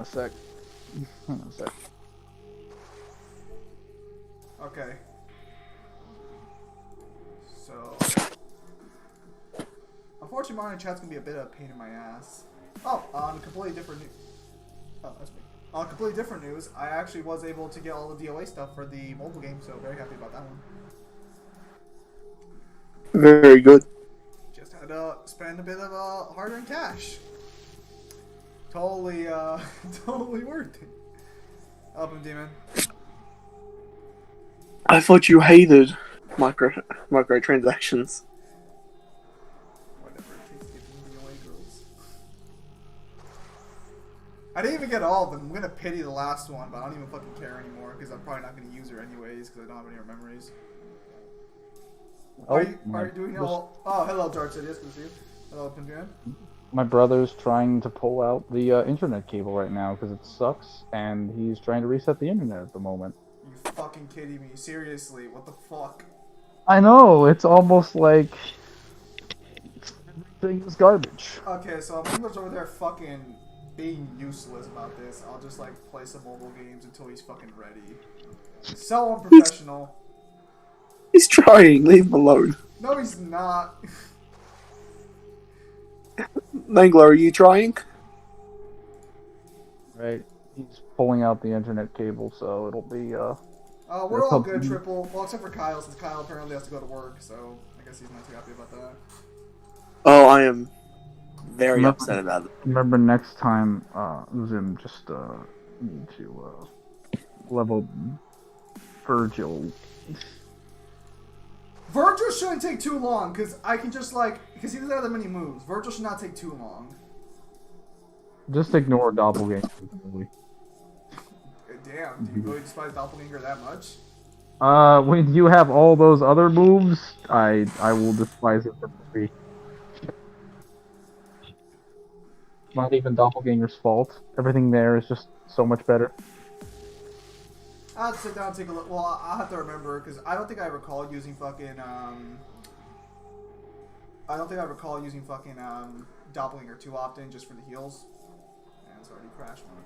a sec. Hang on a sec. Okay. So, unfortunately, Mario chat's gonna be a bit of a pain in my ass. Oh, on completely different news. Oh, that's me. On completely different news, I actually was able to get all the DOA stuff for the mobile game, so very happy about that one. Very good. Just had to spend a bit of hard-earned cash. Totally, totally worth it. Up and demon. I thought you hated microtransactions. Whatever it takes to get the DOA girls. I didn't even get all of them. I'm gonna pity the last one, but I don't even fucking care anymore because I'm probably not gonna use her anyways because I don't have any of her memories. Oh, are you doing all? Oh, hello, Dark City. Yes, good to see you. Hello, Pinjan. My brother's trying to pull out the internet cable right now because it sucks, and he's trying to reset the internet at the moment. You fucking kidding me? Seriously? What the fuck? I know, it's almost like everything is garbage. Okay, so Mangler's over there fucking being useless about this. I'll just like play some mobile games until he's fucking ready. So unprofessional. He's trying. Leave him alone. No, he's not. Mangler, are you trying? Right, he's pulling out the internet cable, so it'll be We're all good, Triple. Well, except for Kyle, since Kyle apparently has to go to work, so I guess he's not too happy about that. Oh, I am very upset about it. Remember next time, Zim, just need to level Virgil. Virgil shouldn't take too long, because I can just because he doesn't have that many moves. Virgil should not take too long. Just ignore Doppelganger. Damn, do you really despise Doppelganger that much? When you have all those other moves, I will despise it for free. Not even Doppelganger's fault. Everything there is just so much better. I'll have to sit down and take a look. Well, I'll have to remember, because I don't think I recall using fucking, Doppelganger too often, just for the heals. And it's already crashed one.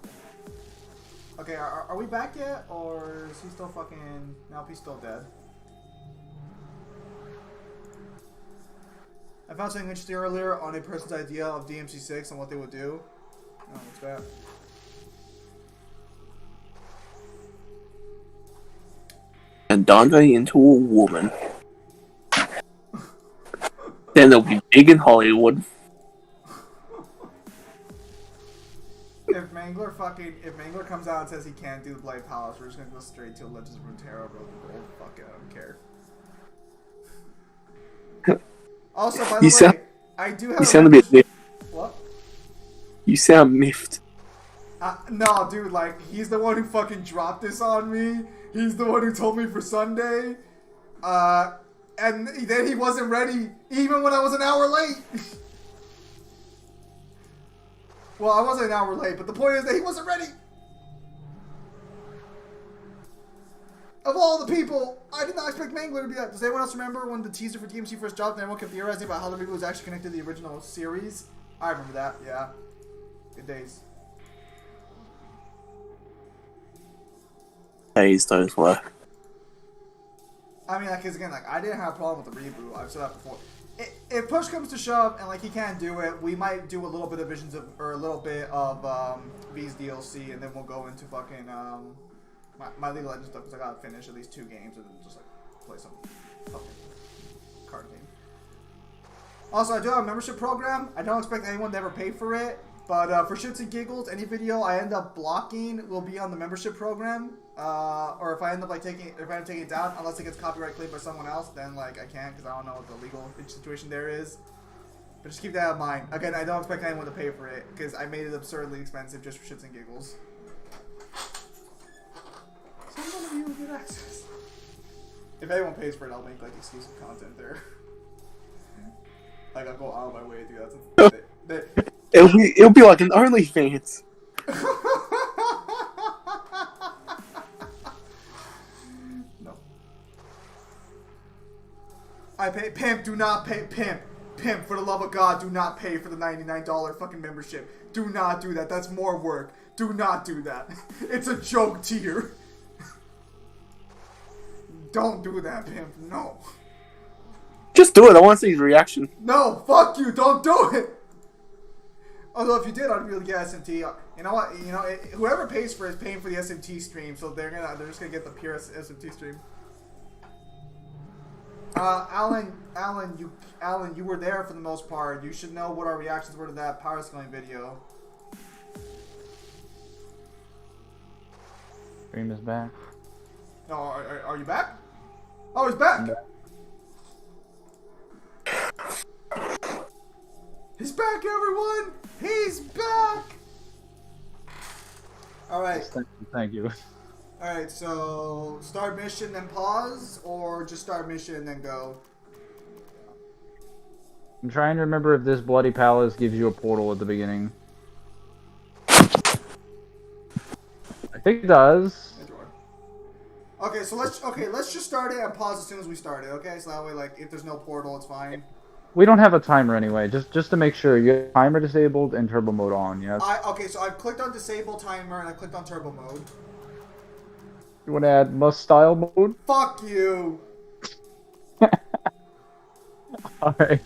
Okay, are we back yet? Or is he still fucking... Nope, he's still dead. I found something interesting earlier on a person's idea of DMC 6 and what they would do. Oh, what's that? And Dante into a woman. Then they'll be big in Hollywood. If Mangler comes out and says he can't do the Blade Palace, we're just gonna go straight to Legends of Runeterra, bro. Gold. Fuck it, I don't care. Also, by the way, I do have. You sound a bit miffed. What? You sound miffed. No, dude. Like, he's the one who fucking dropped this on me. He's the one who told me for Sunday. And then he wasn't ready, even when I was an hour late. Well, I wasn't an hour late, but the point is that he wasn't ready. Of all the people, I did not expect Mangler to be that. Does anyone else remember when the teaser for DMC first dropped and everyone kept theorizing about how the reboot was actually connected to the original series? I remember that, yeah. Good days. Days those were. I mean, because again, I didn't have a problem with the reboot. I've said that before. If push comes to shove and he can't do it, we might do a little bit of a little bit of V's DLC, and then we'll go into fucking my League of Legends stuff because I gotta finish at least 2 games and then just play some fucking card game. Also, I do have a membership program. I don't expect anyone to ever pay for it, but for shits and giggles, any video I end up blocking will be on the membership program. Or if I end up taking it down, unless it gets copyright claimed by someone else, then I can't because I don't know what the legal situation there is. But just keep that in mind. Again, I don't expect anyone to pay for it because I made it absurdly expensive just for shits and giggles. So none of you will get access. If anyone pays for it, I'll make exclusive content there. I'll go out of my way to do that. It'll be like an OnlyFans. I pay pimp. Do not pay pimp. Pimp, for the love of God, do not pay for the $99 fucking membership. Do not do that. That's more work. Do not do that. It's a joke tier. Don't do that, Pimp. No. Just do it. I want to see his reaction. No, fuck you. Don't do it. Although if you did, I'd be able to get SMT. You know what? You know, whoever pays for it is paying for the SMT stream, so they're just gonna get the pure SMT stream. Alan, you were there for the most part. You should know what our reactions were to that power scaling video. Stream is back. No, are you back? Oh, he's back. He's back, everyone. He's back. All right. Thank you. All right. So start mission then pause, or just start mission and then go. I'm trying to remember if this bloody palace gives you a portal at the beginning. I think it does. Okay, so let's just start it and pause as soon as we start it. Okay, so that way, like, if there's no portal, it's fine. We don't have a timer anyway. Just to make sure, you have timer disabled and turbo mode on. Yes. Okay, so I've clicked on disable timer and I clicked on turbo mode. You want to add must style mode? Fuck you. All right,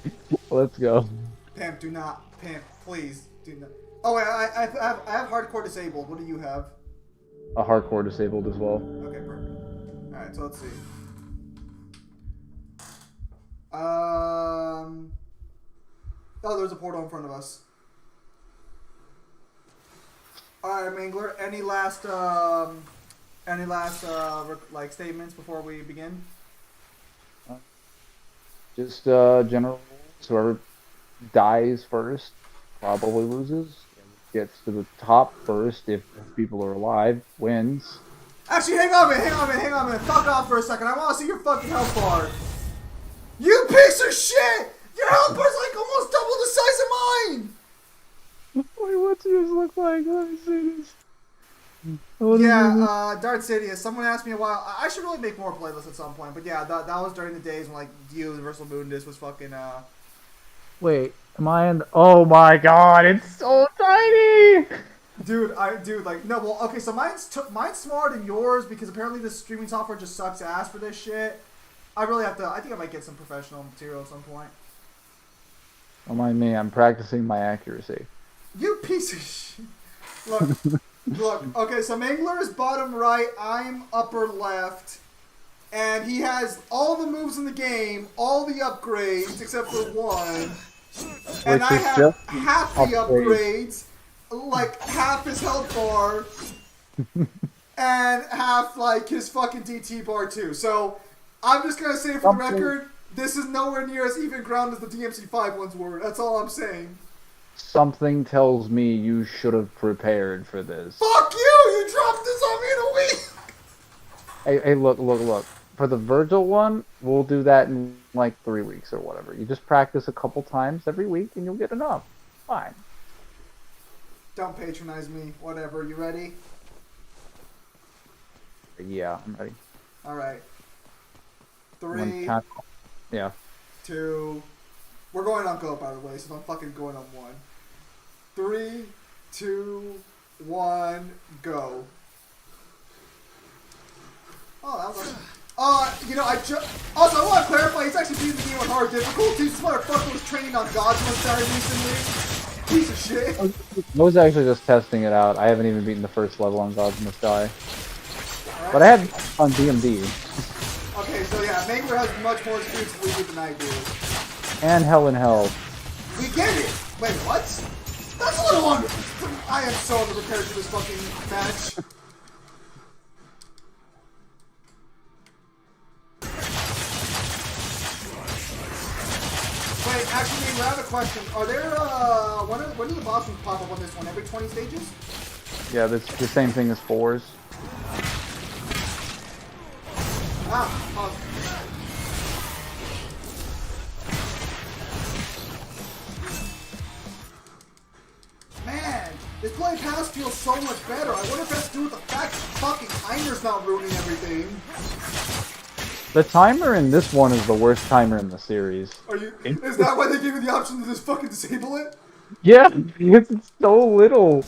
let's go. Pimp, Pimp, please do not. Oh wait, I have hardcore disabled. What do you have? A hardcore disabled as well. Okay, perfect. All right, so let's see. Oh, there's a portal in front of us. All right, Mangler. Any last like statements before we begin? Just general rules. Whoever dies first probably loses. Gets to the top first if people are alive wins. Actually, hang on a minute. Fuck off for a second. I want to see your fucking health bar. You piece of shit! Your health bar's like almost double the size of mine! Wait, what's yours look like? Let me see this. Yeah, Darth Sidious. Someone asked me a while. I should really make more playlists at some point. But yeah, that was during the days when like Universal Moondis was fucking Wait, am I in? Oh my god, it's so tiny! Dude, like, no, well, okay, so mine's smaller than yours because apparently the streaming software just sucks ass for this shit. I really have to, I think I might get some professional material at some point. Don't mind me, I'm practicing my accuracy. You piece of shit. Look, okay, so Mangler is bottom right, I'm upper left, and he has all the moves in the game, all the upgrades, except for one. And I have half the upgrades, like half his health bar, and half like his fucking DT bar too. So I'm just gonna say for the record, this is nowhere near as even ground as the DMC5 ones were. That's all I'm saying. Something tells me you should have prepared for this. Fuck you! You dropped this on me in a week! Hey, look. For the Virgil one, we'll do that in like 3 weeks or whatever. You just practice a couple times every week and you'll get enough. Fine. Don't patronize me. Whatever. You ready? Yeah, I'm ready. Alright. 3, yeah. 2... We're going on go, by the way, so I'm fucking going on 1. 3, 2, 1, go. Oh, that was like... you know, also, I want to clarify, he's actually beating the game on hard difficulty. This motherfucker was training on God's Must Die recently. Piece of shit. I was actually just testing it out. I haven't even beaten the first level on God's Must Die. Right. But I had on DMD. Okay, so yeah, Mangler has much more experience with League than I do. And Hell in Hell. We get it! Wait, what? That's a little under... I am so underprepared for this fucking match. Wait, actually, I have a question. Are there, when do the bosses pop up on this one? Every 20 stages? Yeah, that's the same thing as 4s. Man, this play pass feels so much better. I wonder if that's to do with the fact that fucking timer's not ruining everything. The timer in this one is the worst timer in the series. Is that why they gave you the option to just fucking disable it? Yeah, because it's so little.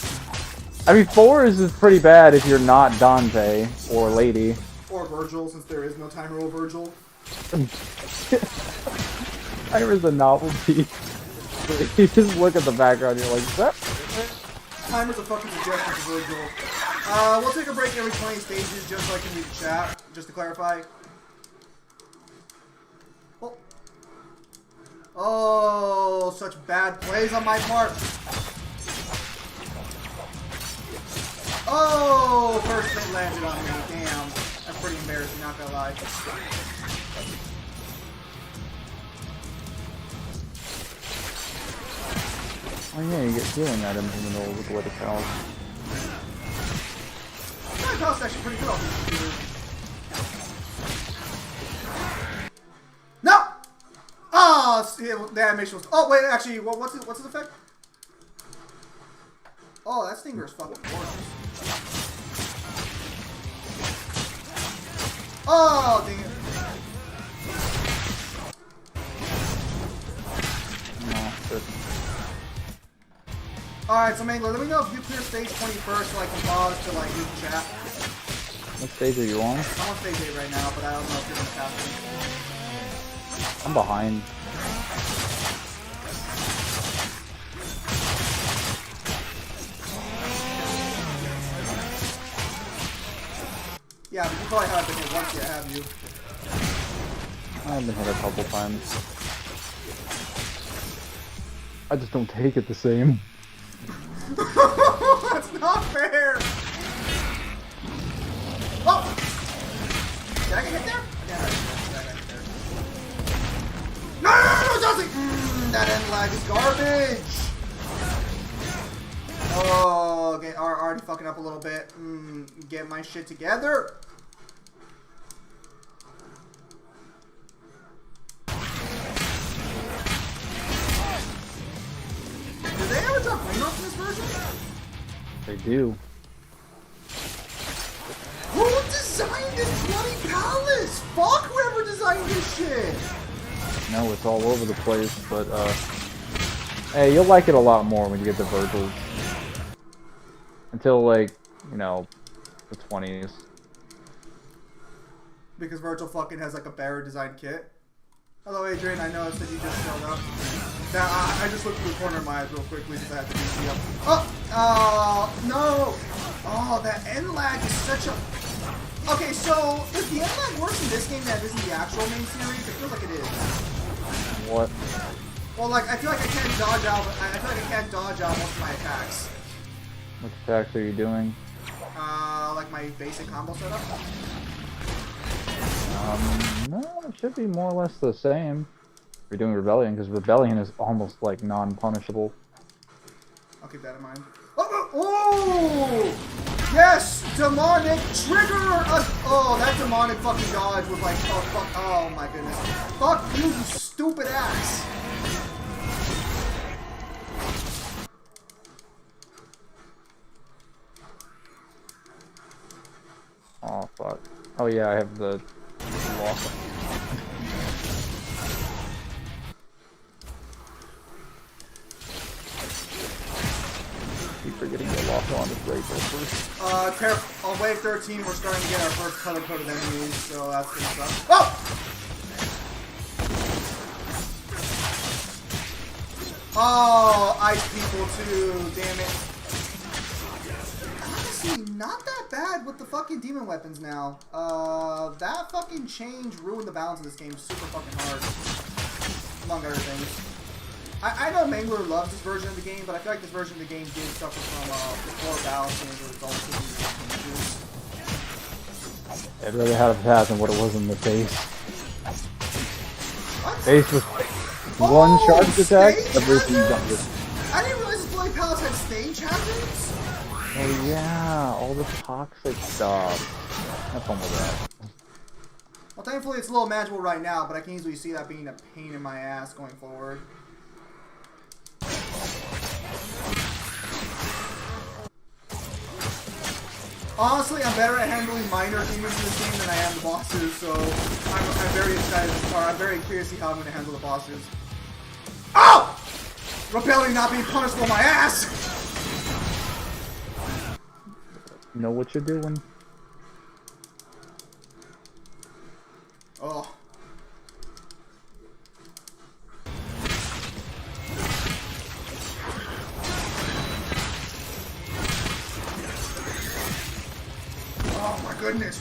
I mean, 4 is pretty bad if you're not Dante or Lady. Or Virgil, since there is no timer rule Virgil. Timer's a novelty. You just look at the background, you're like, is that? Timer's a fucking suggestion for Virgil. We'll take a break every 20 stages just so I can read the chat, just to clarify. Oh. Oh, such bad plays on my part. Oh, first thing landed on me. Damn. That's pretty embarrassing, not gonna lie. Oh yeah, you get healing items in the middle with the Wedded Palace. That palace is actually pretty good off this computer. No! Oh, the animation was... Oh, wait, actually, what's his effect? Oh, that stinger is fucking gorgeous. Oh, dang it. No, good. Alright, so Mangler, let me know if you clear stage 20 first so I can pause to like read the chat. What stage are you on? I'm on stage 8 right now, but I don't know if you're gonna pass me. I'm behind. Yeah, but you probably haven't been hit once yet, have you? I've been hit a couple times. I just don't take it the same. That's not fair! Oh! Did I get hit there? Yeah, I got hit there. No, Johnson! That end lag is garbage! Oh, okay, already fucking up a little bit. Get my shit together! Did they ever drop rainbows in this version? They do. Who designed this bloody palace? Fuck whoever designed this shit! No, it's all over the place, but hey, you'll like it a lot more when you get the Virgils. Until like, you know, the 20s. Because Virgil fucking has like a better designed kit. Hello Adrian, I noticed that you just showed up. Now, I just looked through the corner of my eyes real quickly because I had to DC up. Oh! No! Oh, that end lag is such a... Okay, so, if the end lag works in this game that isn't the actual main series, it feels like it is. What? Well, like, I feel like I can't dodge out, most of my attacks. What attacks are you doing? Like my basic combo setup. No, it should be more or less the same. If you're doing Rebellion, because Rebellion is almost like non-punishable. I'll keep that in mind. Oh! Yes! Demonic trigger! Oh, that demonic fucking dodge was like, oh fuck, oh my goodness. Fuck you, you stupid ass! Oh fuck. Oh yeah, I have the lock. Keep forgetting to lock on to break first. Careful. On wave 13, we're starting to get our first color-coded enemies, so that's gonna suck. Oh! Oh, ice people too, damn it. Honestly, not that bad with the fucking demon weapons now. That fucking change ruined the balance of this game super fucking hard. Among other things. I know Mangler loves this version of the game, but I feel like this version of the game did suffer from poor balancing as a result of these changes. I'd rather have it than what it was in the base. What? Base was one charge attack, everything done with. I didn't realize this bloody palace had stage hazards. Oh yeah, all the toxic stuff. Have fun with that. Well, thankfully it's a little manageable right now, but I can easily see that being a pain in my ass going forward. Honestly, I'm better at handling minor demons in this game than I am the bosses, so I'm very excited, or I'm very curious to see how I'm going to handle the bosses. Oh! Rebellion not being punishable, my ass! Know what you're doing. Oh. Oh my goodness.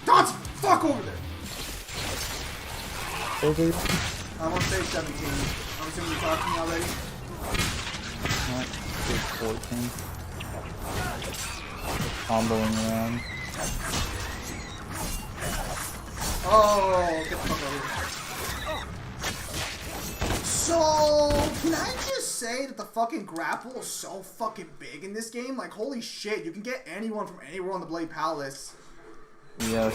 Dodge! Fuck over there! Okay. I want to say 17. I'm assuming you talked to me already. Not 14. Comboing around. Oh, get the fuck over here. So, can I just say that the fucking grapple is so fucking big in this game? Like, holy shit, you can get anyone from anywhere on the Blade Palace. Yes.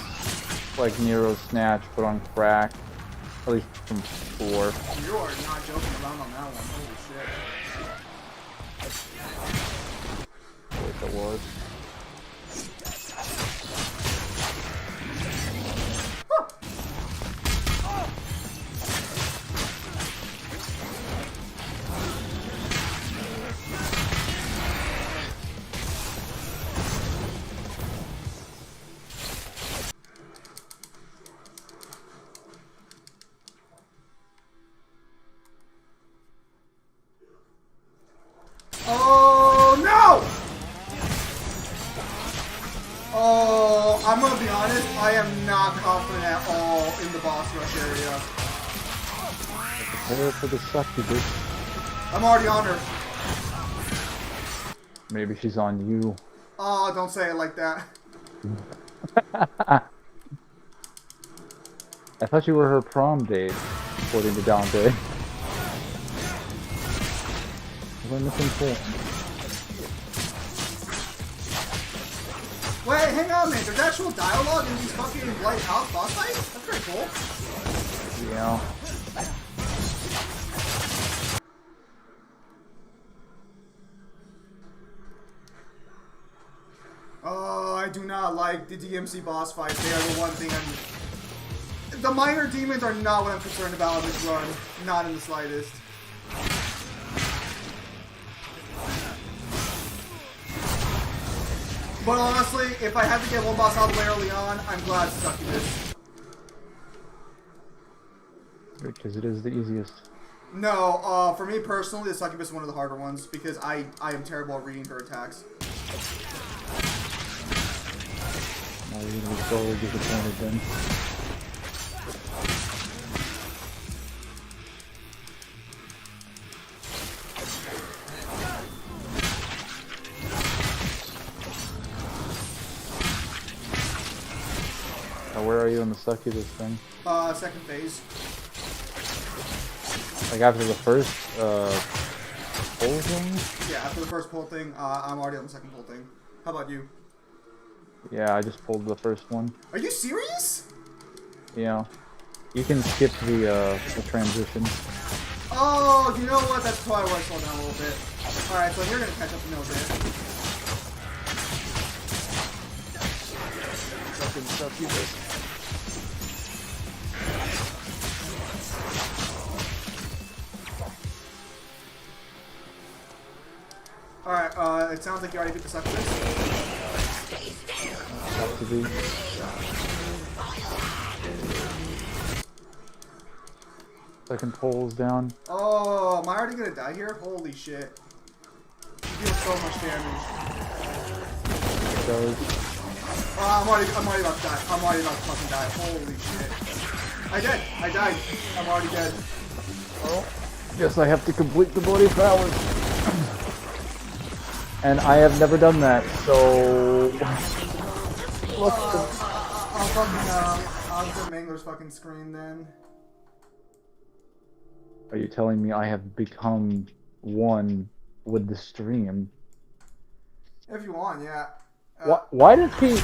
Like Nero Snatch, but on crack. At least from 4. You are not joking around on that one. Holy shit. I wish it was. Oh, no! Oh, I'm gonna be honest, I am not confident at all in the boss rush area. Prepare for the succubus. I'm already on her. Maybe she's on you. Oh, don't say it like that. I thought you were her prom date, according to Dante. We're misinformed. Wait, hang on, man. There's actual dialogue in these fucking Blight House boss fights? That's pretty cool. Yeah. Oh, I do not like the DMC boss fights. They are the one thing I'm... The minor demons are not what I'm concerned about in this run. Not in the slightest. But honestly, if I had to get one boss out of the way early on, I'm glad Succubus. Because it is the easiest. No, for me personally, the Succubus is one of the harder ones because I am terrible at reading her attacks. Now you're gonna be sorely disappointed then. Where are you in the succubus thing? Second phase. Like after the first pull thing? Yeah, after the first pull thing, I'm already on the second pull thing. How about you? Yeah, I just pulled the first one. Are you serious? Yeah. You can skip the transition. Oh, you know what? That's probably why I slowed down a little bit. Alright, so you're gonna catch up in a bit. Fucking succubus. Alright, it sounds like you already beat the Succubus. Have to be. Second pole's down. Oh, am I already gonna die here? Holy shit. You deal so much damage. Does. I'm already about to die. I'm already about to fucking die. Holy shit. I did. I died. I'm already dead. Well, guess I have to complete the bloody powers. And I have never done that, so... I'll fucking, I'll put Mangler's fucking screen then. Are you telling me I have become one with the stream? If you want, yeah. Why does he...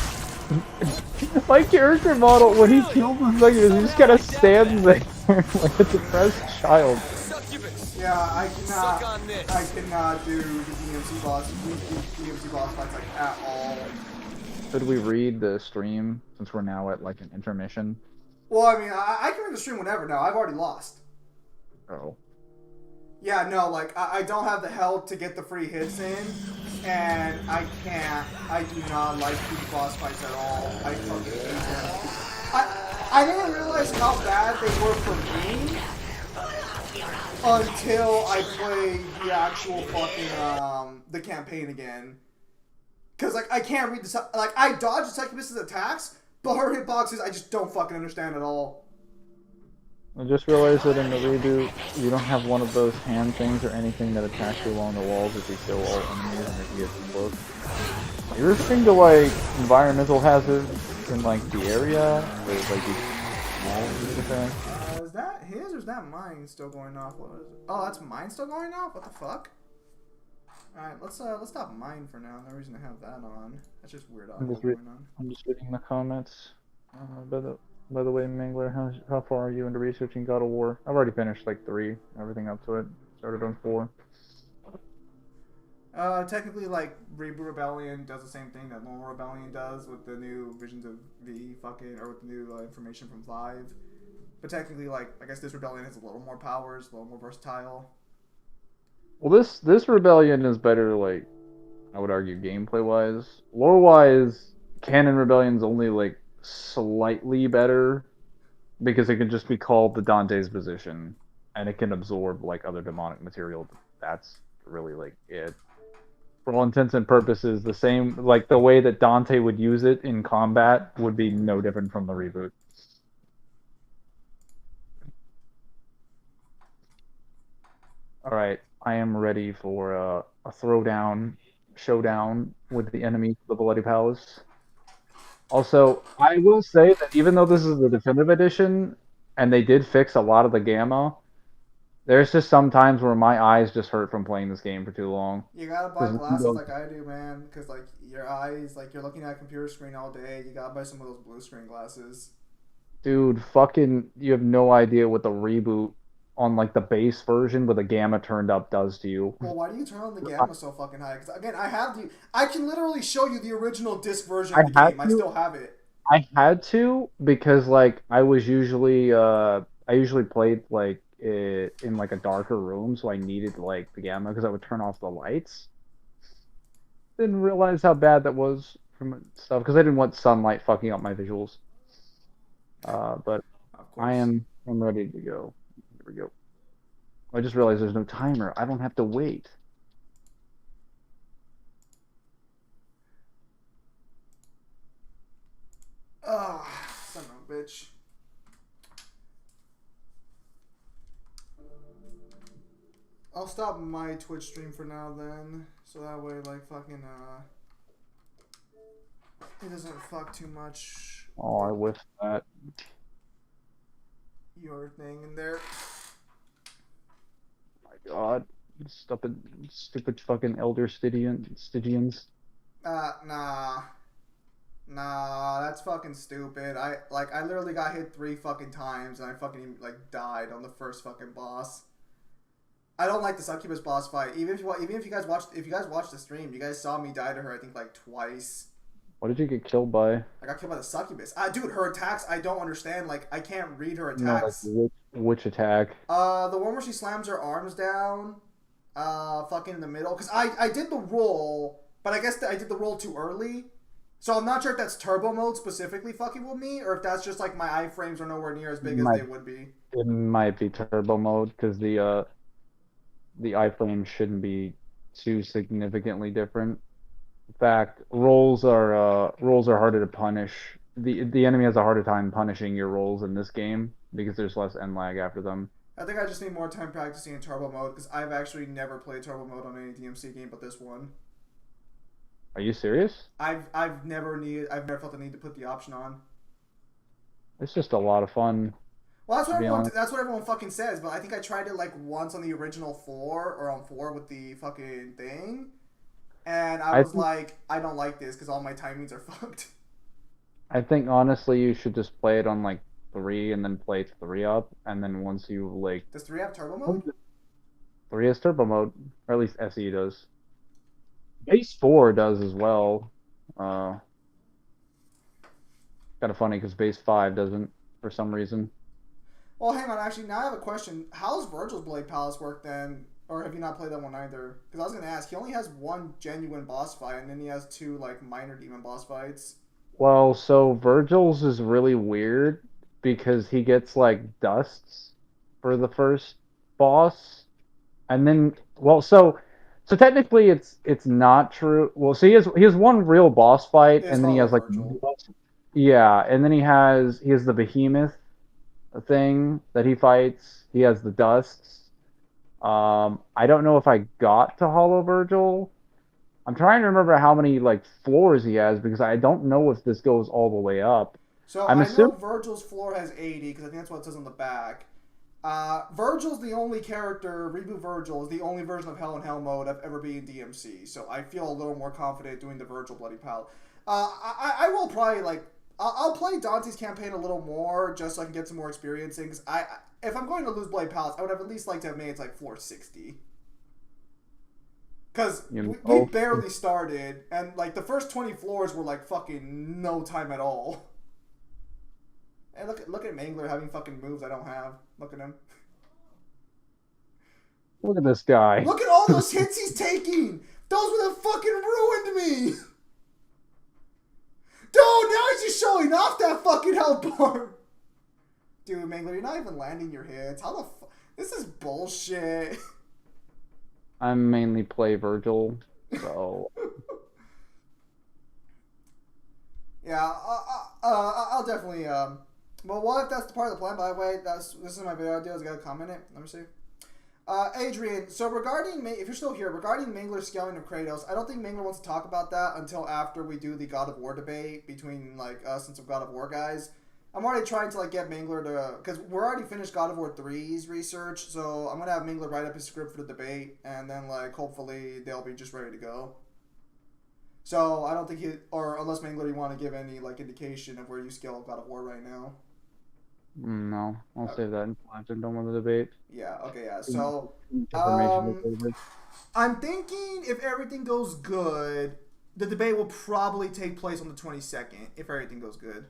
My character model, when he kills the succubus, he just kind of stands there like a depressed child. Yeah, I cannot do the DMC boss fights like at all. Should we read the stream since we're now at like an intermission? Well, I mean, I can read the stream whenever now. I've already lost. Oh. Yeah, no, like I don't have the health to get the free hits in, and I can't. I do not like these boss fights at all. I fucking hate them. I didn't realize how bad they were for me until I played the actual fucking the campaign again. Cause like I can't read the like I dodge the succubus's attacks, but her hitboxes I just don't fucking understand at all. I just realized that in the reboot, you don't have one of those hand things or anything that attacks you along the walls if you kill all enemies and if you get too close. You're referring to like environmental hazards in like the area, where like these small attacks. Is that his or is that mine still going off? What is it? Oh, that's mine still going off? What the fuck? Alright, let's stop mine for now. No reason to have that on. That's just weird audio going on. I'm just reading the comments. By the way, Mangler, how far are you into researching God of War? I've already finished like 3, everything up to it. Started on 4. Technically, like, Reboot Rebellion does the same thing that normal Rebellion does with the new Visions of V fucking, or with the new information from 5. But technically, like, I guess this Rebellion has a little more powers, a little more versatile. Well, this Rebellion is better, like, I would argue, gameplay-wise. Lore-wise, Canon Rebellion's only, like, slightly better, because it can just be called the Dante's position, and it can absorb, like, other demonic material. That's really, like, it. For all intents and purposes, the same, like, the way that Dante would use it in combat would be no different from the reboot. Alright, I am ready for a throwdown, showdown with the enemies of the Bloody Palace. Also, I will say that even though this is the definitive edition, and they did fix a lot of the gamma, there's just some times where my eyes just hurt from playing this game for too long. You gotta buy glasses like I do, man, because, like, your eyes, like, you're looking at a computer screen all day, you gotta buy some of those blue screen glasses. Dude, fucking, you have no idea what the reboot on, like, the base version with the gamma turned up does to you. Well, why do you turn on the gamma so fucking high? Because, again, I can literally show you the original disc version of the game. I still have it. I had to, because, like, I usually played, like, it in, like, a darker room, so I needed, like, the gamma, because I would turn off the lights. Didn't realize how bad that was from stuff, because I didn't want sunlight fucking up my visuals. But I'm ready to go. Here we go. I just realized there's no timer. I don't have to wait. Ah, son of a bitch. I'll stop my Twitch stream for now then, so that way, like, fucking, it doesn't fuck too much. Oh, I wish that. Your thing in there. My God. Stupid fucking Elder Stygians. Nah. Nah, that's fucking stupid. I literally got hit 3 fucking times and I fucking, like, died on the first fucking boss. I don't like the succubus boss fight. Even if you guys watched the stream, you guys saw me die to her, I think, like, twice. What did you get killed by? I got killed by the succubus. Dude, her attacks, I don't understand. Like, I can't read her attacks. No, like, which attack? The one where she slams her arms down, fucking in the middle. Because I did the roll, but I guess I did the roll too early. So I'm not sure if that's turbo mode specifically fucking with me, or if that's just, like, my iframes are nowhere near as big as they would be. It might be turbo mode, because the iframe shouldn't be too significantly different. In fact, rolls are harder to punish. The enemy has a harder time punishing your rolls in this game because there's less end lag after them. I think I just need more time practicing in turbo mode because I've actually never played turbo mode on any DMC game but this one. Are you serious? I've never felt the need to put the option on. It's just a lot of fun. Well, that's what everyone fucking says, but I think I tried it, like, once on the original 4 or on 4 with the fucking thing. And I was like, I don't like this because all my timings are fucked. I think, honestly, you should just play it on, like, 3 and then play 3 up. And then once you, like... Does 3 have turbo mode? 3 has turbo mode. Or at least SE does. Base 4 does as well. Kind of funny because Base 5 doesn't for some reason. Well, hang on. Actually, now I have a question. How's Virgil's Blade Palace work then? Or have you not played that one either? Because I was gonna ask, he only has one genuine boss fight, and then he has two like minor demon boss fights. Well, so Virgil's is really weird because he gets like dusts for the first boss, and then so technically it's not true. Well, so he has one real boss fight, It's and then he Hollow has like Virgil. yeah, and then he has the behemoth thing that he fights. He has the dusts. I don't know if I got to Hollow Virgil. I'm trying to remember how many like floors he has because I don't know if this goes all the way up. So I'm I know assuming. Virgil's floor has 80 because I think that's what it says on the back. Virgil's the only character. Reboot Virgil is the only version of Hell in Hell mode I've ever been in DMC. So I feel a little more confident doing the Virgil Bloody Pal. I will probably like I'll play Dante's campaign a little more just so I can get some more experience in. Because if I'm going to lose Bloody Palace, I would have at least liked to have made it to like floor 60. Because we barely started, and like the first 20 floors were like fucking no time at all. And look at Mangler having fucking moves I don't have. Look at him. Look at this guy. Look at all those hits he's taking. Those would have fucking ruined me. Dude, now he's just showing off that fucking health bar. Dude, Mangler, you're not even landing your hits. How the fuck? This is bullshit. I mainly play Virgil, so Yeah, I'll definitely. Well, what if that's the part of the plan? By the way, this is my video idea. I gotta comment it. Let me see. Adrian, so if you're still here, regarding Mangler's scaling of Kratos, I don't think Mangler wants to talk about that until after we do the God of War debate between like us and some God of War guys. I'm already trying to like get Mangler to, because we're already finished God of War 3's research, so I'm gonna have Mangler write up his script for the debate, and then like hopefully they'll be just ready to go. So I don't think or unless Mangler, you want to give any like indication of where you scale God of War right now. no, I'll save that until after done with the debate. Yeah. Okay. Yeah. So Information. I'm thinking if everything goes good, the debate will probably take place on the 22nd. If everything goes good.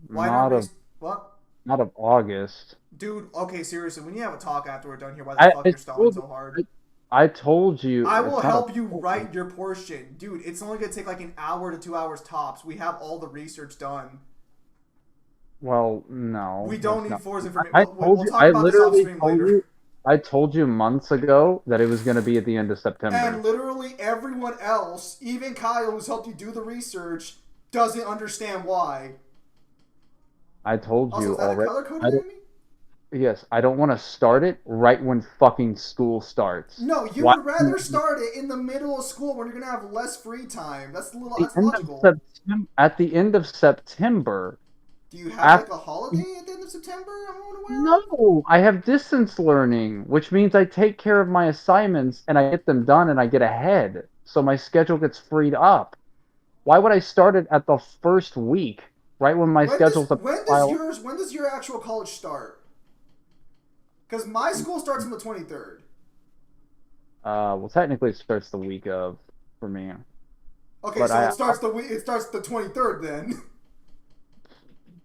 Why not? What? Not of August. Dude, okay, seriously, when you have a talk after we're done here, why the fuck you're stalling so hard? I told you. I will help you write your portion. Dude, it's only going to take like an hour to 2 hours tops. We have all the research done. Well, no. We don't need Forza information. We'll talk about this off stream later. I told you months ago that it was going to be at the end of September. And literally everyone else, even Kyle who's helped you do the research, doesn't understand why. I told you is that already. A color coded enemy? Yes, I don't want to start it right when fucking school starts. No, you would rather start it in the middle of school when you're gonna have less free time. That's logical. At the end of September. Do you have like a holiday at the end of September? No, I have distance learning, which means I take care of my assignments and I get them done and I get ahead, so my schedule gets freed up. Why would I start it at the first week? Right when my schedule's up. When does your actual college start? Because my school starts on the 23rd. Well, technically it starts the week of for me. Okay, but it starts the 23rd then.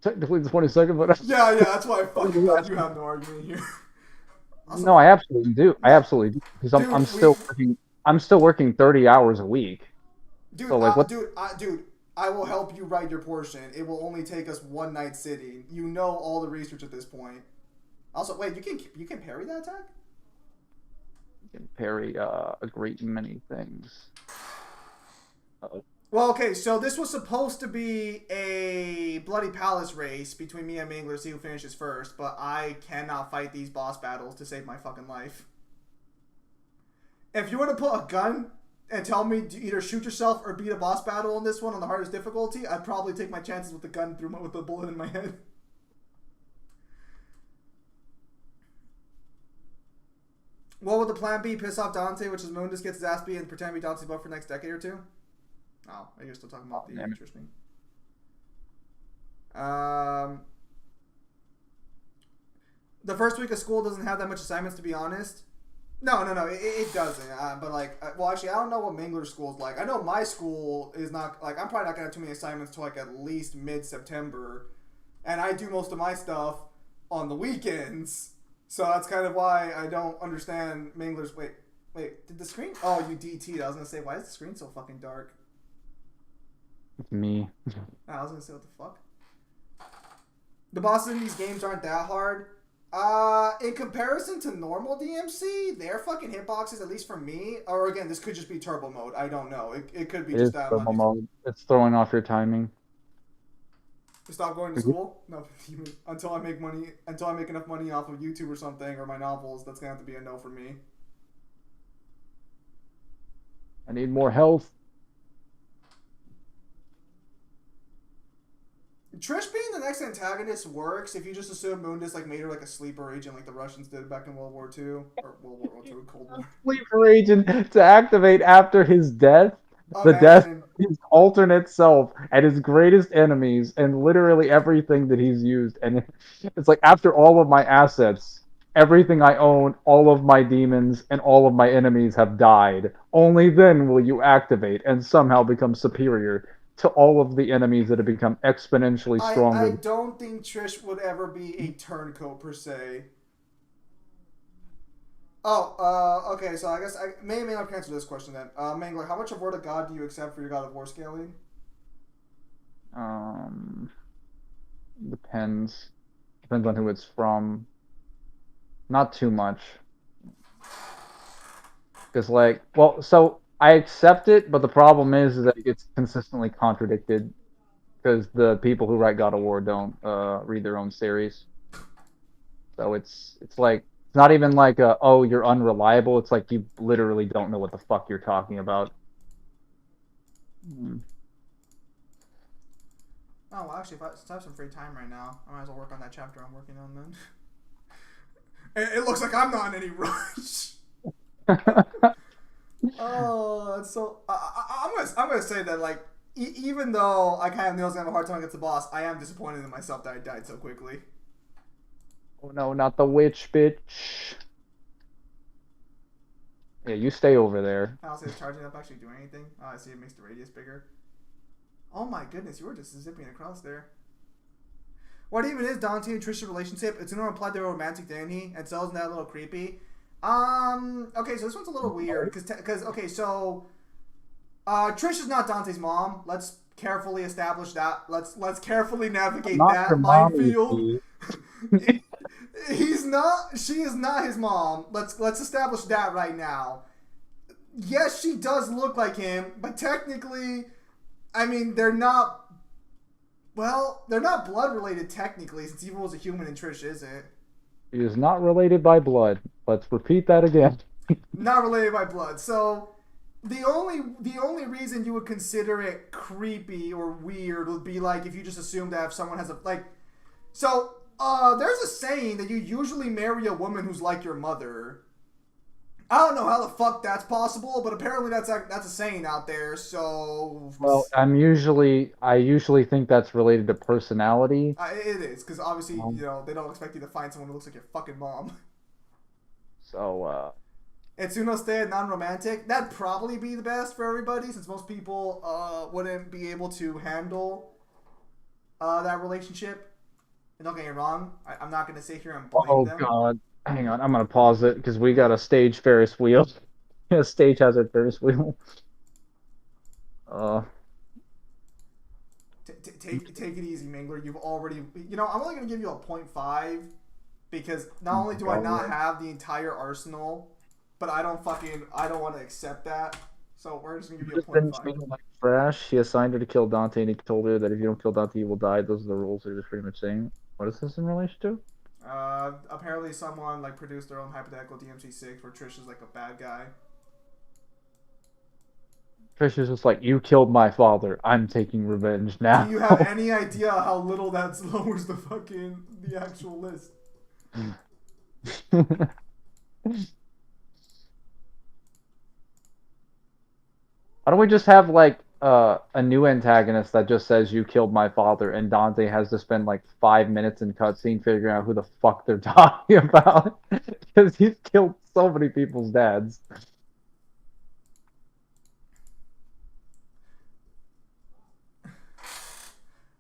Technically the 22nd, but yeah, that's why I fucking thought you have no argument here. Also, no, I absolutely do. Because I'm still working. I'm still working 30 hours a week. Dude, so like, dude, I will help you write your portion. It will only take us one night sitting. You know all the research at this point. Also, wait, you can parry that attack? You can parry a great many things. Uh-oh. Well, okay, so this was supposed to be a Bloody Palace race between me and Mangler to see who finishes first, but I cannot fight these boss battles to save my fucking life. If you were to put a gun and tell me to either shoot yourself or beat a boss battle on this one on the hardest difficulty, I'd probably take my chances with the gun with the bullet in my head. What would the plan be? Piss off Dante, which is Moon just gets his ass beat and pretend to be Dante's butt for the next decade or two? Oh, I guess still talking about the interesting. The first week of school doesn't have that much assignments, to be honest. No, it doesn't. But like, well, actually, I don't know what Mangler's school's like. I know my school is not like. I'm probably not gonna have too many assignments till like at least mid-September, and I do most of my stuff on the weekends. So that's kind of why I don't understand Mangler's. Wait, did the screen? Oh, you DT'd. I was gonna say, why is the screen so fucking dark? It's me. I was gonna say, what the fuck? The bosses in these games aren't that hard. In comparison to normal DMC, their fucking hitboxes, at least for me, or again, this could just be turbo mode. I don't know. It could be It just is that I'm not thermal used mode. It's throwing off your timing. to stop going to school. No, until I make money, until I make enough money off of YouTube or something, or my novels. That's gonna have to be a no for me. I need more health. Trish being the next antagonist works if you just assume Mundus like made her like a sleeper agent like the Russians did back in World War II or World War II, Cold War. Sleeper agent to activate after his death. The death Imagine. of his alternate self and his greatest enemies and literally everything that he's used. And it's like after all of my assets, everything I own, all of my demons, and all of my enemies have died. Only then will you activate and somehow become superior to all of the enemies that have become exponentially I stronger. don't think Trish would ever be a turncoat per se. Oh, okay. So I guess I may not answer this question then. Mangler, how much of Word of God do you accept for your God of War scaling? Um, depends. Depends on who it's from. Not too much. Because, like, well, so I accept it, but the problem is that it gets consistently contradicted because the people who write God of War don't read their own series. So it's like it's not even like oh you're unreliable. It's like you literally don't know what the fuck you're talking about. Mm. Oh, well, actually, since I have some free time right now, I might as well work on that chapter I'm working on then. It looks like I'm not in any rush. Oh, so I'm gonna say that like even though I kind of knew I was gonna have a hard time against the boss, I am disappointed in myself that I died so quickly. Oh no, not the witch bitch. Yeah, you stay over there. I'll say, is charging up actually doing anything? Oh, I see it makes the radius bigger. Oh my goodness, you were just zipping across there. What even is Dante and Trisha's relationship? It's gonna imply they're romantic, didn't he? And so isn't that a little creepy? Okay, so this one's a little weird because okay, so Trish is not Dante's mom. Let's carefully establish that. Let's carefully navigate Not your that mommy, minefield. Steve. He's not. She is not his mom. Let's establish that right now. Yes, she does look like him, but technically, I mean, they're not. Well, they're not blood related technically, since Evil was a human and Trish isn't. He is not related by blood. Let's repeat that again. Not related by blood. So the only reason you would consider it creepy or weird would be like if you just assume that if someone has a like. So there's a saying that you usually marry a woman who's like your mother. I don't know how the fuck that's possible, but apparently that's a saying out there. So Well, I usually think that's related to personality. it is because obviously Um, they don't expect you to find someone who looks like your fucking mom. so Itsuno stay non-romantic. That'd probably be the best for everybody, since most people wouldn't be able to handle that relationship. And don't get me wrong, I'm not gonna sit here and blame oh them. god. Hang on, I'm gonna pause it because we got a stage Ferris wheel. A stage hazard Ferris wheel. Uh Take it easy, Mangler. You've already, I'm only gonna give you a 0.5 because not only do I not have the entire arsenal, but I don't want to accept that. So we're just gonna give you a just been 0.5. treated like trash. He assigned her to kill Dante and he told her that if you don't kill Dante you will die. Those are the rules. They're just pretty much saying. What is this in relation to? Apparently someone like produced their own hypothetical DMC6 where Trish is like a bad guy. Trish is just like, you killed my father. I'm taking revenge now. Do you have any idea how little that lowers the actual list? Why don't we just have like a new antagonist that just says you killed my father, and Dante has to spend like 5 minutes in cutscene figuring out who the fuck they're talking about because he's killed so many people's dads.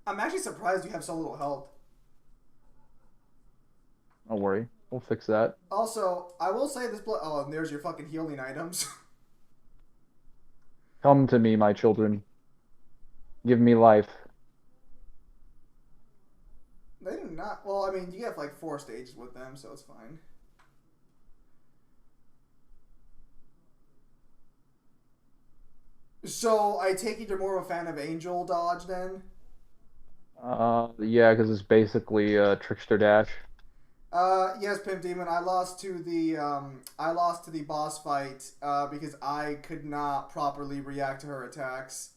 I'm actually surprised you have so little health. Don't worry, We'll fix that. Also, I will say this. Oh, and there's your fucking healing items. Come to me, my children. Give me life. They do not. Well, I mean, you have like 4 stages with them, so it's fine. So I take it you're more of a fan of Angel Dodge then? Yeah, because it's basically Trickster Dash. Yes, Pimp Demon. I lost to the boss fight because I could not properly react to her attacks.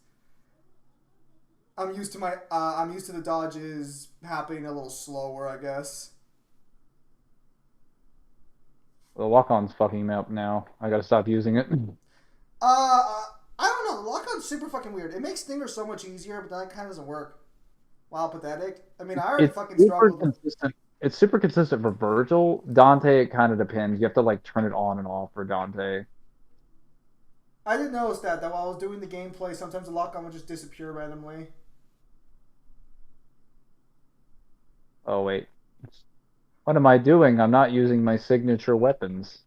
I'm used to the dodges happening a little slower, I guess. The lock-on's fucking me up now. I gotta stop using it. I don't know. The lock-on's super fucking weird. It makes Stinger so much easier, but that kind of doesn't work. Wow, pathetic. I mean, I already It's fucking super struggled with. consistent. It's super consistent for Virgil. Dante, it kind of depends. You have to like turn it on and off for Dante. I didn't notice that while I was doing the gameplay, sometimes the lock-on would just disappear randomly. Oh wait, what am I doing? I'm not using my signature weapons.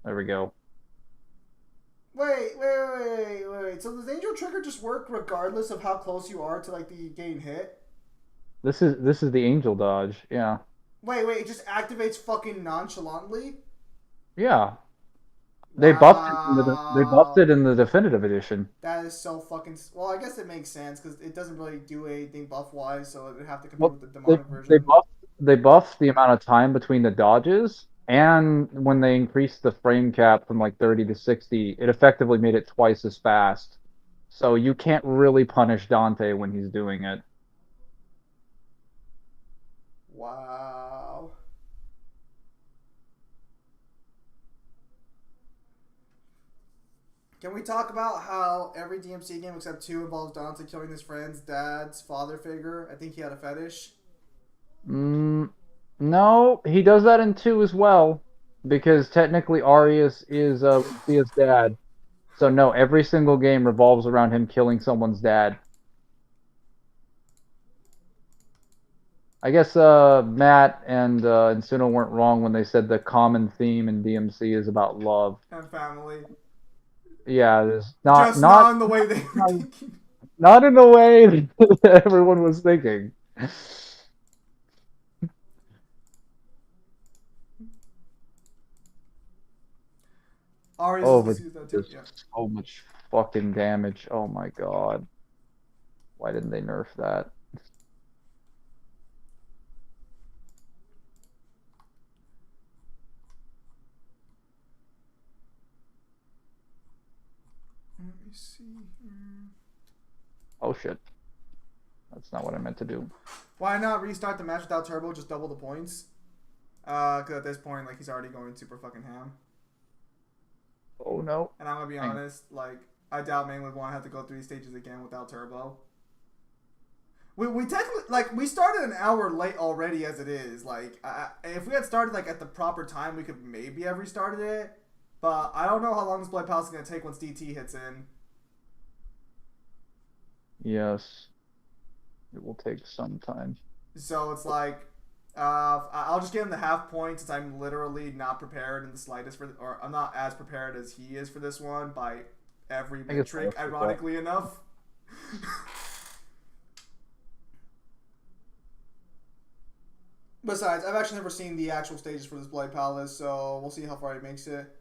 There we go. Wait. So does Angel Trigger just work regardless of how close you are to like the getting hit? This is the angel dodge. Yeah, Wait. It just activates fucking nonchalantly. yeah. They buffed Wow. it in the definitive edition. That is so fucking. Well, I guess it makes sense because it doesn't really do anything buff wise, so it would have to compete Well, with the they demonic they version. buffed they buffed the amount of time between the dodges, and when they increased the frame cap from like 30 to 60, it effectively made it twice as fast. So you can't really punish Dante when he's doing it. Wow. Can we talk about how every DMC game except two involves Dante killing his friend's dad's father figure? I think he had a fetish. Mm, no, he does that in two as well, because technically Arius is Lucia's dad. So no, every single game revolves around him killing someone's dad. I guess Matt and Suno weren't wrong when they said the common theme in DMC is about love. And family. Yeah, there's not Just not not in the way they were thinking. not in the way that everyone was thinking. Arias Oh, is but Lucy's dad too. there's Yeah. so much fucking damage. Oh my god. Why didn't they nerf that? Let me see here. Oh shit. That's not what I meant to do. Why not restart the match without turbo? Just double the points. Because at this point, like he's already going super fucking ham. Oh no. And I'm gonna be Hang on. honest, like I doubt Mangler would want to have to go 3 stages again without turbo. We technically like we started an hour late already as it is. Like if we had started like at the proper time, we could maybe have restarted it. But I don't know how long this Blood Palace is gonna take once DT hits in. Yes. It will take some time. So it's like I'll just give him the half point since I'm literally not prepared in the slightest or I'm not as prepared as he is for this one by every I guess metric. Ironically enough. Besides, I've actually never seen the actual stages for this Bloody Palace, so we'll see how far he makes it.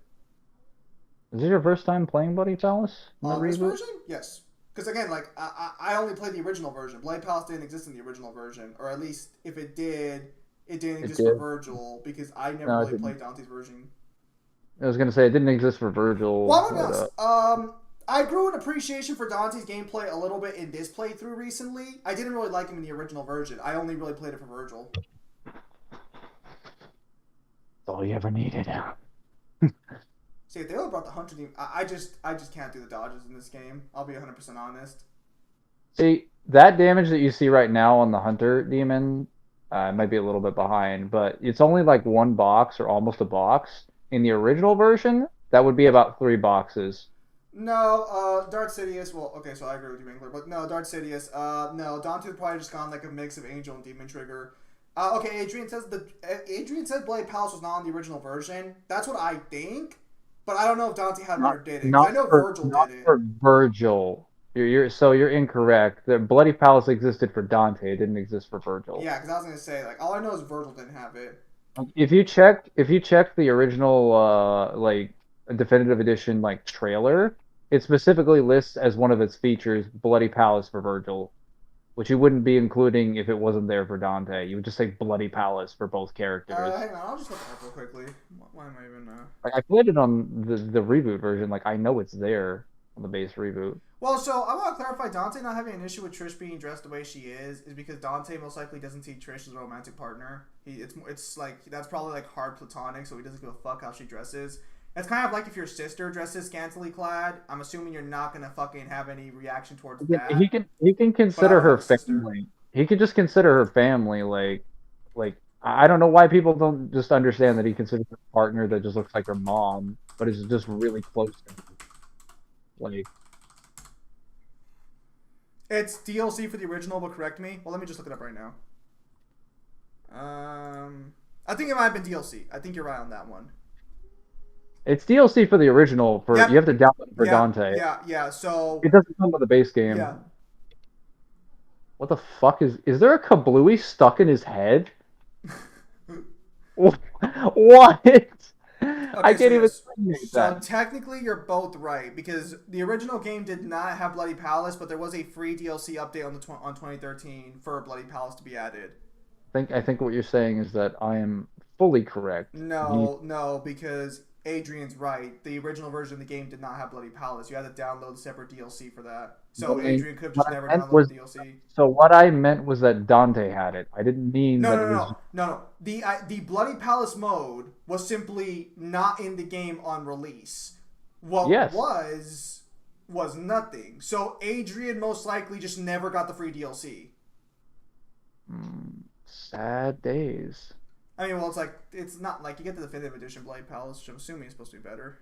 Is this your first time playing Bloody Palace in the On this reboot? version? Yes. Because again, like I only played the original version. Bloody Palace didn't exist in the original version, or at least if it did, it didn't It exist for did. Virgil because I never No, it really didn't. played Dante's version. I was gonna say it didn't exist for Virgil, Well, I'm gonna be but honest. I grew an appreciation for Dante's gameplay a little bit in this playthrough recently. I didn't really like him in the original version. I only really played it for Virgil. that's all you ever needed. See, if they only brought the hunter team, I just can't do the dodges in this game. I'll be 100% honest. See, that damage that you see right now on the Hunter Demon, might be a little bit behind, but it's only like one box or almost a box. In the original version, that would be about 3 boxes. No, Darth Sidious. Well, okay, so I agree with you, Mangler, but no, Darth Sidious. No, Dante would probably just gone like a mix of Angel and Demon Trigger. Okay, Adrian said Bloody Palace was not in the original version. That's what I think, but I don't know if Dante Hadner Not did it because I not know for Virgil not did it. for Virgil. You're incorrect. The Bloody Palace existed for Dante. It didn't exist for Virgil. Yeah, because I was gonna say like all I know is Virgil didn't have it. If you check the original like definitive edition like trailer, it specifically lists as one of its features Bloody Palace for Virgil, which you wouldn't be including if it wasn't there for Dante. You would just say Bloody Palace for both characters. Hang on, I'll just look it up real quickly. Why am I even? Like I played it on the reboot version. Like I know it's there on the base reboot. Well, so I want to clarify. Dante not having an issue with Trish being dressed the way she is because Dante most likely doesn't see Trish as a romantic partner. It's like that's probably like hard platonic, so he doesn't give a fuck how she dresses. It's kind of like if your sister dresses scantily clad. I'm assuming you're not gonna fucking have any reaction towards Yeah, that. he can But I consider don't have her a sister. family. He could just consider her family. Like I don't know why people don't just understand that he considers her partner that just looks like her mom, but is just really close to her. Like It's DLC for the original, but correct me. Well, let me just look it up right now. I think it might have been DLC. I think you're right on that one. it's DLC for the original. For Yep. you have to download it for Yeah. Dante. Yeah. So It doesn't come with the base yeah. game. What the fuck is there a kablooey stuck in his head? What? I Okay, so can't even yes. explain So that. technically, you're both right because the original game did not have Bloody Palace, but there was a free DLC update on 2013 for Bloody Palace to be added. I think what you're saying is that I am fully correct. No, because Adrian's right. The original version of the game did not have Bloody Palace. You had to download a separate DLC for that. So Adrian could have What just I never meant downloaded was the DLC. so what I meant was that Dante had it. I didn't mean No, that no, it no, was. no, no, no. The Bloody Palace mode was simply not in the game on release. What Yes. was nothing. So Adrian most likely just never got the free DLC. Sad days. I mean, well, it's not like you get the definitive edition Bloody Palace, which I'm assuming is supposed to be better.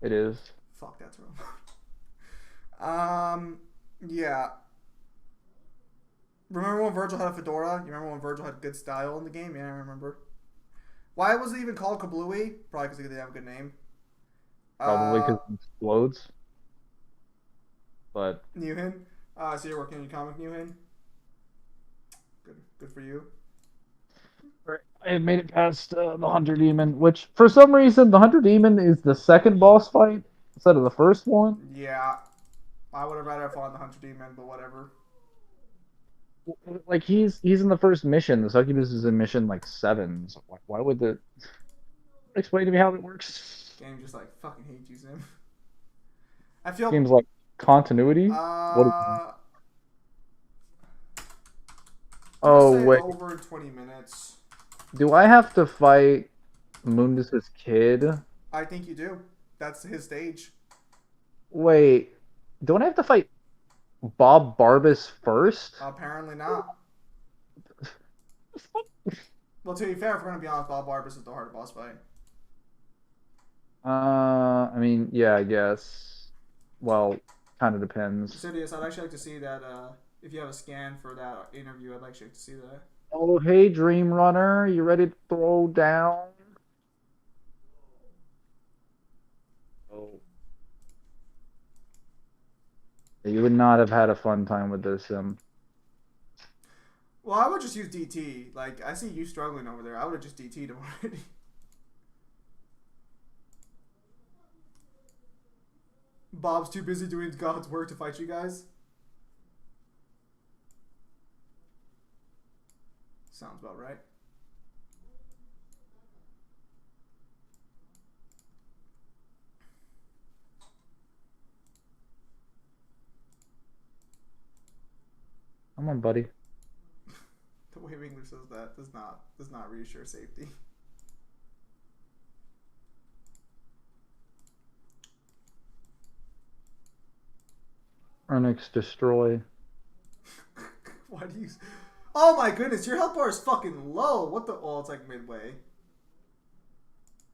It is. Fuck, that's wrong. Yeah. Remember when Virgil had a fedora? You remember when Virgil had good style in the game? Yeah, I remember. Why was it even called Kablooey? Probably because they didn't have a good name. Probably because it explodes. But Newhin. So you're working on your comic, Newhin? Good for you. I made it past the Hunter Demon, which for some reason the Hunter Demon is the second boss fight instead of the first one. Yeah. I would have rather fought the Hunter Demon, but whatever. Like he's in the first mission. The Succubus is in mission like 7. So why would the explain to me how it works? Game just like fucking hate you, Sim. I feel. Game's like continuity. What? Oh Say wait, over 20 minutes. do I have to fight Mundus's kid? I think you do. That's his stage. Wait, don't I have to fight Bob Barbas first? Apparently not. Well, to be fair, if we're gonna be honest, Bob Barbas is the hard boss fight. I mean, yeah, I guess. Well, kind of depends. Sidious, I'd actually like to see that. If you have a scan for that interview, I'd actually like to see that. Oh, hey, Dream Runner, you ready to throw down? Oh. You would not have had a fun time with this, Well, I would just use DT. Like, I see you struggling over there. I would have just DT'd him already. Bob's too busy doing God's work to fight you guys. Sounds about right. Come on, buddy. The way Mangler says that does not reassure safety. Ernix, destroy. Why do you? Oh my goodness, your health bar is fucking low. What the? Oh, it's like midway.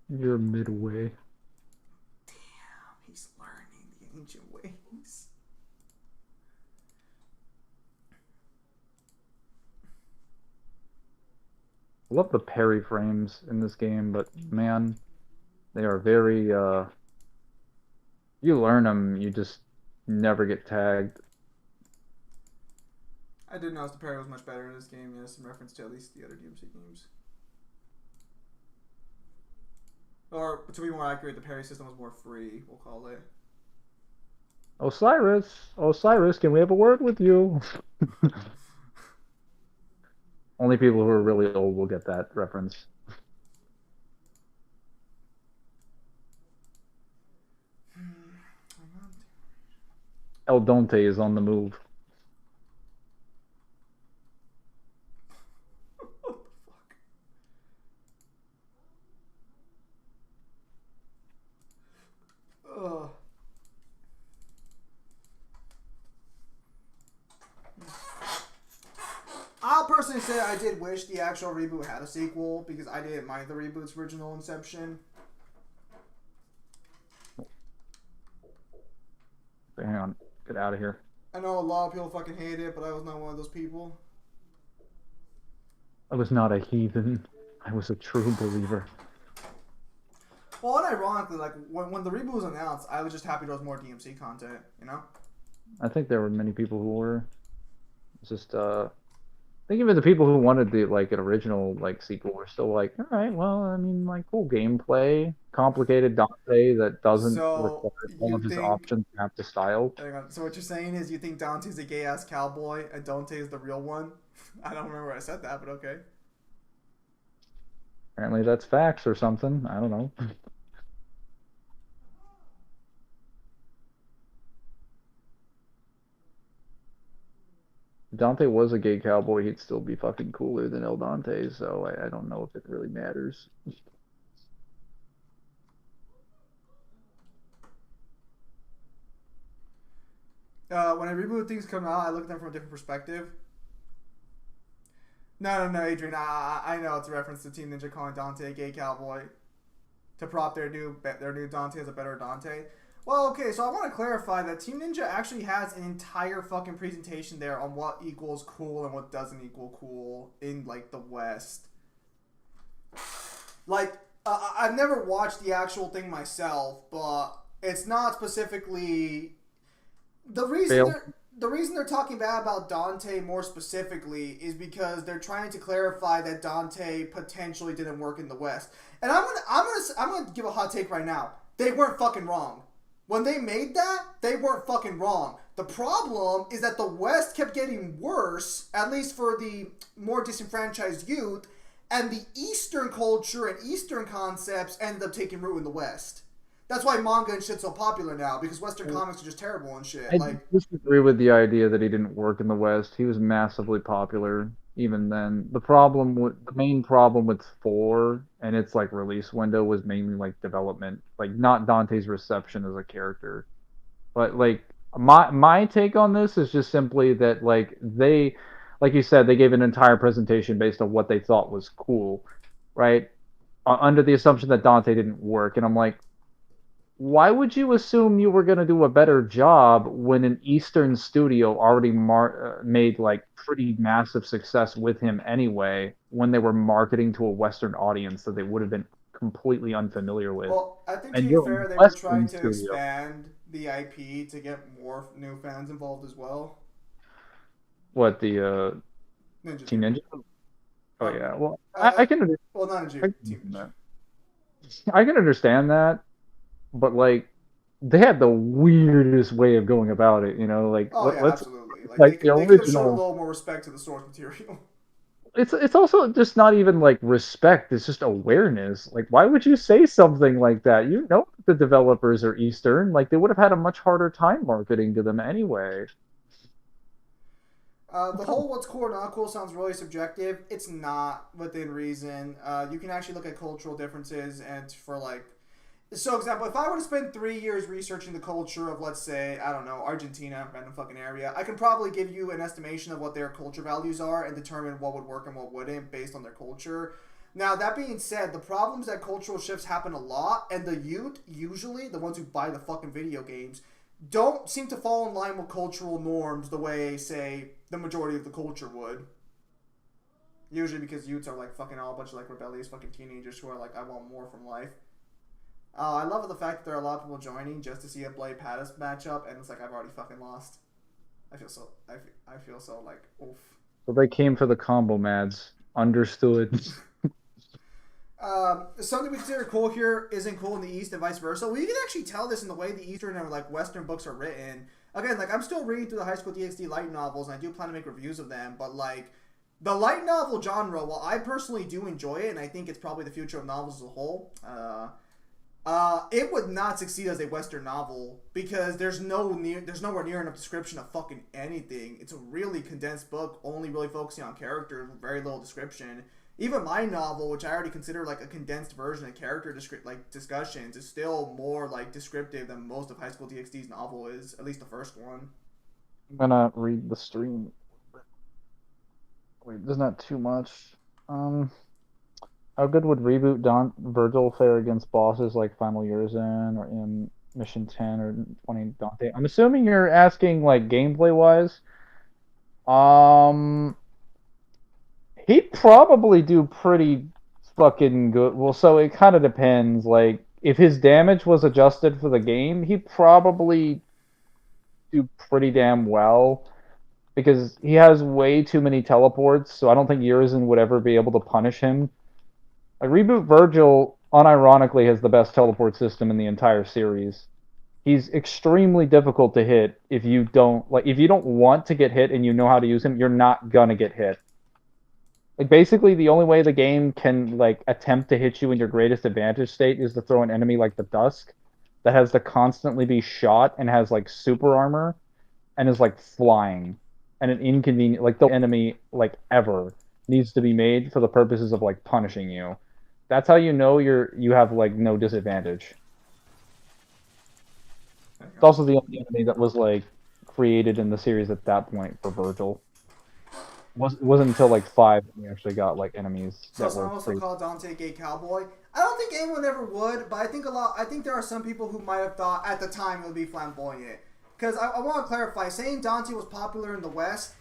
You're midway. Damn, he's learning the ancient ways. I love the parry frames in this game, but man, they are very you learn them, you just never get tagged. I did notice the parry was much better in this game, yes, in reference to at least the other DMC games. Or, to be more accurate, the parry system was more free, we'll call it. Osiris, can we have a word with you? Only people who are really old will get that reference. El Dante is on the move. What the fuck? Ugh. I'll personally say I did wish the actual reboot had a sequel because I didn't mind the reboot's original inception. Hang on, get out of here. I know a lot of people fucking hate it, but I was not one of those people. I was not a heathen. I was a true believer. Well, unironically, like when the reboot was announced, I was just happy there was more DMC content. You know. I think there were many people who were. It's just I think even the people who wanted the like an original like sequel were still like, all right, well, I mean, like cool gameplay, complicated Dante that doesn't So require all you of his think? options to have to style. Hang on. So what you're saying is you think Dante's a gay ass cowboy and Dante is the real one? I don't remember where I said that, but okay. Apparently, that's facts or something. I don't know. If Dante was a gay cowboy, he'd still be fucking cooler than El Dante. So I don't know if it really matters. When I reboot things come out, I look at them from a different perspective. No, Adrian. I know it's a reference to Team Ninja calling Dante a gay cowboy to prop their new Dante as a better Dante. Well, okay, so I want to clarify that Team Ninja actually has an entire fucking presentation there on what equals cool and what doesn't equal cool in like the West. Like, I've never watched the actual thing myself, but it's not specifically the reason Fail. they're talking bad about Dante more specifically is because they're trying to clarify that Dante potentially didn't work in the West. And I'm gonna give a hot take right now. They weren't fucking wrong. When they made that, they weren't fucking wrong. The problem is that the West kept getting worse, at least for the more disenfranchised youth, and the Eastern culture and Eastern concepts ended up taking root in the West. That's why manga and shit's so popular now, because Western comics are just terrible and shit. I Like, disagree with the idea that he didn't work in the West. He was massively popular even then. The main problem with four and its like release window was mainly like development, like not Dante's reception as a character. But like my take on this is just simply that like you said, they gave an entire presentation based on what they thought was cool, right? Under the assumption that Dante didn't work, and I'm like, why would you assume you were going to do a better job when an Eastern studio already made like pretty massive success with him anyway when they were marketing to a Western audience that they would have been completely unfamiliar with? well, I think to And be you're a fair, they were trying Western to studio. expand the IP to get more new fans involved as well. What, the Ninja Team Theory. Ninja? Oh, Um, yeah. Well, uh, I can, well, not I Ninja, Team can Ninja. I can understand that, but like they had the weirdest way of going about it, like Oh yeah, let's absolutely. Like like the they could have shown a original. little more respect to the source material. It's also just not even like respect, it's just awareness. Like why would you say something like that? The developers are Eastern, like they would have had a much harder time marketing to them anyway. The whole what's cool or not cool sounds really subjective. It's not within reason. You can actually look at cultural differences and for like, so example, if I were to spend 3 years researching the culture of, let's say, I don't know, Argentina, random fucking area, I can probably give you an estimation of what their culture values are and determine what would work and what wouldn't based on their culture. Now, that being said, the problem is that cultural shifts happen a lot, and the youth, usually, the ones who buy the fucking video games, don't seem to fall in line with cultural norms the way, say, the majority of the culture would. Usually because youths are like fucking all a bunch of like rebellious fucking teenagers who are like, I want more from life. I love the fact that there are a lot of people joining just to see a Blade Pattis matchup, and it's like I've already fucking lost. I feel so like oof. So they came for the combo mads. Understood. Something we consider cool here isn't cool in the East and vice versa. Well, you can actually tell this in the way the Eastern and like Western books are written. Again, like I'm still reading through the High School DxD light novels, and I do plan to make reviews of them. But like the light novel genre, while I personally do enjoy it, and I think it's probably the future of novels as a whole, it would not succeed as a Western novel because there's nowhere near enough description of fucking anything. It's a really condensed book, only really focusing on characters with very little description. Even my novel, which I already consider like a condensed version of character discussions, is still more like descriptive than most of High School DxD's novel is, at least the first one. I'm gonna read the stream. Wait, there's not too much. How good would Reboot Virgil fare against bosses like Final Years In or in Mission 10 or 20 Dante? I'm assuming you're asking like gameplay wise. He'd probably do pretty fucking good. Well, so it kind of depends. Like, if his damage was adjusted for the game, he'd probably do pretty damn well. Because he has way too many teleports, so I don't think Urizen would ever be able to punish him. Like, Reboot Virgil, unironically, has the best teleport system in the entire series. He's extremely difficult to hit if you don't want to get hit and you know how to use him, you're not gonna get hit. Like, basically, the only way the game can, like, attempt to hit you in your greatest advantage state is to throw an enemy like the Dusk that has to constantly be shot and has, like, super armor and is, like, flying. And an inconvenient, like, the enemy, like, ever needs to be made for the purposes of, like, punishing you. That's how you know you have, like, no disadvantage. It's also the only enemy that was, like, created in the series at that point for Virgil. It wasn't until like 5 that we actually got like enemies. So some also call Dante a gay cowboy. I don't think anyone ever would, but I think there are some people who might have thought at the time it would be flamboyant. Because I want to clarify, saying Dante was popular in the West,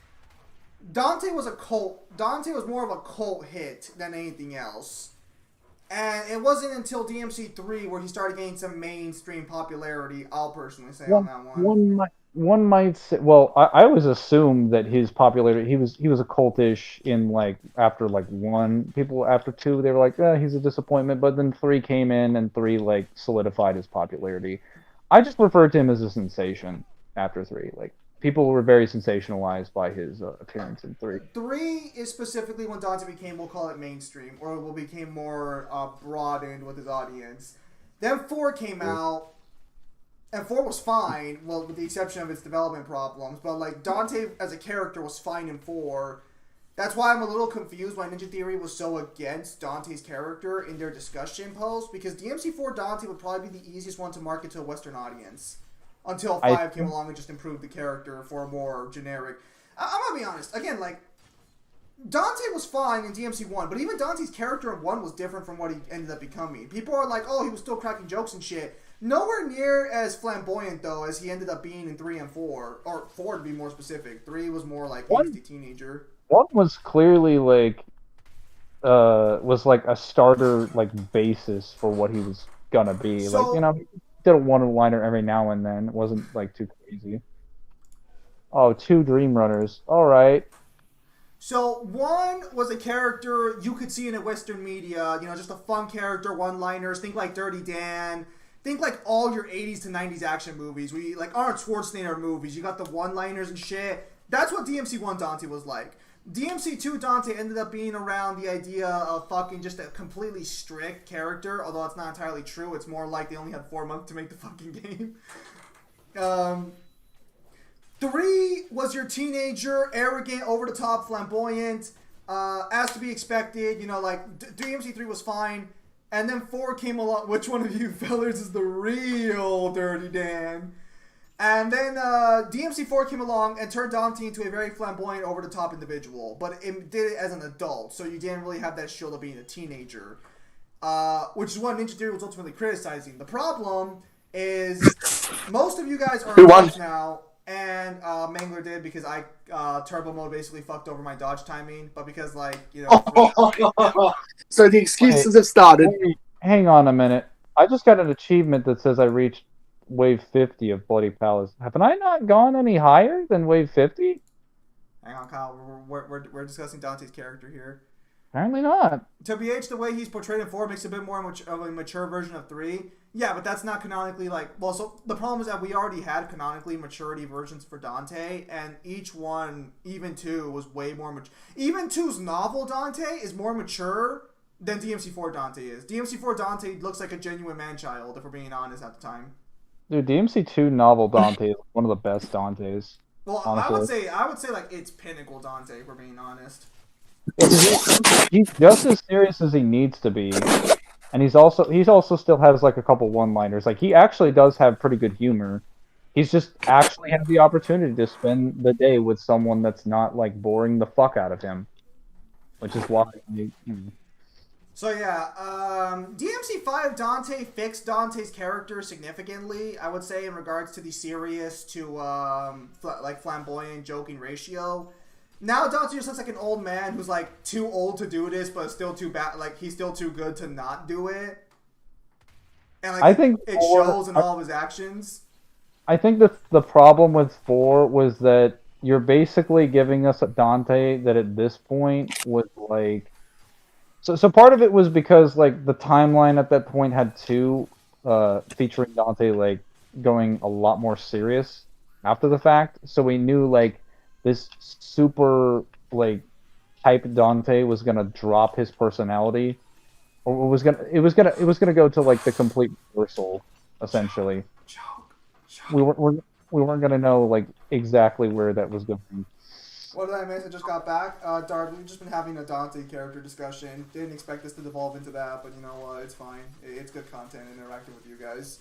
Dante was more of a cult hit than anything else. And it wasn't until DMC 3 where he started getting some mainstream popularity, I'll personally say on that one. One might say, well, I always assumed that his popularity, he was a cultish in like after like 1. People after 2 they were like, he's a disappointment, but then 3 came in and 3 like solidified his popularity. I just referred to him as a sensation after 3. Like, people were very sensationalized by his appearance in 3. 3 is specifically when Dante became, we'll call it mainstream, or became more broadened with his audience. Then 4 came out. And 4 was fine, well, with the exception of its development problems. But, like, Dante as a character was fine in 4. That's why I'm a little confused why Ninja Theory was so against Dante's character in their discussion post. Because DMC4 Dante would probably be the easiest one to market to a Western audience. Until 5 came along and just improved the character for a more generic... I'm gonna be honest. Again, like, Dante was fine in DMC1. But even Dante's character in 1 was different from what he ended up becoming. People are like, oh, he was still cracking jokes and shit. Nowhere near as flamboyant, though, as he ended up being in 3 and 4. Or 4, to be more specific. 3 was more like angsty teenager. 1 was clearly, like, a starter, like, basis for what he was gonna be. So, like, you know, he did a one-liner every now and then. It wasn't, like, too crazy. Oh, 2 Dream Runners. Alright. So, 1 was a character you could see in a Western media. You know, just a fun character, one-liners. Think like Dirty Dan. Think like all your 80s to 90s action movies. Like Arnold Schwarzenegger movies. You got the one-liners and shit. That's what DMC1 Dante was like. DMC2 Dante ended up being around the idea of fucking just a completely strict character. Although that's not entirely true. It's more like they only had 4 months to make the fucking game. 3 was your teenager, arrogant, over-the-top, flamboyant. As to be expected. You know, like DMC3 was fine. And then 4 came along. Which one of you fellers is the real Dirty Dan? And then DMC4 came along and turned Dante into a very flamboyant, over-the-top individual. But it did it as an adult, so you didn't really have that shield of being a teenager. Which is what Ninja Theory was ultimately criticizing. The problem is most of you guys are adults now. And Mangler did because I turbo mode basically fucked over my dodge timing, but because So the Wait, excuses have started. wait, hang on a minute. I just got an achievement that says I reached wave 50 of Bloody Palace. Haven't I not gone any higher than wave 50? hang on, Kyle, we're discussing Dante's character here. Apparently not. To BH, the way he's portrayed in 4 makes a bit more of a mature version of 3. Yeah, but that's not canonically so the problem is that we already had canonically maturity versions for Dante, and each one, even 2, was way more mature. Even 2's novel Dante is more mature than DMC4 Dante is. DMC4 Dante looks like a genuine man-child, if we're being honest at the time. Dude, DMC2 novel Dante is one of the best Dantes. Well, honestly. I would say like it's pinnacle Dante, if we're being honest. He's just as serious as he needs to be. And he's also still has like a couple one-liners. Like he actually does have pretty good humor. He's just actually had the opportunity to spend the day with someone that's not like boring the fuck out of him, which is why. So yeah, DMC5 Dante fixed Dante's character significantly. I would say in regards to the serious to like flamboyant joking ratio. Now Dante just looks like an old man who's like too old to do this, but still too bad. Like he's still too good to not do it. And like I think it shows in all of his actions. I think the problem with 4 was that you're basically giving us a Dante that at this point was like. So part of it was because like the timeline at that point had 2 featuring Dante like going a lot more serious after the fact. So we knew like this super like hype Dante was gonna drop his personality, or it was gonna go to like the complete reversal essentially. We weren't gonna know like exactly where that was going. What did I miss? I just got back. Dart, we've just been having a Dante character discussion. Didn't expect this to devolve into that, but you know what? It's fine. It's good content interacting with you guys.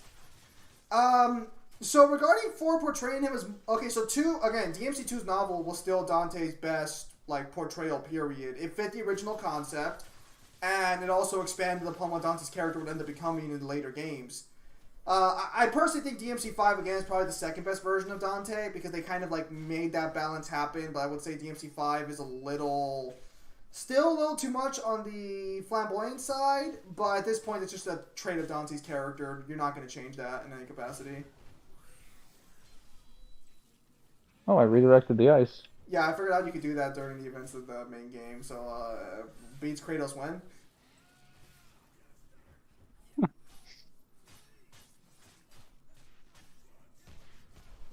So regarding 4 portraying him as okay, so 2 again, DMC2's novel was still Dante's best like portrayal period. It fit the original concept, and it also expanded upon what Dante's character would end up becoming in the later games. I personally think DMC5 again is probably the second best version of Dante because they kind of like made that balance happen. But I would say DMC5 is still a little too much on the flamboyant side. But at this point, it's just a trait of Dante's character. You're not going to change that in any capacity. Oh, I redirected the ice. Yeah, I figured out you could do that during the events of the main game. So beats Kratos when?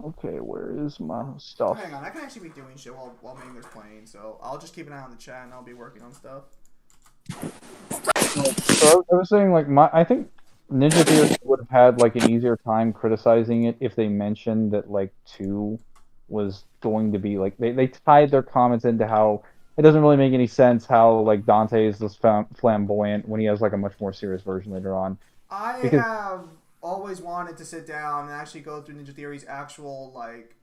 Okay, where is my stuff? Hang on, I can actually be doing shit while Mangler's playing, so I'll just keep an eye on the chat and I'll be working on stuff. So I was saying, like, I think Ninja Theory would have had like an easier time criticizing it if they mentioned that like 2 was going to be like they tied their comments into how it doesn't really make any sense how like Dante is this flamboyant when he has like a much more serious version later on. I have always wanted to sit down and actually go through Ninja Theory's actual like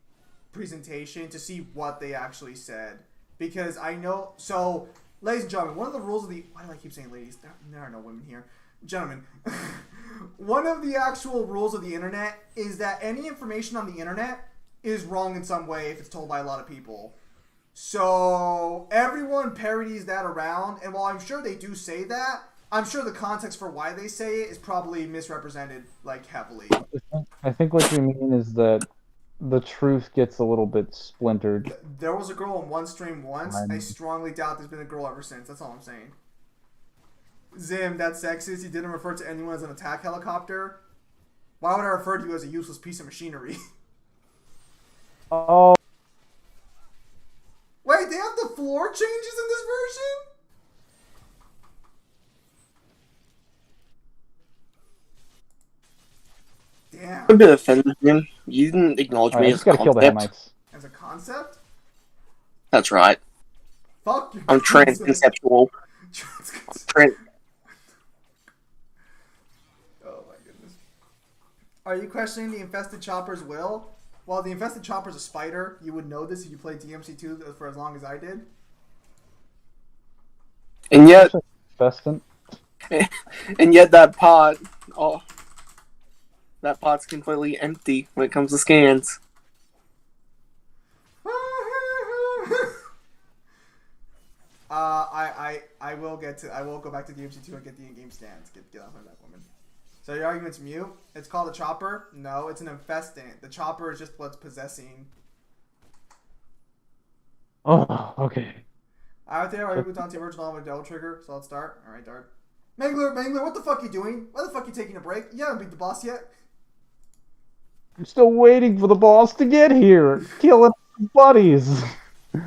presentation to see what they actually said, because I know. So, ladies and gentlemen, one of the rules of the why do I keep saying ladies? There are no women here, gentlemen. One of the actual rules of the internet is that any information on the internet is wrong in some way if it's told by a lot of people. So everyone parodies that around, and while I'm sure they do say that, I'm sure the context for why they say it is probably misrepresented, like, heavily. I think what you mean is that the truth gets a little bit splintered. There was a girl in one stream once. I strongly doubt there's been a girl ever since. That's all I'm saying. Zim, that's sexist. You didn't refer to anyone as an attack helicopter. Why would I refer to you as a useless piece of machinery? Oh. Wait, they have the floor changes in this version? Damn. I'm a bit offended, Jim. You didn't acknowledge me as a kill the concept. Hamites. As a concept? That's right. Fuck you. I'm trans-conceptual. Oh my goodness. Are you questioning the infested chopper's will? Well, the infested chopper's a spider. You would know this if you played DMC2 for as long as I did. And yet, Infestant. and yet that pod, that pod's completely empty when it comes to scans. I will go back to DMC 2 and get the in-game stance. Get off my back, woman. So your argument's mute. It's called a chopper. No, it's an infestant. The chopper is just what's possessing. Oh, okay. I would say we Dante original with Devil Trigger. So let's start. All right, Dart. Mangler, what the fuck you doing? Why the fuck you taking a break? You haven't beat the boss yet. I'm still waiting for the boss to get here. Killing buddies. Do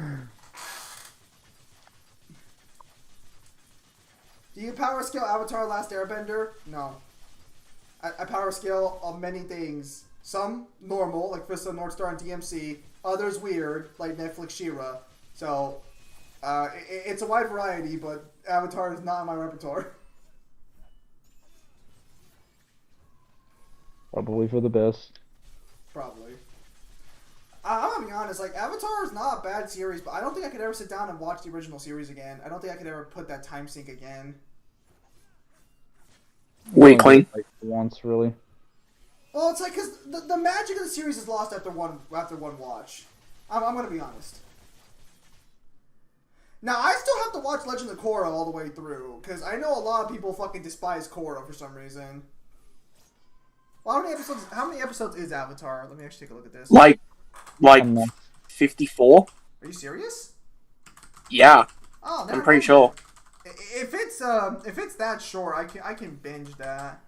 you power scale Avatar Last Airbender? No. I power scale of many things. Some normal, like Fist of North Star and DMC. Others weird, like Netflix She-Ra. So, it's a wide variety, but Avatar is not in my repertoire. Probably for the best. Probably. I'm gonna be honest, like, Avatar is not a bad series, but I don't think I could ever sit down and watch the original series again. I don't think I could ever put that time sink again. Weakling. Like once, really. Well, it's like, because the magic of the series is lost after one watch. I'm gonna be honest. Now, I still have to watch Legend of Korra all the way through, because I know a lot of people fucking despise Korra for some reason. Well, how many episodes is Avatar? Let me actually take a look at this. Like 54? Are you serious? Yeah. Oh, I'm pretty sure. If it's that short, I can binge that.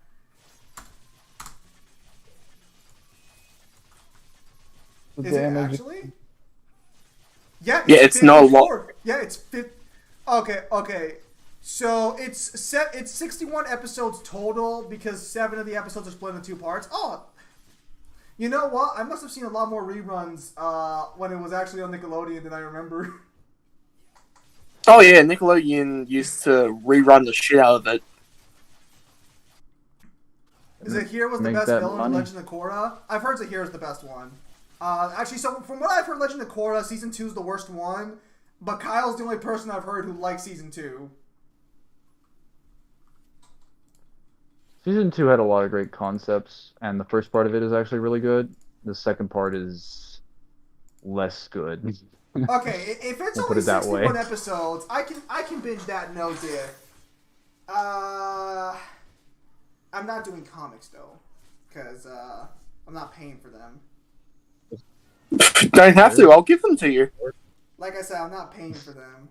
Is it actually? Yeah, it's not a lot. Yeah, it's 50. Okay. So it's 61 episodes total because 7 of the episodes are split into 2 parts. Oh, you know what? I must have seen a lot more reruns when it was actually on Nickelodeon than I remember. Oh yeah, Nickelodeon used to rerun the shit out of it. Zahir was the best villain in Legend of Korra. I've heard Zahir is the best one. Actually, so from what I've heard, Legend of Korra season 2 is the worst one, but Kyle's the only person I've heard who likes season 2. Season 2 had a lot of great concepts, and the first part of it is actually really good. The second part is less good. Okay, if it's only 61 episodes, I can binge that no diff. I'm not doing comics though, because I'm not paying for them. Don't have to. I'll give them to you. Like I said, I'm not paying for them.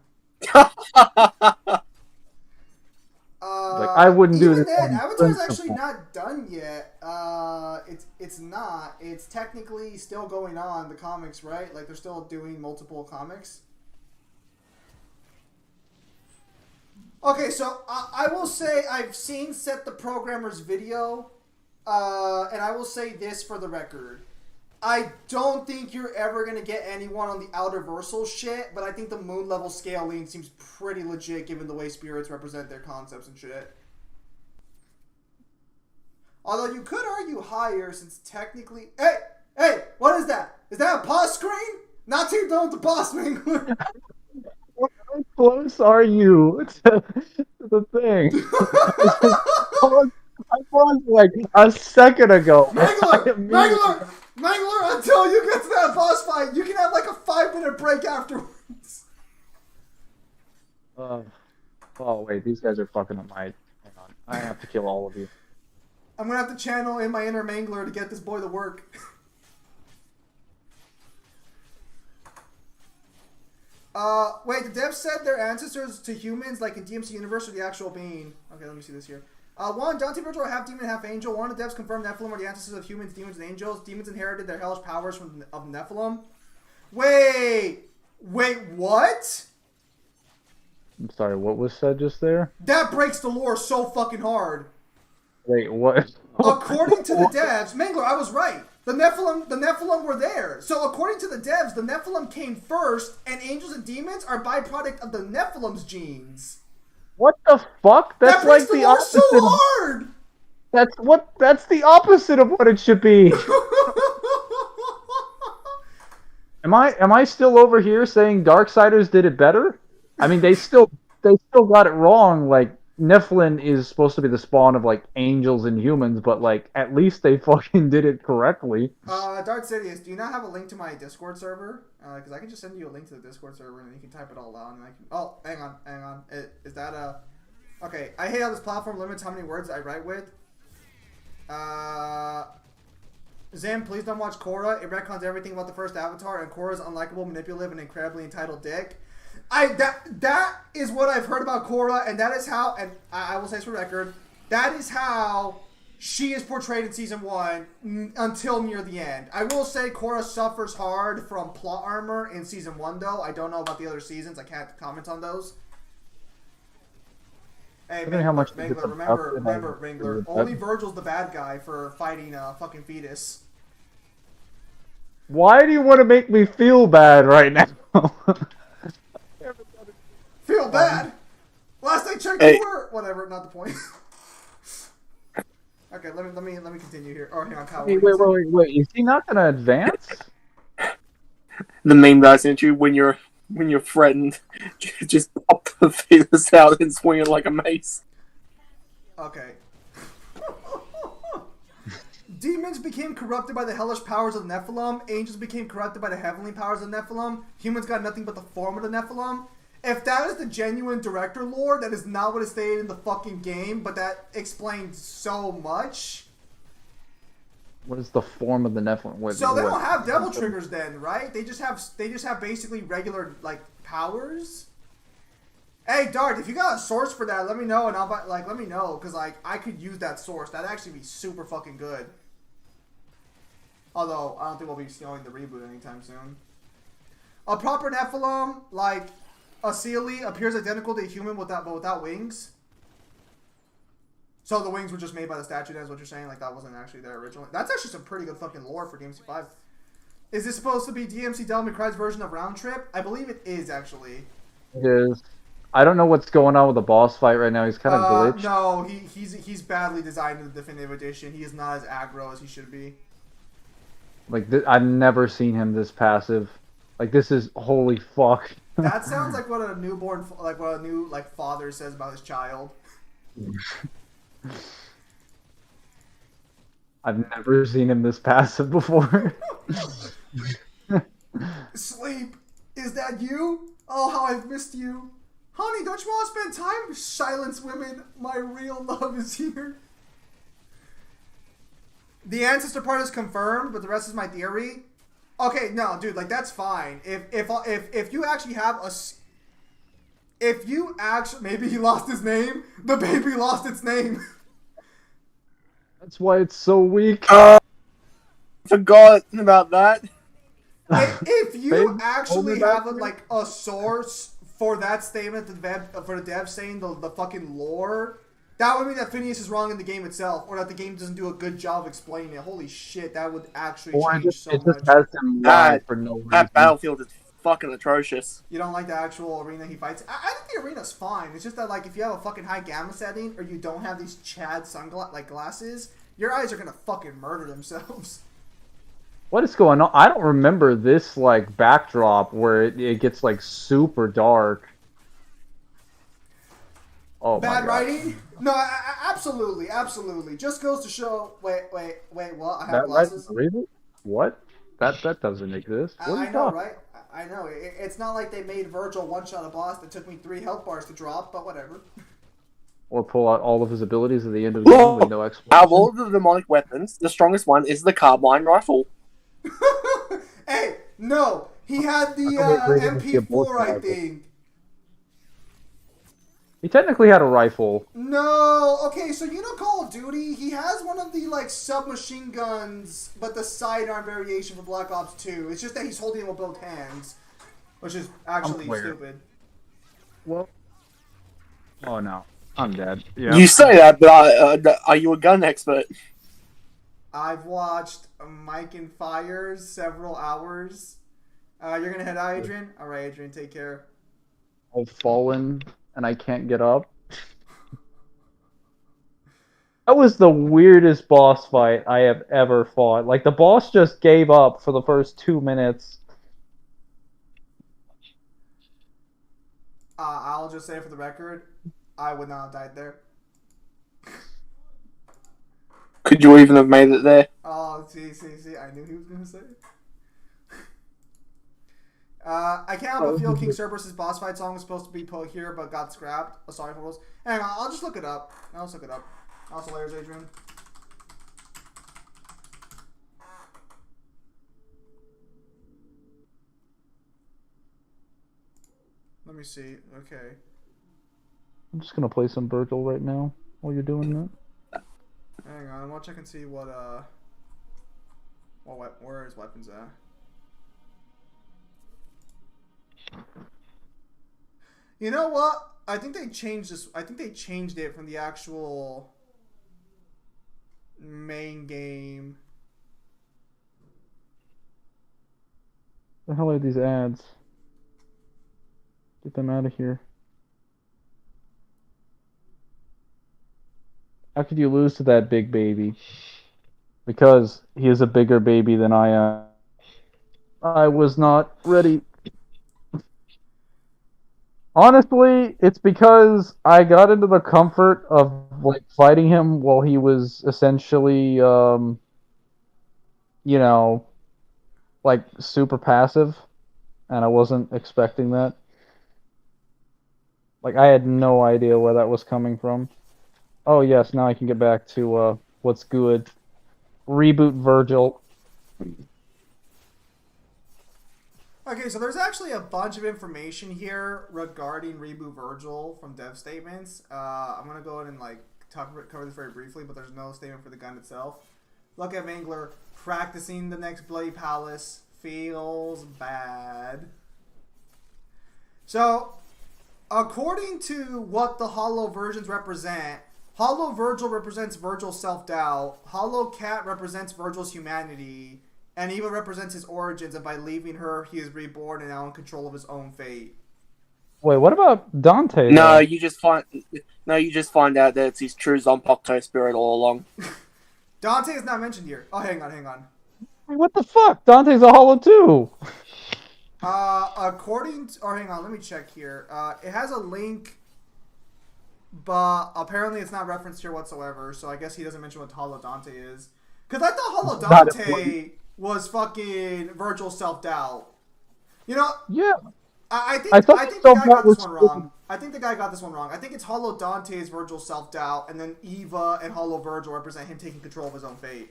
Like I wouldn't do this. Then, Avatar's actually not done yet. It's not. It's technically still going on, the comics, right? Like they're still doing multiple comics. Okay, so I will say I've seen Set the Programmer's video, and I will say this for the record. I don't think you're ever going to get anyone on the outer versal shit, but I think the moon level scaling seems pretty legit given the way spirits represent their concepts and shit. Although you could argue higher since technically... Hey! What is that? Is that a pause screen? Not too done with the boss, Mangler. How close are you to the thing? I was like a second ago. Mangler, until you get to that boss fight, you can have like a 5-minute break afterwards. Oh wait, these guys are fucking up my... Hang on, I have to kill all of you. I'm gonna have to channel in my inner Mangler to get this boy to work. Wait, the devs said their ancestors to humans, like in DMC Universe, are the actual being. Okay, let me see this here. One, Dante Virtual half demon, half angel. One of the devs confirmed Nephilim are the ancestors of humans, demons, and angels. Demons inherited their hellish powers of Nephilim. Wait, what? I'm sorry, what was said just there? That breaks the lore so fucking hard. Wait, what? According to the devs, Mangler, I was right. The Nephilim were there. So according to the devs, the Nephilim came first, and angels and demons are byproduct of the Nephilim's genes. What the fuck? That's that breaks like the the lore opposite. so hard. That's the opposite of what it should be. Am I still over here saying Darksiders did it better? I mean, they still got it wrong, like Nephilim is supposed to be the spawn of like angels and humans, but like at least they fucking did it correctly. Darth Sidious, do you not have a link to my Discord server? Because I can just send you a link to the Discord server and you can type it all out. And I can... Oh, hang on. Is that a... Okay, I hate how this platform limits how many words I write with. Zim, please don't watch Korra. It retcons everything about the first Avatar, and Korra's unlikable, manipulative, and incredibly entitled dick. That is what I've heard about Korra, and that is how, and I will say this for record, that is how she is portrayed in season 1 until near the end. I will say Korra suffers hard from plot armor in season 1, though. I don't know about the other seasons. I can't comment on those. Hey, Mangler, remember, Mangler. Only Virgil's the bad guy for fighting a fucking fetus. Why do you want to make me feel bad right now? Feel bad? Last I checked, you were... Whatever, not the point. Okay, let me continue here. Oh, hang on, Kyle. Wait. Is he not gonna advance? The meme that I sent you when you're threatened, just pop the feelers out and swing it like a mace. Okay. Demons became corrupted by the hellish powers of Nephilim. Angels became corrupted by the heavenly powers of Nephilim. Humans got nothing but the form of the Nephilim. If that is the genuine director lore, that is not what is stated in the fucking game, but that explains so much. What is the form of the Nephilim? So they don't have devil triggers then, right? They just have basically regular like powers. Hey Dart, if you got a source for that, let me know and I'll let me know because like I could use that source. That'd actually be super fucking good. Although I don't think we'll be stealing the reboot anytime soon. A proper Nephilim like Asili appears identical to a human but without wings. So the wings were just made by the statue, that's what you're saying? Like, that wasn't actually there originally? That's actually some pretty good fucking lore for DMC 5. Is this supposed to be DMC Devil May Cry's version of Round Trip? I believe it is, actually. It is. I don't know what's going on with the boss fight right now. He's kind of glitched. No, he's badly designed in the Definitive Edition. He is not as aggro as he should be. Like, I've never seen him this passive. Like, this is... Holy fuck. That sounds like what a newborn... Like, what a new, like, father says about his child. I've never seen him this passive before. Sleep, is that you? Oh, how I've missed you. Honey, don't you want to spend time? Silence, women. My real love is here. The ancestor part is confirmed, but the rest is my theory. Okay, no, dude, like that's fine. If you actually have a... If you actually... Maybe he lost his name. The baby lost its name. That's why it's so weak. Forgot about that. If you actually have like a source for that statement, for the dev saying the fucking lore, that would mean that Phineas is wrong in the game itself, or that the game doesn't do a good job explaining it. Holy shit, that would actually change so much. It just has him lie for no reason. That battlefield is fucking atrocious. You don't like the actual arena he fights? I think the arena's fine. It's just that like if you have a fucking high gamma setting or you don't have these Chad glasses, your eyes are gonna fucking murder themselves. What is going on? I don't remember this like backdrop where it gets like super dark. Oh, bad writing? No, absolutely. Just goes to show. Wait. What? I have glasses. What? That doesn't exist. I know, right? I know. It's not like they made Virgil one-shot a boss that took me 3 health bars to drop, but whatever. Or pull out all of his abilities at the end of the game with no explanation. Out of all of the demonic weapons, the strongest one is the carbine rifle. Hey, no! He had the MP4, I think. He technically had a rifle. No! Okay, so you know Call of Duty? He has one of the, like, submachine guns, but the sidearm variation for Black Ops 2. It's just that he's holding it with both hands. Which is actually stupid. Well... Oh, no. I'm dead. Yeah. You say that, but are you a gun expert? I've watched Mike and Fires several hours. You're gonna head out, Adrian? Alright, Adrian, take care. I've fallen, and I can't get up. That was the weirdest boss fight I have ever fought. Like, the boss just gave up for the first 2 minutes. I'll just say for the record, I would not have died there. Could you even have made it there? Oh, see. I knew he was gonna say it. I can't help but feel King Cerberus' boss fight song was supposed to be put here, but got scrapped. Oh, sorry, fools. Hang on, I'll just look it up. I'll just look it up. Also, layers, Adrian. Let me see. Okay. I'm just gonna play some Virgil right now while you're doing that. Hang on, I'll check and see what where his weapons at. You know what? I think they changed this. I think they changed it from the actual main game. The hell are these ads? Get them out of here. How could you lose to that big baby? Because he is a bigger baby than I am. I was not ready. Honestly, it's because I got into the comfort of like fighting him while he was essentially, you know, like super passive, and I wasn't expecting that. Like I had no idea where that was coming from. Oh yes, now I can get back to what's good. Reboot Virgil. Okay, so there's actually a bunch of information here regarding Reboot Virgil from dev statements. I'm gonna go ahead and like cover this very briefly, but there's no statement for the gun itself. Look at Mangler practicing the next Bloody Palace. Feels bad. So, according to what the Hollow versions represent, Hollow Virgil represents Virgil's self-doubt, Hollow Cat represents Virgil's humanity, and Eva represents his origins, and by leaving her, he is reborn and now in control of his own fate. Wait, what about Dante? No, you just find out that it's his true Zanpakuto spirit all along. Dante is not mentioned here. Oh, hang on. Wait, what the fuck? Dante's a Hollow too. According to, or hang on, let me check here. It has a link, but apparently it's not referenced here whatsoever. So I guess he doesn't mention what Hollow Dante is. Cause I thought Hollow Dante was fucking Virgil's self-doubt. You know? Yeah. I think the guy got this one wrong. I think it's Hollow Dante's Virgil's self-doubt, and then Eva and Hollow Virgil represent him taking control of his own fate.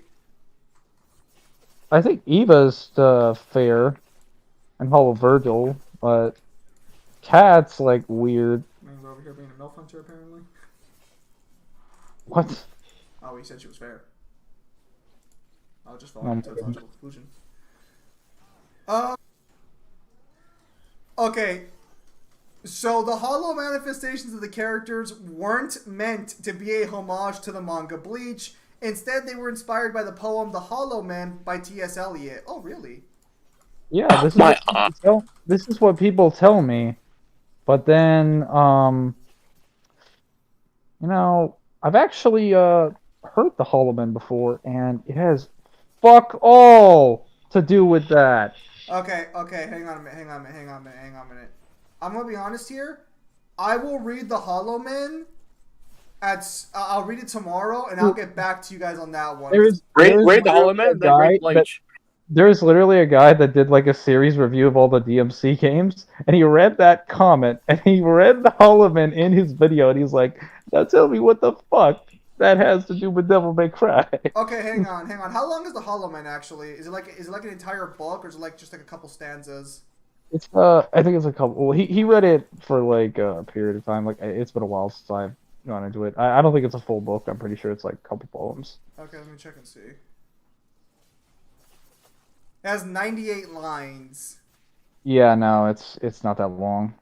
I think Eva's fair and Hollow Virgil, but Cat's like weird. We're over here being a MILF hunter, apparently. What? Oh, he said she was fair. I'll just follow to a logical conclusion. Okay. So the hollow manifestations of the characters weren't meant to be a homage to the manga Bleach. Instead, they were inspired by the poem The Hollow Man by T.S. Eliot. Oh, really? Yeah, this is what people tell me. But then, you know, I've actually heard The Hollow Man before, and it has fuck all to do with that. Okay, hang on a minute. I'm gonna be honest here. I will read The Hollow Man. I'll read it tomorrow, and I'll get back to you guys on that one. Read The Hollow Man, then read Bleach. There's literally a guy that did like a series review of all the DMC games, and he read that comment, and he read The Hollow Man in his video, and he's like, "Now tell me what the fuck that has to do with Devil May Cry." Okay, hang on. How long is The Hollow Man actually? Is it like an entire book, or is it like just like a couple stanzas? It's I think it's a couple. Well, he read it for like a period of time. Like it's been a while since I've gone into it. I don't think it's a full book. I'm pretty sure it's like a couple poems. Okay, let me check and see. It has 98 lines. Yeah, no, it's not that long.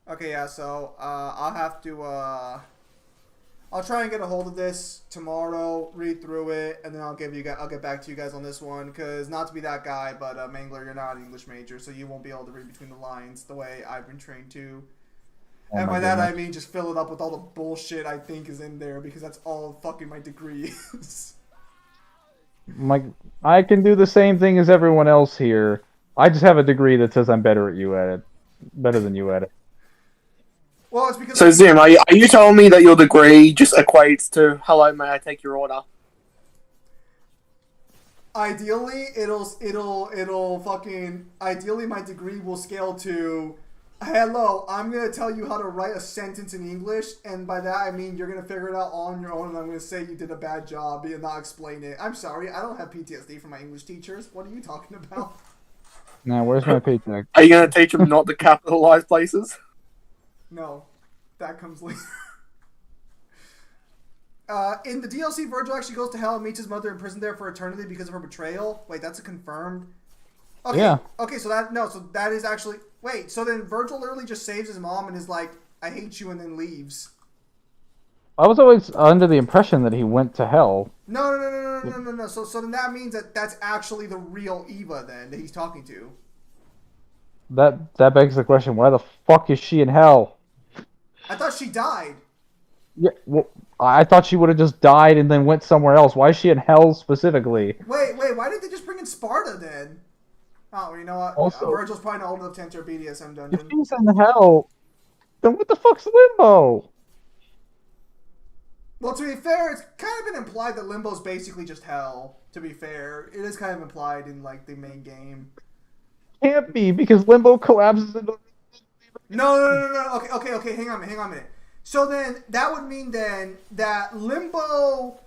Okay, yeah. So I'll have to I'll try and get a hold of this tomorrow, read through it, and then I'll get back to you guys on this one. Cause not to be that guy, but Mangler, you're not an English major, so you won't be able to read between the lines the way I've been trained to. Oh and by that goodness. I mean just fill it up with all the bullshit I think is in there, because that's all fucking my degree is. I can do the same thing as everyone else here. I just have a degree that says I'm better than you at it. Well, it's because So Zim, are you telling me that your degree just equates to "Hello, may I take your order"? ideally it'll fucking ideally my degree will scale to hello, I'm gonna tell you how to write a sentence in English, and by that I mean you're gonna figure it out on your own, and I'm gonna say you did a bad job and not explain it. I'm sorry, I don't have PTSD from my English teachers. What are you talking about? Now, where's my paycheck? Are you going to teach them not to capitalize places? No, that comes later. In the DLC, Virgil actually goes to hell and meets his mother in prison there for eternity because of her betrayal. Wait, that's a confirmed. Okay, Yeah. Okay, so that is actually wait. So then Virgil literally just saves his mom and is like, "I hate you," and then leaves. I was always under the impression that he went to hell. No. So then that means that that's actually the real Eva then that he's talking to. That begs the question: why the fuck is she in hell? I thought she died. Yeah, well, I thought she would have just died and then went somewhere else. Why is she in hell specifically? Wait. Why didn't they just bring in Sparta then? Oh, you know what? Also, Virgil's probably not old enough to enter a BDSM if dungeon. she's in hell, then what the fuck's Limbo? Well, to be fair, it's kind of been implied that Limbo's basically just hell. To be fair, it is kind of implied in like the main game. Can't be, because Limbo collapses into. No. Okay. Hang on a minute. So then that would mean then that Limbo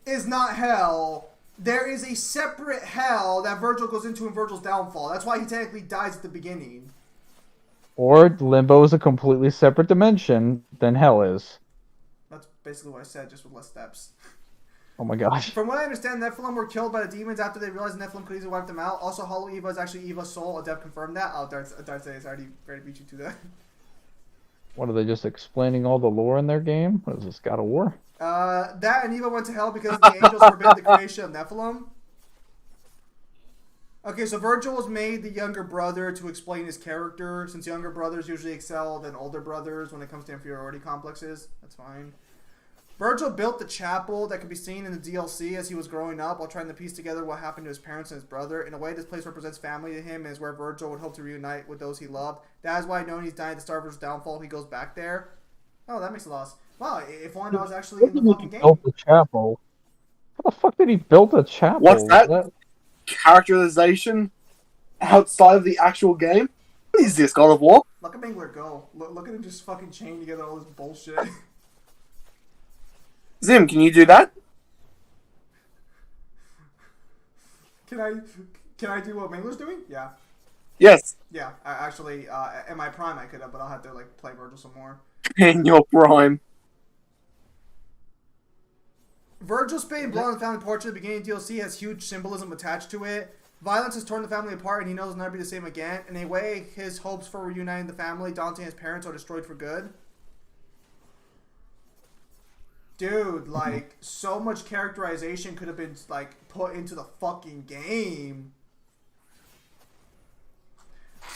is not hell. There is a separate hell that Virgil goes into in Virgil's downfall. That's why he technically dies at the beginning. Or Limbo is a completely separate dimension than hell is. That's basically what I said, just with less steps. Oh my gosh. From what I understand, Nephilim were killed by the demons after they realized Nephilim could easily wipe them out. Also, Hollow Eva is actually Eva's soul. Adev confirmed that. Oh, Darth says I already beat you to that. What, are they just explaining all the lore in their game? What is this, God of War? That and Eva went to hell because the angels forbid the creation of Nephilim. Okay, so Virgil was made the younger brother to explain his character, since younger brothers usually excel than older brothers when it comes to inferiority complexes. That's fine. Virgil built the chapel that could be seen in the DLC as he was growing up while trying to piece together what happened to his parents and his brother. In a way, this place represents family to him and is where Virgil would hope to reunite with those he loved. That is why, knowing he's dying at the start of Virgil's downfall, he goes back there. Oh, that makes a lot of sense. Wow, if one was actually in the fucking game. Built the chapel. How the fuck did he build a chapel? What's that? Characterization outside of the actual game? What is this, God of War? Look at Mangler go. Look at him just fucking chain together all this bullshit. Zim, can you do that? Can I do what Mangler's doing? Yeah. Yes. Yeah, I actually, in my prime I could have, but I'll have to like play Virgil some more. In your prime. Virgil's spitting blood on the family portrait at the beginning of DLC has huge symbolism attached to it. Violence has torn the family apart and he knows it'll never be the same again. In a way, his hopes for reuniting the family, Dante and his parents, are destroyed for good. Dude, like, so much characterization could have been, like, put into the fucking game.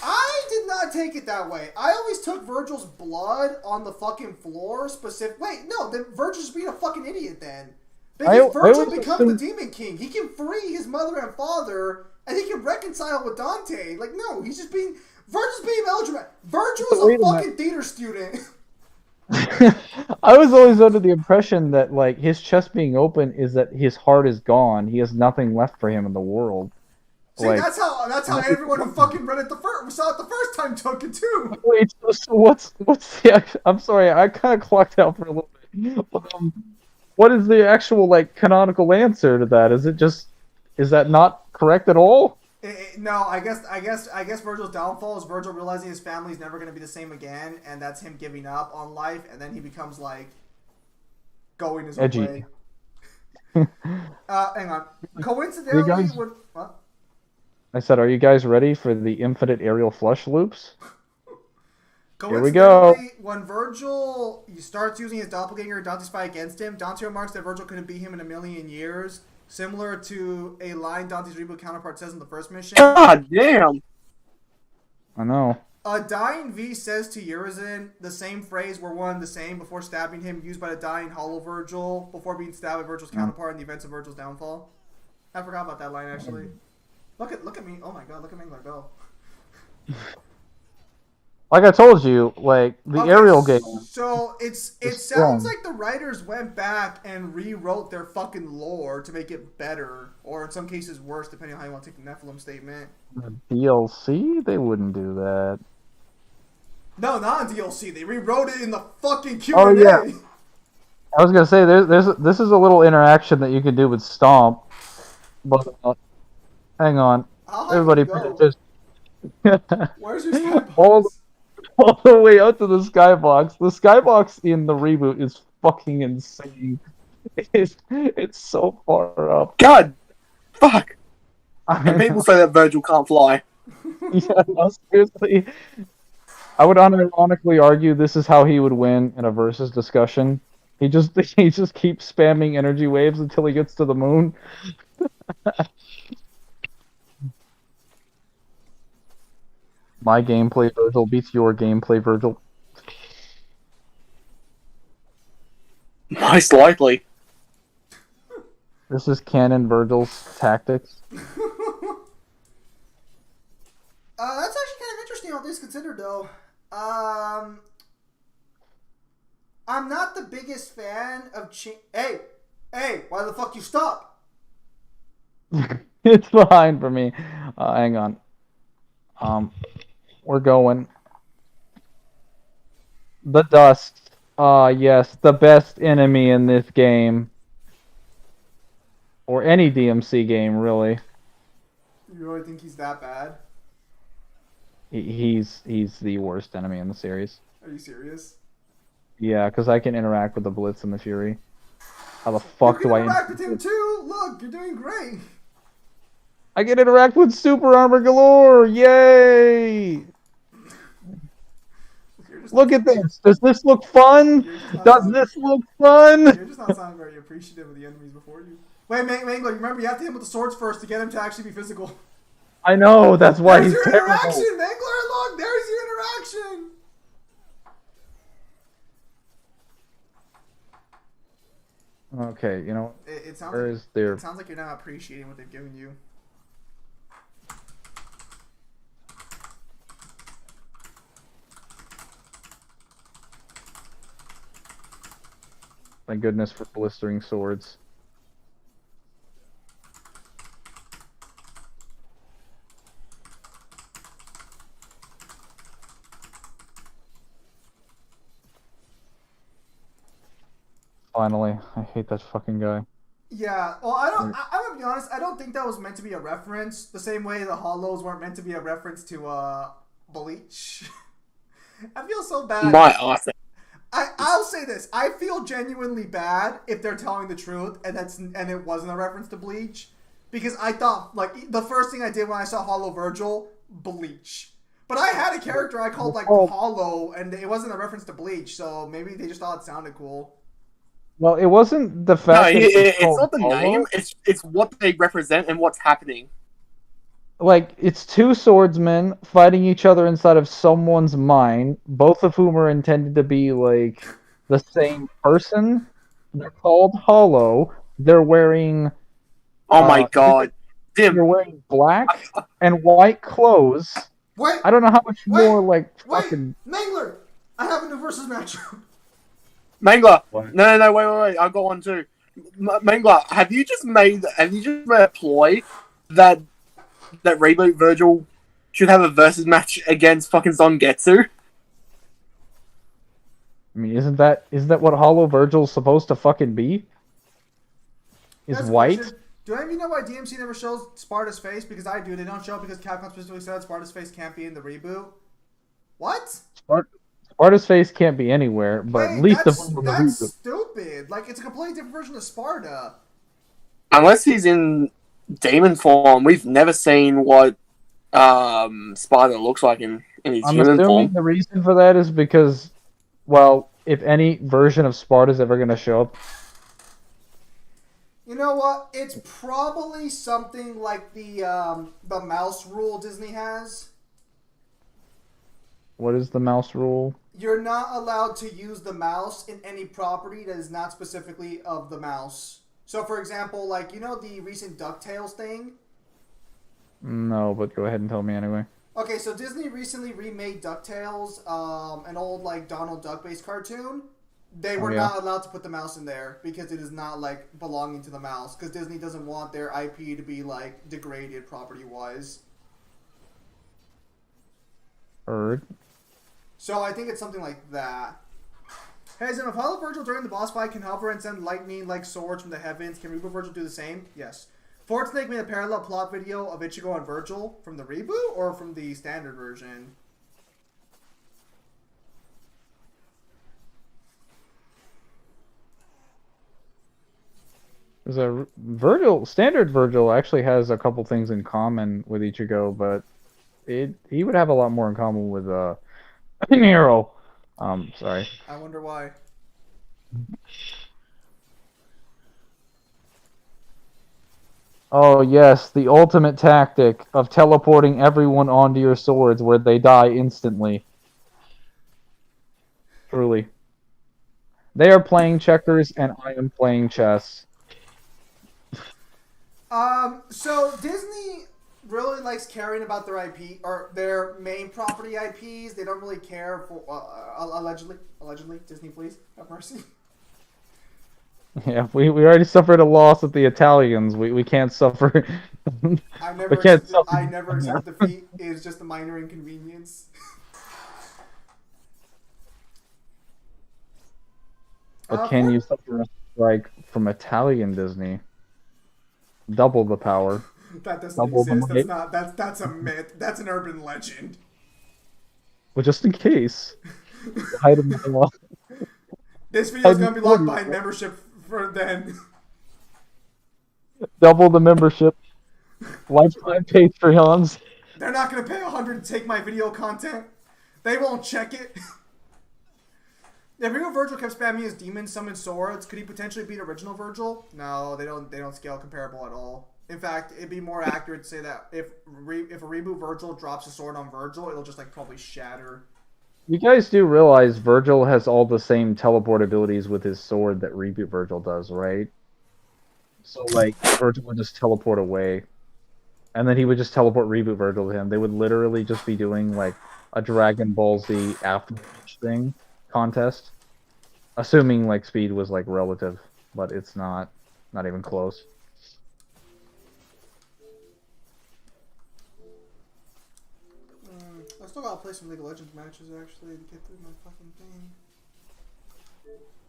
I did not take it that way. I always took Virgil's blood on the fucking floor specific. Wait, no, then Virgil's being a fucking idiot then. Because Virgil becomes the Demon King. He can free his mother and father, and he can reconcile with Dante. Like, no, he's just being... Virgil's being melodramatic. Virgil is a fucking theater student. I was always under the impression that, like, his chest being open is that his heart is gone. He has nothing left for him in the world. See, like, that's how everyone who fucking read it saw it the first time took it too. Wait, so what's the? I'm sorry, I kind of clocked out for a little bit. What is the actual, like, canonical answer to that? Is that not correct at all? No, I guess Virgil's downfall is Virgil realizing his family's never going to be the same again, and that's him giving up on life, and then he becomes, like, going his own way. Hang on. Coincidentally, what? I said, are you guys ready for the infinite aerial flush loops? Here we go. When Virgil starts using his doppelganger and Dante's fight against him, Dante remarks that Virgil couldn't beat him in a million years. Similar to a line Dante's reboot counterpart says in the first mission. God damn! I know. A dying V says to Urizen the same phrase, "We're one and the same," before stabbing him, used by the dying Hollow Virgil before being stabbed by Virgil's counterpart in the events of Virgil's downfall. I forgot about that line actually. Look at me! Oh my god! Look at Mangler go. Like I told you, like the Okay, aerial game so it is sounds strong. like the writers went back and rewrote their fucking lore to make it better, or in some cases worse, depending on how you want to take the Nephilim statement. The DLC, they wouldn't do that. No, not in DLC. They rewrote it in the fucking Q Oh and yeah, A. I was gonna say there's this is a little interaction that you can do with Stomp, but hang on, How high can you everybody pay go? attention. Where's your all skybox? all the way up to the skybox. The skybox in the reboot is fucking insane. It's so far up. God, fuck. And I people say that Virgil can't fly. yeah, no, seriously. I would unironically argue this is how he would win in a versus discussion. He just keeps spamming energy waves until he gets to the moon. My gameplay Virgil beats your gameplay Virgil. Most likely. This is canon Virgil's tactics. That's actually kind of interesting, all things considered, though. I'm not the biggest fan of Hey, why the fuck you stop? It's behind for me. Hang on. We're going. The dust. Ah, yes, the best enemy in this game. Or any DMC game, really. You really think he's that bad? He's the worst enemy in the series. Are you serious? Yeah, because I can interact with the Blitz and the Fury. How the You fuck can do I interact with him too. Look, you're doing great. I can interact with Super Armor Galore! Yay! You're just Look not, at this! Does this look fun? you're just not Does sounding, this look fun? you're just not sounding very appreciative of the enemies before you. Wait, Mangler, remember you have to hit him with the swords first to get him to actually be physical. I know, that's why There's he's your terrible. interaction, Mangler. Look, there's your interaction. Okay, you know, It sounds where like, is there? it sounds like you're not appreciating what they've given you. Thank goodness for blistering swords. Finally, I hate that fucking guy. Yeah, well, I'm gonna be honest. I don't think that was meant to be a reference. The same way the hollows weren't meant to be a reference to Bleach. I feel so bad. My ass. I'll say this. I feel genuinely bad if they're telling the truth and it wasn't a reference to Bleach, because I thought like the first thing I did when I saw Hollow Virgil, Bleach. But I had a character I called like Oh. Hollow, and it wasn't a reference to Bleach, so maybe they just thought it sounded cool. Well, it wasn't the No, fact that it was it's called not the Hollow. name. It's what they represent and what's happening. Like, it's two swordsmen fighting each other inside of someone's mind, both of whom are intended to be, like, the same person. They're called Hollow. They're wearing, Oh my god, they're Dim. wearing black and white clothes. Wait, I don't know how much Wait, more, like, wait, fucking... Mangler, I have a new versus matchup. Mangler. What? No, wait. I've got one too. Mangler, have you just made a ploy that Reboot Virgil should have a versus match against fucking Zangetsu? I mean, isn't that what Hollow Virgil's supposed to fucking be? Is That's a white? question. Do any of you know why DMC never shows Sparta's face? Because I do. They don't show it because Capcom specifically said Sparta's face can't be in the reboot. What? Sparta's face can't be anywhere, but Wait, at least that's the that's stupid. Like it's a completely different version of Sparta. Unless he's in demon form, we've never seen what Sparta looks like in his I'm human assuming form. the reason for that is because, well, if any version of Sparta's ever going to show up, You know what? It's probably something like the mouse rule Disney has. what is the mouse rule? You're not allowed to use the mouse in any property that is not specifically of the mouse. So, for example, like, you know the recent DuckTales thing? No, but go ahead and tell me anyway. Okay, so Disney recently remade DuckTales, an old like Donald Duck based cartoon. They Oh were yeah. not allowed to put the mouse in there because it is not like belonging to the mouse. Because Disney doesn't want their IP to be like degraded property wise. Heard. So I think it's something like that. Hey, as an Apollo Virgil during the boss fight can hover and send lightning like swords from the heavens. Can Reboot Virgil do the same? Yes. Fortsnake made a parallel plot video of Ichigo and Virgil from the reboot or from the standard version. There's a Virgil standard Virgil actually has a couple things in common with Ichigo, but he would have a lot more in common with Nero. Sorry. I wonder why. Oh yes, the ultimate tactic of teleporting everyone onto your swords where they die instantly. Truly. They are playing checkers and I am playing chess. So Disney really likes caring about their IP or their main property IPs. They don't really care for allegedly. Disney, please have mercy. Yeah, we already suffered a loss with the Italians. We can't suffer. I we never, can't suffer. I never accept defeat. It is just a minor inconvenience. But can you suffer a strike from Italian Disney? Double the power. That doesn't Double the exist. That's might. not. That's a myth. That's an urban legend. Well, just in case. Hide them in the wall. This video is gonna be locked behind membership for then. Double the membership. Lifetime Patreons. They're not gonna pay $100 to take my video content. They won't check it. If Real Virgil kept spamming his demon summon swords, could he potentially beat original Virgil? No, they don't scale comparable at all. In fact, it'd be more accurate to say that if a reboot Virgil drops a sword on Virgil, it'll just like probably shatter. You guys do realize Virgil has all the same teleport abilities with his sword that Reboot Virgil does, right? So, like, Virgil would just teleport away. And then he would just teleport Reboot Virgil to him. They would literally just be doing, like, a Dragon Ball Z after thing contest. Assuming, like, speed was, like, relative. But it's not. Not even close. I still gotta play some League of Legends matches actually to get through my fucking thing.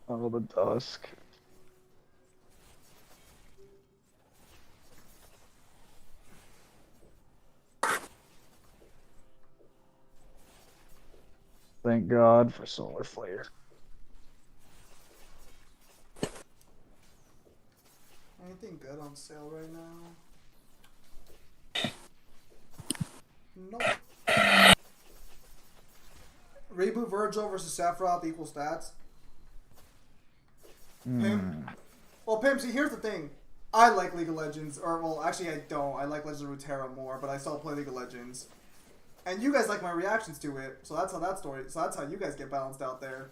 Oh, the dusk. Thank God for Solar Flare. Anything good on sale right now? Nope. Reboot Virgil versus Sephiroth equal stats. Pimp. Well, Pimp, see, here's the thing. I like League of Legends, or, well, actually I don't. I like Legends of Runeterra more, but I still play League of Legends. And you guys like my reactions to it, so that's how that story, so that's how you guys get balanced out there.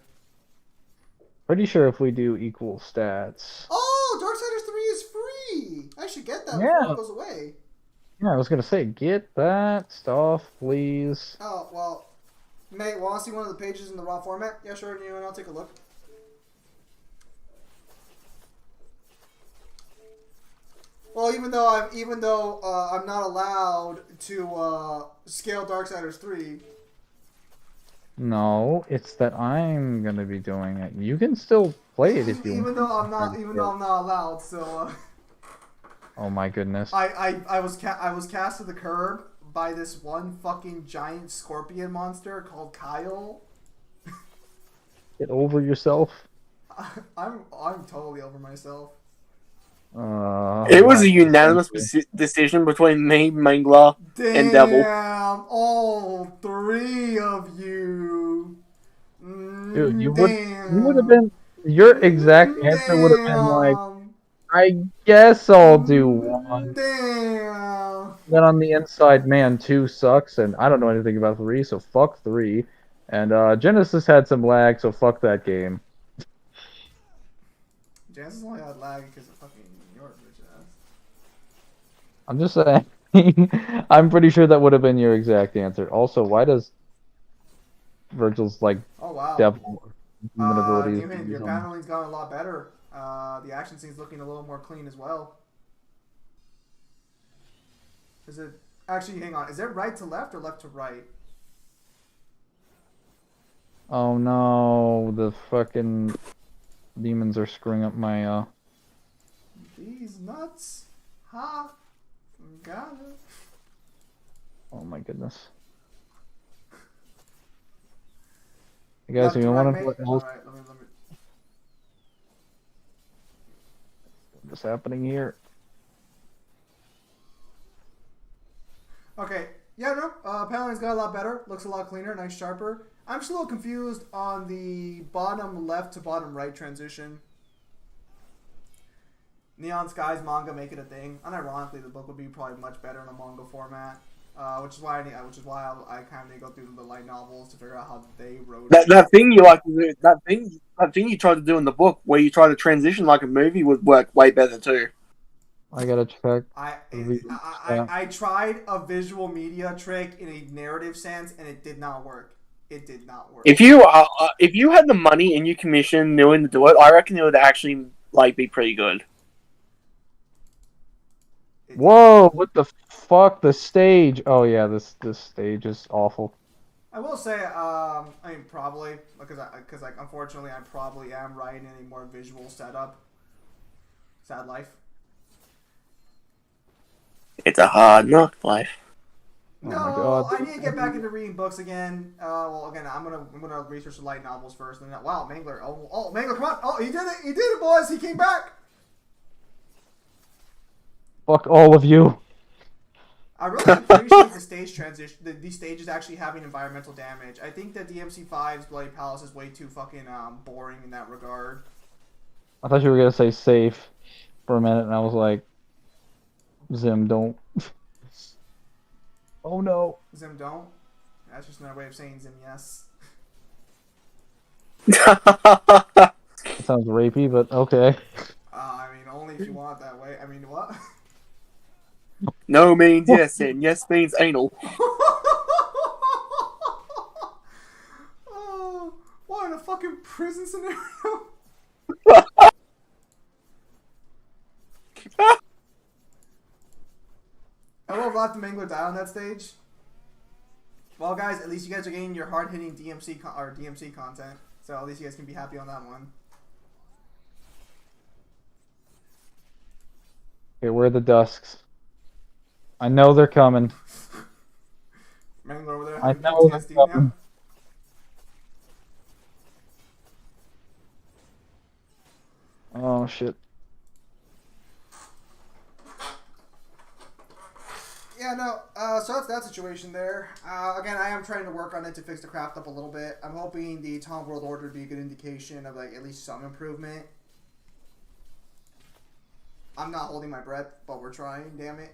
Pretty sure if we do equal stats. Oh, Darksiders 3 is free! I should get that Yeah. before it goes away. Yeah, I was gonna say, get that stuff, please. Oh, well, mate, want to see one of the pages in the raw format? Yeah, sure, and I'll take a look. Well, even though I'm not allowed to scale Darksiders 3. No, it's that I'm gonna be doing it. You can still play it if you want. Even though I'm not allowed, so. Oh my goodness. I was cast to the curb by this one fucking giant scorpion monster called Kyle. Get over yourself. I'm totally over myself. It was a unanimous decision between me, Mangler, and Devil. Damn, all three of you. Dude, you would have been. Your exact answer would have been like, I guess I'll do one. Damn. Then on the inside, man, 2 sucks, and I don't know anything about 3, so fuck 3. And Genesis had some lag, so fuck that game. Genesis only had lag because of fucking your bitch ass. I'm just saying. I'm pretty sure that would have been your exact answer. Also, why does Virgil's like Oh wow. devil human abilities Demon, use your him? paneling's gotten a lot better. The action scene's looking a little more clean as well. Is it actually? Hang on. Is it right to left or left to right? Oh no, the fucking demons are screwing up my These nuts. Ha. Got it. oh my goodness. You guys, Left if to you right, want to know mate. what All else right. Let me. is happening here? Okay. Yeah, no. Paneling's got a lot better. Looks a lot cleaner, nice, sharper. I'm just a little confused on the bottom left to bottom right transition. Neon Skies manga make it a thing. Unironically, the book would be probably much better in a manga format, which is why I kind of need to go through the light novels to figure out how they wrote it. That thing you like to do, that thing you tried to do in the book, where you try to transition like a movie, would work way better too. I gotta check. I tried a visual media trick in a narrative sense, and it did not work. It did not work. If you had the money and you commissioned Nguyen to do it, I reckon it would actually like be pretty good. Whoa! What the fuck? The stage. Oh yeah, this stage is awful. I will say, I mean, probably because like unfortunately, I probably am right in a more visual setup. Sad life. It's a hard knock life. Oh No, my god. I need to get back into reading books again. Well, again, I'm gonna research the light novels first, and then wow, Mangler. Oh, Mangler, come on! Oh, he did it! He did it, boys! He came back. Fuck all of you. I really appreciate the stage transition. These stages actually having environmental damage. I think that DMC5's Bloody Palace is way too fucking boring in that regard. I thought you were gonna say safe for a minute, and I was like, Zim, don't. Oh no. Zim don't. That's just another way of saying Zim yes. That sounds rapey, but okay. I mean, only if you want it that way. I mean, what? No means yes, and yes means anal. Oh, what in a fucking prison scenario? I will have Laugh the Mangler die on that stage. Well, guys, at least you guys are getting your hard-hitting DMC content, so at least you guys can be happy on that one. Okay, where are the dusks? I know they're coming. Mangler over there I having know they're PTSD coming. now. Oh shit. Yeah, no, so that's that situation there. Again, I am trying to work on it to fix the craft up a little bit. I'm hoping the Tom World Order would be a good indication of, like, at least some improvement. I'm not holding my breath, but we're trying, damn it.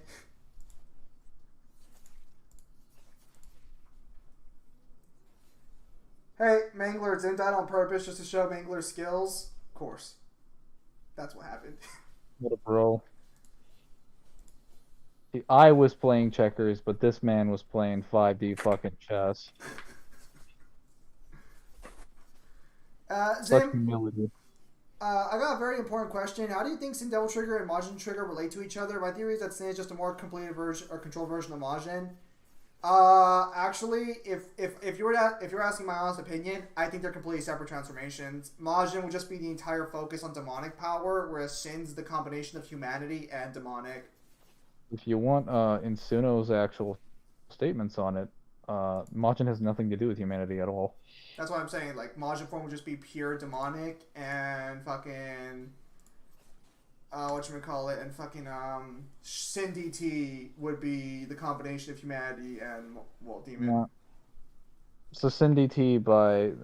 Hey, Mangler, Zim died on purpose just to show Mangler's skills. Of course. That's what happened. What a bro. See, I was playing checkers, but this man was playing 5D fucking chess. Such Zim, humility. I got a very important question. How do you think Sin Devil Trigger and Majin Trigger relate to each other? My theory is that Sin is just a more completed version or controlled version of Majin. Actually, if you were asking my honest opinion, I think they're completely separate transformations. Majin would just be the entire focus on demonic power, whereas Sin's the combination of humanity and demonic. If you want Insuno's actual statements on it, Majin has nothing to do with humanity at all. That's what I'm saying. Like, Majin form would just be pure demonic, and fucking whatchamacallit, and fucking Sin DT would be the combination of humanity and, well, demon. Yeah. So Sin DT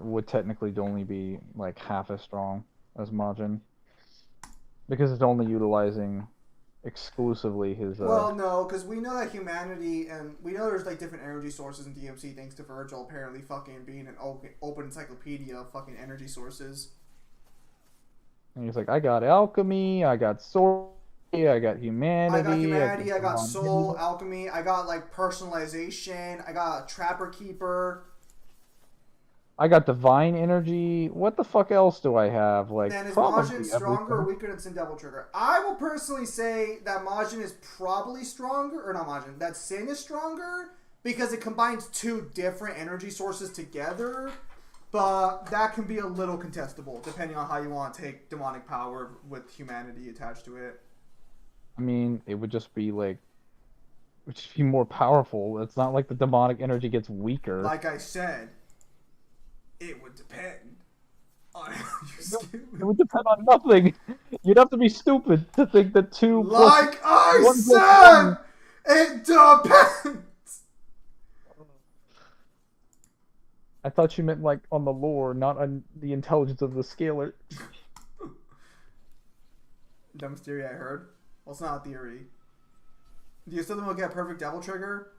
would technically only be like half as strong as Majin, because it's only utilizing exclusively his. Well, no, because we know that humanity, and we know there's like different energy sources in DMC thanks to Virgil apparently fucking being an open encyclopedia of fucking energy sources. And he's like, I got alchemy, I got sword I got I got humanity. I got humanity. I got soul, divine. alchemy. I got like personalization. I got trapper keeper. I got divine energy. What the fuck else do I have? Like Then is Majin probably stronger or everything. weaker than Sin Devil Trigger? I will personally say that Majin is probably stronger, or not Majin, that Sin is stronger because it combines two different energy sources together. But that can be a little contestable depending on how you want to take demonic power with humanity attached to it. I mean, it would just be like, it would just be more powerful. It's not like the demonic energy gets weaker. Like I said, it would depend on how you skin It would depend on nothing. You'd have to be stupid to think that two plus Like I one plus said, one. it depends. I thought you meant like on the lore, not on the intelligence of the scalar. Dumbest theory I heard. Well, it's not a theory. Do you still think we'll get perfect devil trigger?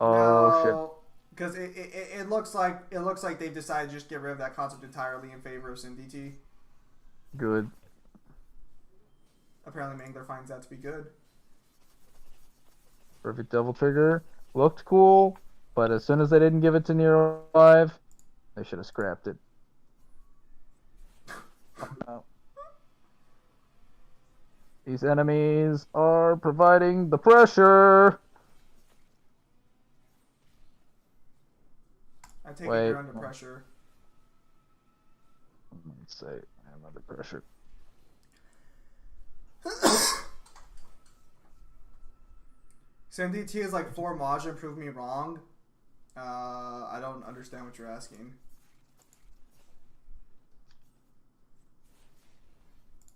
Oh shit. No, because it looks like they've decided to just get rid of that concept entirely in favor of Sin DT. Good. Apparently, Mangler finds that to be good. Perfect Devil Trigger. Looked cool, but as soon as they didn't give it to Nero 5, they should have scrapped it. Oh, no. These enemies are providing the pressure. I take it Wait. you're under pressure. Let's say I'm under pressure. Sin DT is like 4 Majin, prove me wrong. I don't understand what you're asking.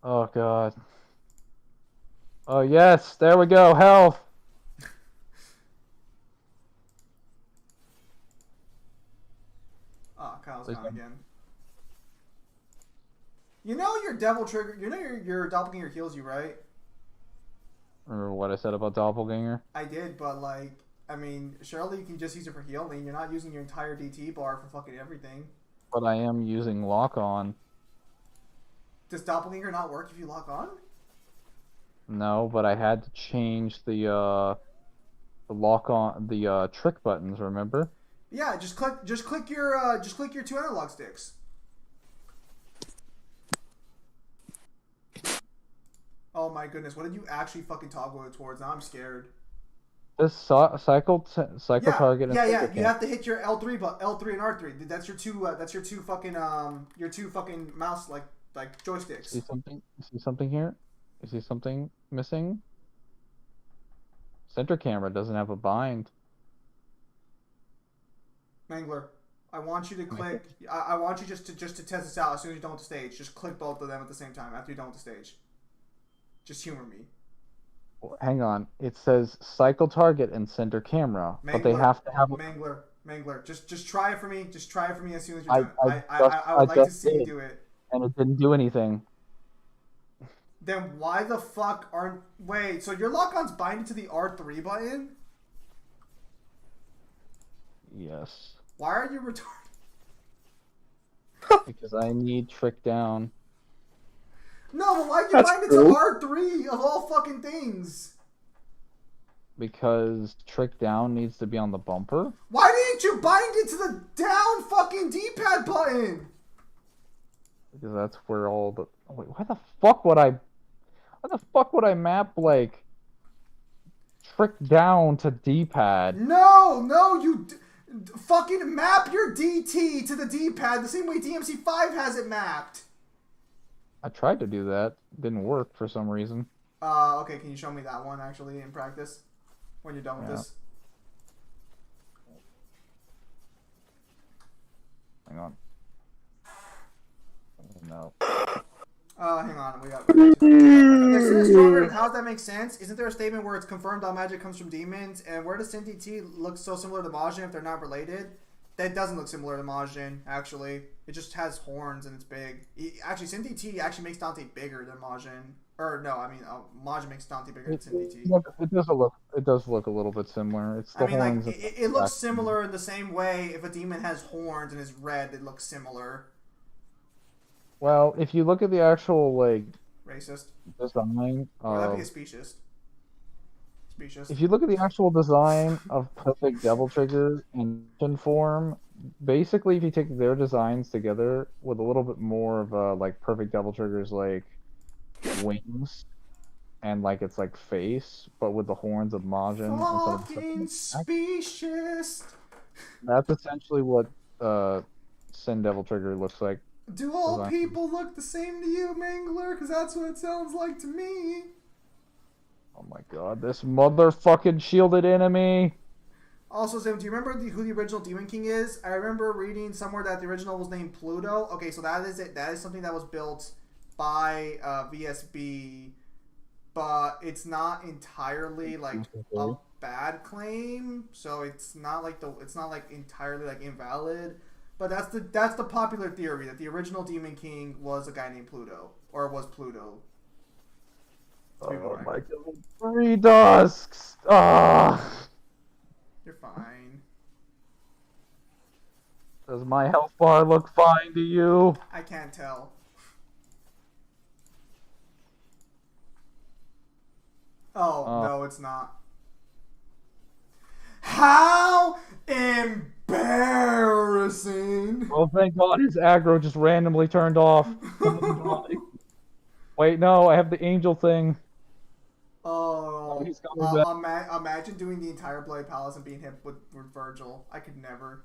Oh god. Oh yes, there we go. Health. Oh, Kyle's gone again. You know your devil trigger. You know your doppelganger heals you, right? Remember what I said about Doppelganger? I did, but like, I mean, surely you can just use it for healing. You're not using your entire DT bar for fucking everything. But I am using Lock On. Does doppelganger not work if you lock on? No, but I had to change the lock on the trick buttons. Remember? Yeah, just click your 2 analog sticks. Oh my goodness, what did you actually fucking toggle it towards? Now I'm scared. This cycle target. And Yeah. You have to hit your L3 but L3 and R3. That's your two fucking mouse like joysticks. See something? See something here? You see something missing? Center camera doesn't have a bind. Mangler, I want you to click. I want you just to test this out as soon as you're done with the stage. Just click both of them at the same time after you're done with the stage. Just humor me. Hang on. It says cycle target and center camera, but they have to have. Mangler, just try it for me. Just try it for me as soon as you're I done. I would like to see you do it. And it didn't do anything. Then why the fuck aren't... Wait, so your lock-on's binding to the R3 button? Yes. Why are you retarded? Because I need trick down. No, but why'd you That's bind it true. to R3 of all fucking things? Because trick down needs to be on the bumper. Why didn't you bind it to the down fucking D-pad button? Because that's where all the... Oh, wait, why the fuck would I... Why the fuck would I map, like... trick down to D-pad? No, you fucking map your DT to the D-pad the same way DMC 5 has it mapped. I tried to do that. Didn't work for some reason. Okay, can you show me that one actually in practice? When you're done with this. Hang on. No. Hang on, we got... If Sin is stronger, then how does that make sense? Isn't there a statement where it's confirmed all magic comes from demons? And where does Sin DT look so similar to Majin if they're not related? That doesn't look similar to Majin, actually. It just has horns and it's big. Actually, Sin DT actually makes Dante bigger than Majin. Or, no, I mean, Majin makes Dante bigger than Sin DT. It does look a little bit similar. It's the I mean, horns. like, it looks similar in the same way. If a demon has horns and is red, it looks similar. Well, if you look at the actual, like... racist. design Or that'd be of. a speciest. Speciest. If you look at the actual design of Perfect Devil Trigger in action form, basically, if you take their designs together with a little bit more of like Perfect Devil Trigger's like wings and like its like face, but with the horns of Majin and some of the stuff in Fucking the back, speciest. that's essentially what Sin Devil Trigger looks like. Do all Design. people look the same to you, Mangler? Because that's what it sounds like to me. Oh my god, this motherfucking shielded enemy! Also, Zim, do you remember who the original Demon King is? I remember reading somewhere that the original was named Pluto. Okay, so that is it. That is something that was built by VSB, but it's not entirely like a bad claim. So it's not like entirely like invalid. But that's the popular theory that the original Demon King was a guy named Pluto, or was Pluto. Oh my god, 3 dusks! Ah! You're fine. Does my health bar look fine to you? I can't tell. Oh, no, it's not. How embarrassing! Oh, thank god his aggro just randomly turned off. Wait, no, I have the angel thing. Oh, he's coming back. Imagine doing the entire Bloody Palace and being hit with Virgil. I could never.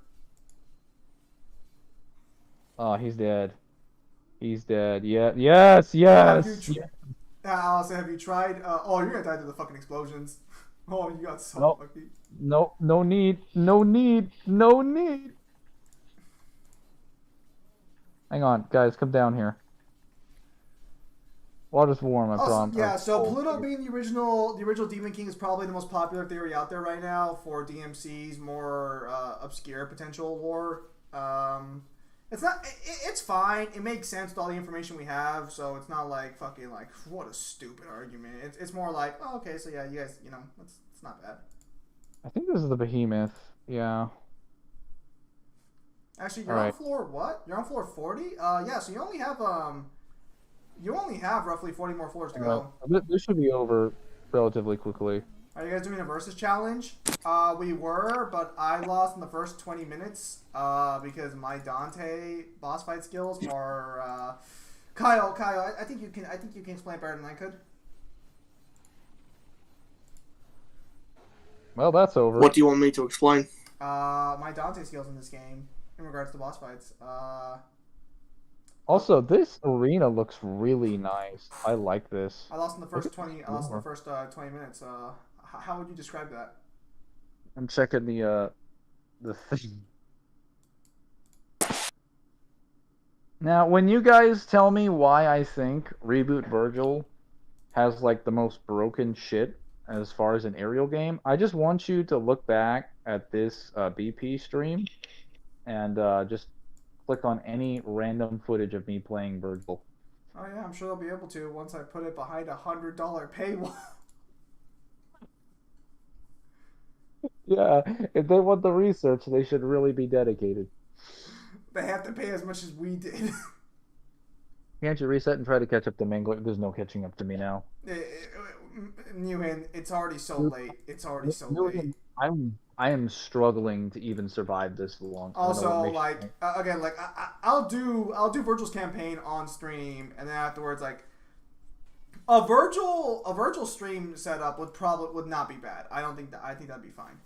Oh, he's dead. He's dead. Yeah. Yes. Yes. Allison, have you tried? Oh, you're gonna die to the fucking explosions. Oh, you got so Nope. lucky. No. No need. No need. No need. Hang on, guys. Come down here. Water's warm. I promise. Yeah. So Pluto being the original Demon King is probably the most popular theory out there right now for DMC's more obscure potential lore. It's not. It's fine. It makes sense with all the information we have. So it's not like fucking like what a stupid argument. It's more like, oh, okay, so yeah, you guys, it's not bad. I think this is the behemoth. Yeah. Actually, you're on floor what? You're on floor 40. Yeah. So you only have roughly 40 more floors to go. This should be over relatively quickly. Are you guys doing a versus challenge? We were, but I lost in the first 20 minutes because my Dante boss fight skills are. Kyle, I think you can explain it better than I could. Well, that's over. What do you want me to explain? My Dante skills in this game in regards to boss fights. Also, this arena looks really nice. I like this. I lost in the first 20. I lost in the first 20 minutes. How would you describe that? I'm checking the thing. Now, when you guys tell me why I think Reboot Virgil has like the most broken shit as far as an aerial game, I just want you to look back at this BP stream and just click on any random footage of me playing Virgil. Oh yeah, I'm sure they'll be able to once I put it behind $100 paywall. Yeah, if they want the research, they should really be dedicated. They have to pay as much as we did. Can't you reset and try to catch up to Mangler? There's no catching up to me now. Newhan, it's already so late. It's already so late. I am struggling to even survive this long. Also, like again, like I'll do Virgil's campaign on stream, and then afterwards, like a Virgil stream setup would not be bad. I think that'd be fine.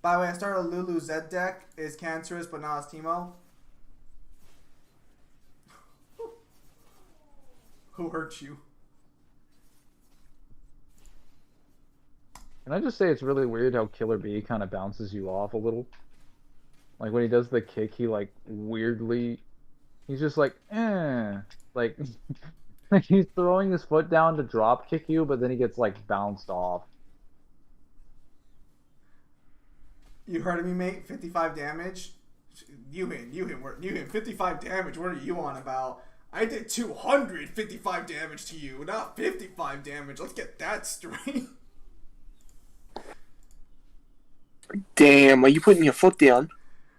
By the way, I started a Lulu Z deck. Is cancerous, but not as Teemo. Who hurt you? Can I just say it's really weird how Killer B kind of bounces you off a little? Like when he does the kick, he like weirdly, he's just like, like, like he's throwing his foot down to drop kick you, but then he gets like bounced off. You heard me, mate. 55 damage. You hit 55 damage. What are you on about? I did 255 damage to you, not 55 damage. Let's get that straight. Damn, are you putting your foot down?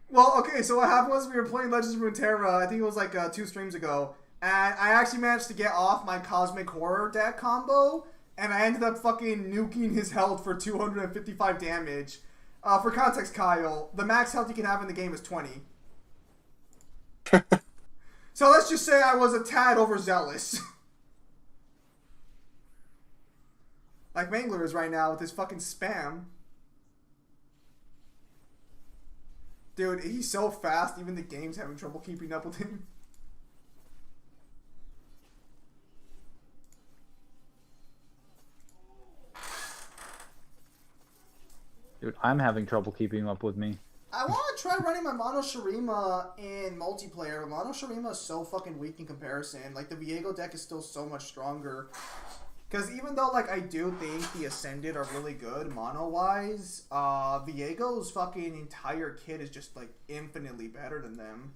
Well, okay, so what happened was we were playing Legends of Runeterra, I think it was like 2 streams ago, And I actually managed to get off my Cosmic Horror deck combo, and I ended up fucking nuking his health for 255 damage. For context, Kyle, the max health you can have in the game is 20. So let's just say I was a tad overzealous. Like Mangler is right now with his fucking spam. Dude, he's so fast, even the game's having trouble keeping up with him. Dude, I'm having trouble keeping up with me. I want to try running my Mono Shurima in multiplayer. Mono Shurima is so fucking weak in comparison. Like, the Viego deck is still so much stronger. Because even though, like, I do think the Ascended are really good mono-wise, Viego's fucking entire kit is just, like, infinitely better than them.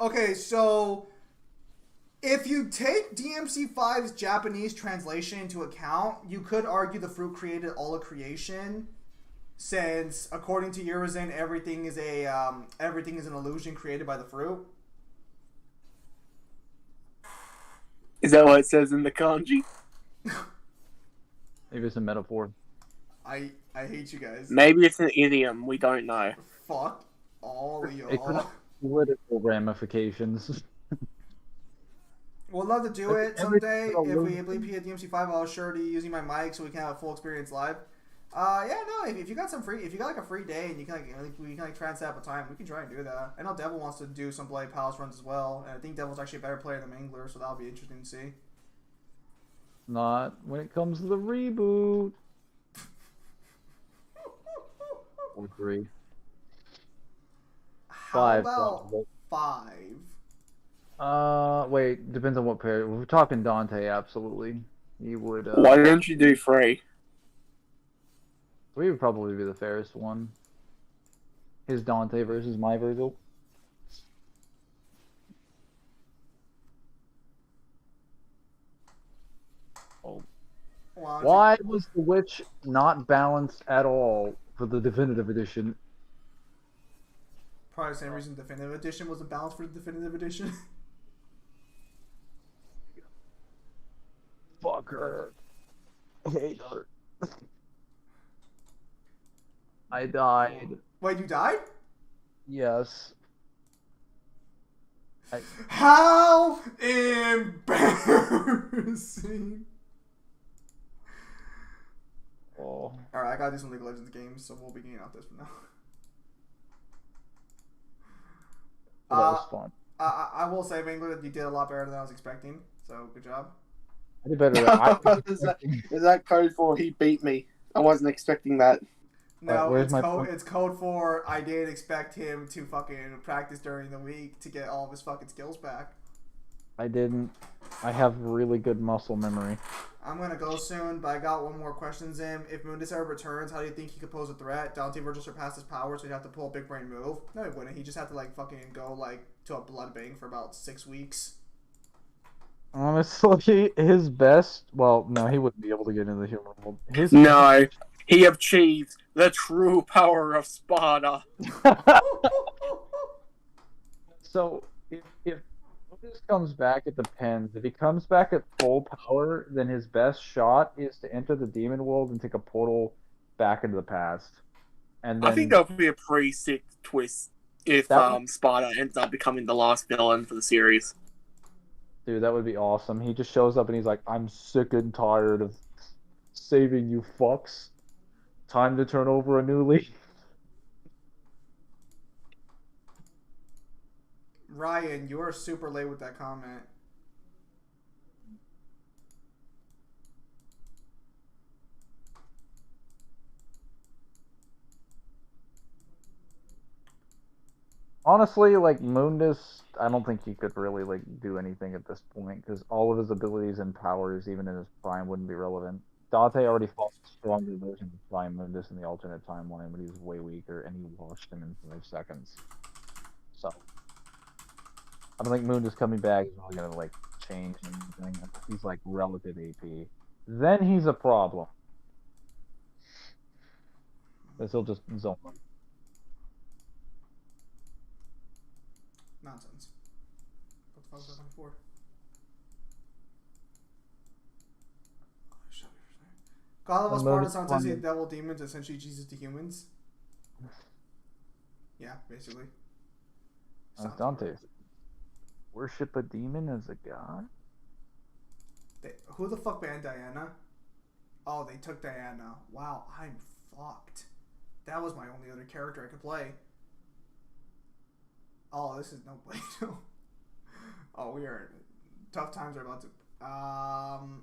Okay, so if you take DMC5's Japanese translation into account, you could argue the fruit created all of creation, since according to Urizen, everything is an illusion created by the fruit. Is that what it says in the kanji? Maybe it's a metaphor. I hate you guys. Maybe it's an idiom. We don't know. Fuck all of It could y'all. have political ramifications. We'll love to do it someday. If we play at DMC5, I'll sure to be using my mic so we can have a full experience live. Yeah, no. If you got like a free day and you can we can transap a time, we can try and do that. I know Devil wants to do some Blade Palace runs as well, and I think Devil's actually a better player than Mangler, so that'll be interesting to see. Not when it comes to the reboot. Or 3. How 5. about Probably. 5? Wait, depends on what pair. If we're talking Dante, absolutely. He would, Why don't you do 3? 3 would probably be the fairest one. His Dante versus my Virgil. Oh. Why was the Witch not balanced at all for the Definitive Edition? Probably the same reason Definitive Edition wasn't balanced for the Definitive Edition. Fuck her. I hate her. I died. Wait, you died? Yes. How embarrassing! Oh. Alright, I gotta do some League of Legends games, so we'll be getting out this from now. That was fun. I will say, Mangler, that you did a lot better than I was expecting, so good job. I did better than I was Is that code for he beat me? I wasn't expecting that. No, where's my it's code for I didn't expect him to fucking practice during the week to get all of his fucking skills back. I didn't. I have really good muscle memory. I'm gonna go soon, but I got one more questions in. If Mundus ever returns, how do you think he could pose a threat? Dante Virgil surpassed his power, so he'd have to pull a big brain move. No, he wouldn't. He just had to like fucking go like to a blood bank for about 6 weeks. Honestly, his best. Well, no, he wouldn't be able to get into the human world. No, he achieved the true power of Sparta. So, if this comes back, it depends. If he comes back at full power, then his best shot is to enter the demon world and take a portal back into the past. And then, I think that would be a pretty sick twist if Sparta ends up becoming the last villain for the series. dude, that would be awesome. He just shows up and he's like, "I'm sick and tired of saving you fucks. Time to turn over a new leaf." Ryan, you are super late with that comment. Honestly, like Mundus, I don't think he could really like do anything at this point because all of his abilities and powers, even in his prime, wouldn't be relevant. Dante already fought a stronger version of Prime Mundus in the alternate timeline, but he was way weaker, and he washed him in 5 seconds. So, I don't think Mundus coming back is really gonna like change anything. He's like relative AP. Then he's a problem. Because he'll just zone. Nonsense. What the fuck was I looking for? Oh, shut up. God of Sparta sounds essentially devil demons, essentially Jesus to humans. Yeah, basically. That's Dante. Worship a demon as a god? Who the fuck banned Diana? Oh, they took Diana. Wow, I'm fucked. That was my only other character I could play. Oh, this is no Play-Doh. Oh, we are... Tough times are about to... Skarner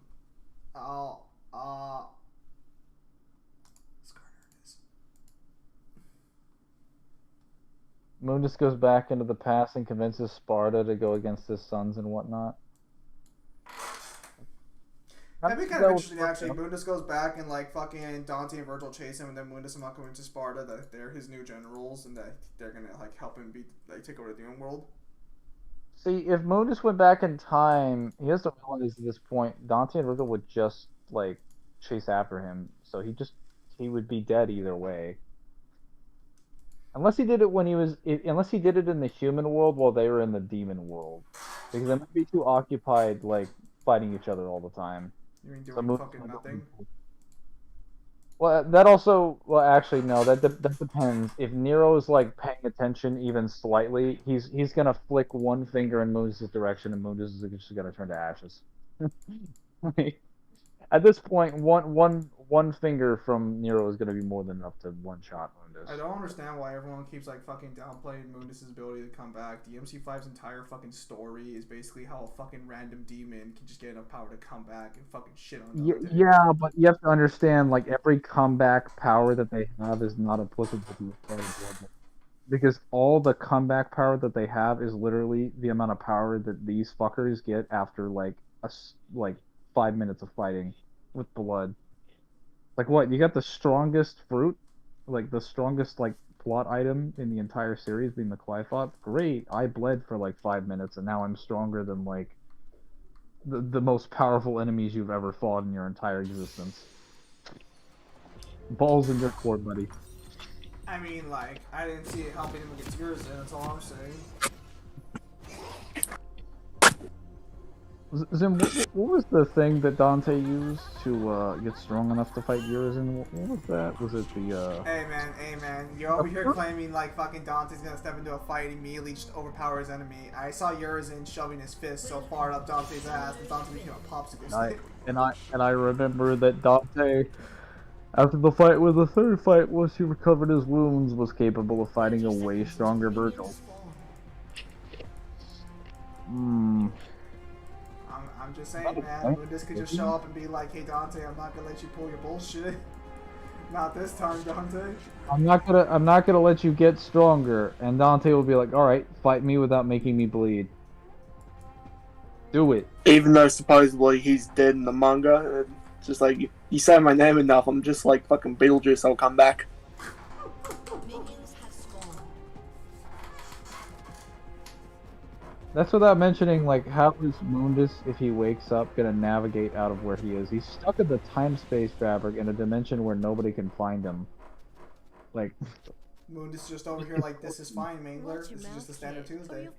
it is. Mundus goes back into the past and convinces Sparta to go against his sons and whatnot. That'd be kind of interesting, actually. Mundus goes back and, like, fucking Dante and Virgil chase him, and then Mundus and Malcolm into Sparta, that they're his new generals, and that they're gonna, like, help him take over the Doom world. See, if Mundus went back in time, he has to realize at this point, Dante and Virgil would just, like, chase after him, so he would be dead either way. Unless he did it unless he did it in the human world while they were in the demon world. Because they might be too occupied, like, fighting each other all the time. You mean doing fucking nothing? Well, that also... Well, actually, no. That depends. If Nero's, like, paying attention even slightly, he's gonna flick one finger in Mundus' direction, and Mundus is just gonna turn to ashes. Like, at this point, one finger from Nero is gonna be more than enough to one-shot Mundus. I don't understand why everyone keeps, like, fucking downplaying Mundus' ability to come back. DMC5's entire fucking story is basically how a fucking random demon can just get enough power to come back and fucking shit on Dante. Yeah, but you have to understand, like, every comeback power that they have is not applicable to the start of Blood. Because all the comeback power that they have is literally the amount of power that these fuckers get after, like, 5 minutes of fighting with blood. Like, what? You got the strongest fruit? Like, the strongest, like, plot item in the entire series being the Qliphoth? Great! I bled for, like, 5 minutes, and now I'm stronger than, like, the most powerful enemies you've ever fought in your entire existence. Balls in your court, buddy. I mean, like, I didn't see it helping him against yours, that's all I'm saying. Zim, what was the thing that Dante used to get strong enough to fight Urizen? What was that? Was it the Hey man, you're over here claiming like fucking Dante's gonna step into a fight and immediately just overpower his enemy. I saw Urizen shoving his fist so far up Dante's ass that Dante became a popsicle stick. And I remember that Dante, after the fight with the third fight, once he recovered his wounds, was capable of fighting a way stronger Virgil. I'm just saying, man, Mundus could just show up and be like, hey Dante, I'm not gonna let you pull your bullshit. Not this time, Dante. I'm not gonna let you get stronger. And Dante will be like, alright, fight me without making me bleed. Do it. Even though supposedly he's dead in the manga, it's just like, you say my name enough, I'm just like fucking Beetlejuice, I'll come back. That's without mentioning, like, how is Mundus, if he wakes up, gonna navigate out of where he is? He's stuck in the time-space fabric in a dimension where nobody can find him. Like... Mundus just over here like, this is fine, Mangler. This is just a standard Tuesday.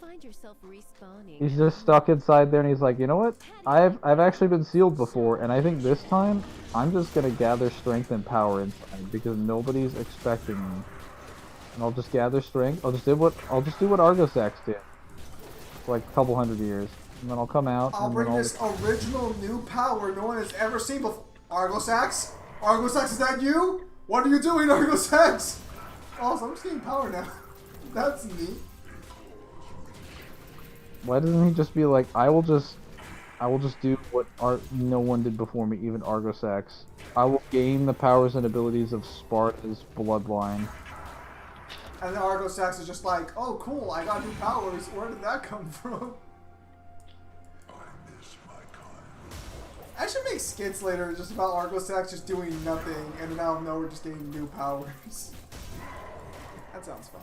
He's just stuck inside there, and he's like, you know what? I've actually been sealed before, and I think this time, I'm just gonna gather strength and power inside, because nobody's expecting me. And I'll just gather strength. I'll just do what Argosax did. Like a couple hundred years, and then I'll come out. I'll bring this original new power no one has ever seen before. Argosax? Argosax, is that you? What are you doing, Argosax? Oh, so I'm just getting power now. That's neat. Why doesn't he just be like, I will just do what no one did before me, even Argosax. I will gain the powers and abilities of Sparta's bloodline. And then Argosax is just like, oh cool, I got new powers. Where did that come from? I should make skits later just about Argosax just doing nothing and then out of nowhere just getting new powers. That sounds fun.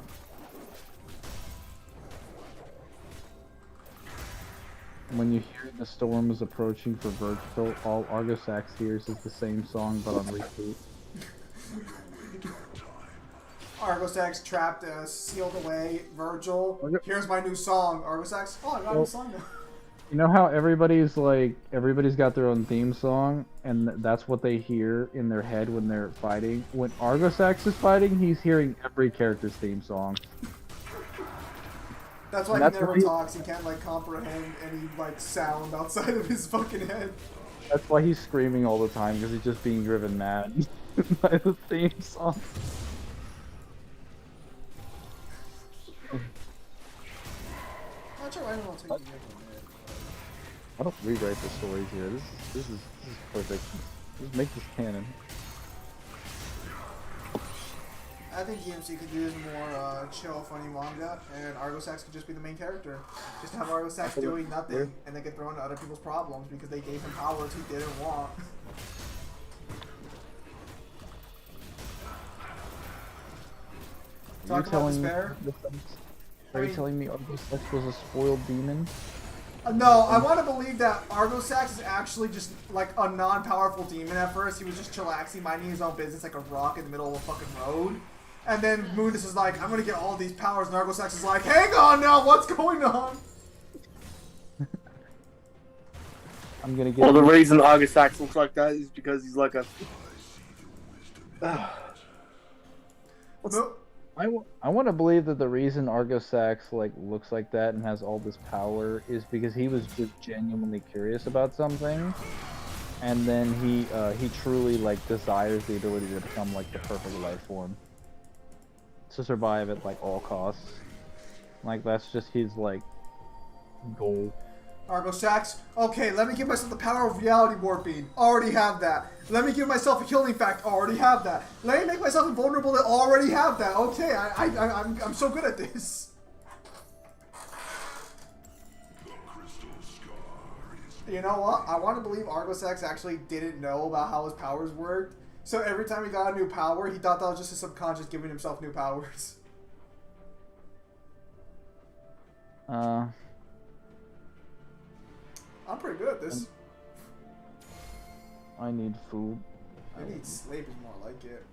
When you hear the storm is approaching for Virgil, all Argosax hears is the same song but on repeat. Argosax trapped, sealed away. Virgil, Okay. here's my new song. Argosax, oh, I got a new song now. You know how everybody's got their own theme song, and that's what they hear in their head when they're fighting. When Argosax is fighting, he's hearing every character's theme song. That's why And he that's never what he- talks. He can't like comprehend any like sound outside of his fucking head. That's why he's screaming all the time, because he's just being driven mad by the theme song. Not sure why I don't take the I don't rewrite the stories here. This is perfect. Just make this canon. I think DMC could use more chill, funny manga, and Argosax could just be the main character. Just have Argosax doing nothing, and they get thrown into other people's problems because they gave him powers he didn't want. Talk about despair. Are you telling me Argosax was a spoiled demon? No, I want to believe that Argosax is actually just like a non-powerful demon at first. He was just chillaxing, minding his own business like a rock in the middle of a fucking road. And then Mundus is like, I'm gonna get all these powers, and Argosax is like, hang on now, what's going on? I'm gonna get. Well, the reason Argosax looks like that is because he's like a. No. I want to believe that the reason Argosax looks like that and has all this power is because he was just genuinely curious about something, and then he truly desires the ability to become the perfect life form, to survive at all costs. That's just his goal. Argosax, okay, let me give myself the power of reality warping. Already have that. Let me give myself a healing fact. Already have that. Let me make myself invulnerable. Already have that. Okay, I'm so good at this. You know what? I want to believe Argosax actually didn't know about how his powers worked. So every time he got a new power, he thought that was just his subconscious giving himself new powers. I'm pretty good at this. I need food. I need sleep is more like it.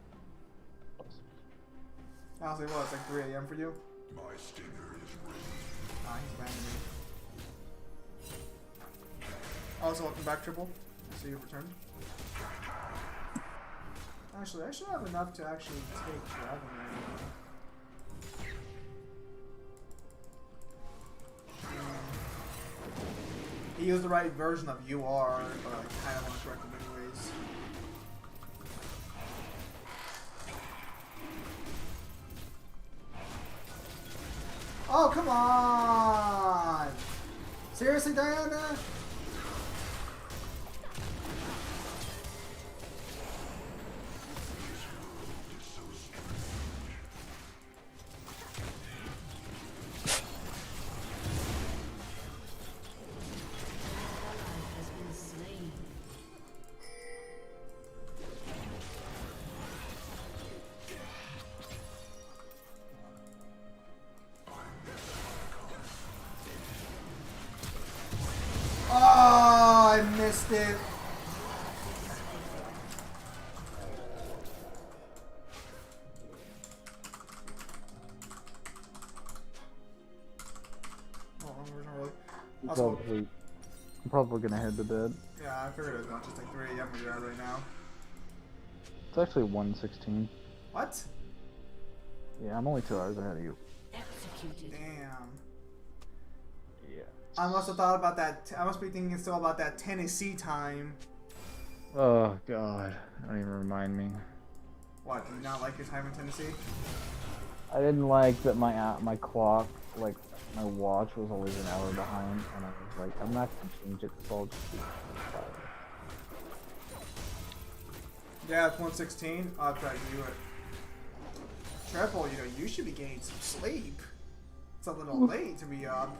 Honestly, what? It's like 3 a.m. for you? My stinger is ready. Ah, he's banging me. Also, welcome back, Triple. I see you've returned. Actually, I should have enough to actually take Dragon right now. He used the right version of UR, but I kind of want to correct him anyways. Oh, come on! Seriously, Diana? Oh, I missed it. Oh, we're not really. Also, I'm probably gonna head to bed. yeah, I figured it was not just like 3 a.m. where you're at right now. It's actually 1:16. What? Yeah, I'm only 2 hours ahead of you. Damn. Yeah. I must have thought about that. I must be thinking still about that Tennessee time. Oh god, don't even remind me. What? Do you not like your time in Tennessee? I didn't like that my clock, my watch was always an hour behind, and I was like, I'm not gonna change it, so I'll just do it. Yeah, it's 1:16. I'll try to do it. Triple, you should be getting some sleep. It's a little late to be up.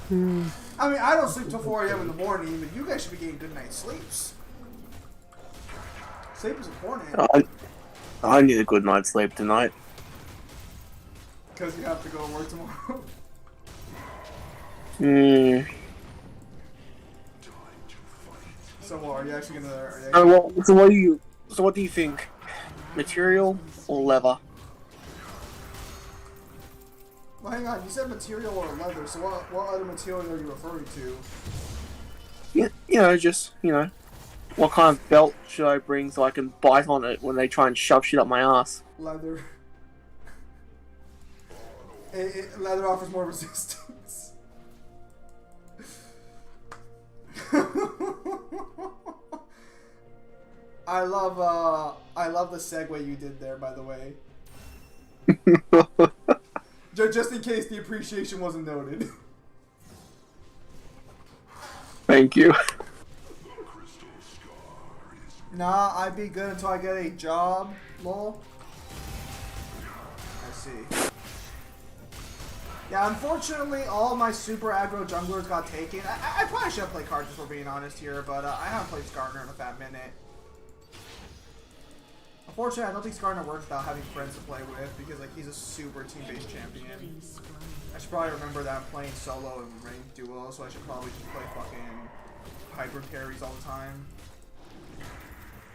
I mean, I don't sleep till 4 a.m. in the morning, but you guys should be getting good night's sleeps. Sleep is important. I need a good night's sleep tonight. Because you have to go to work tomorrow. So what, are you actually gonna... So what do you think? Material or leather? Well, hang on. You said material or leather. So what other material are you referring to? Just what kind of belt should I bring so I can bite on it when they try and shove shit up my ass? Leather. Leather offers more resistance. I love the segue you did there, by the way. Just in case the appreciation wasn't noted. Thank you. Nah, I'd be good until I get a job, lol. I see. Yeah, unfortunately, all my super aggro junglers got taken. I probably should have played cards if we're being honest here, but I haven't played Skarner in a fat minute. Unfortunately, I don't think Skarner works without having friends to play with, because like he's a super team-based champion. I should probably remember that I'm playing solo and ranked duo, so I should probably just play fucking hybrid carries all the time.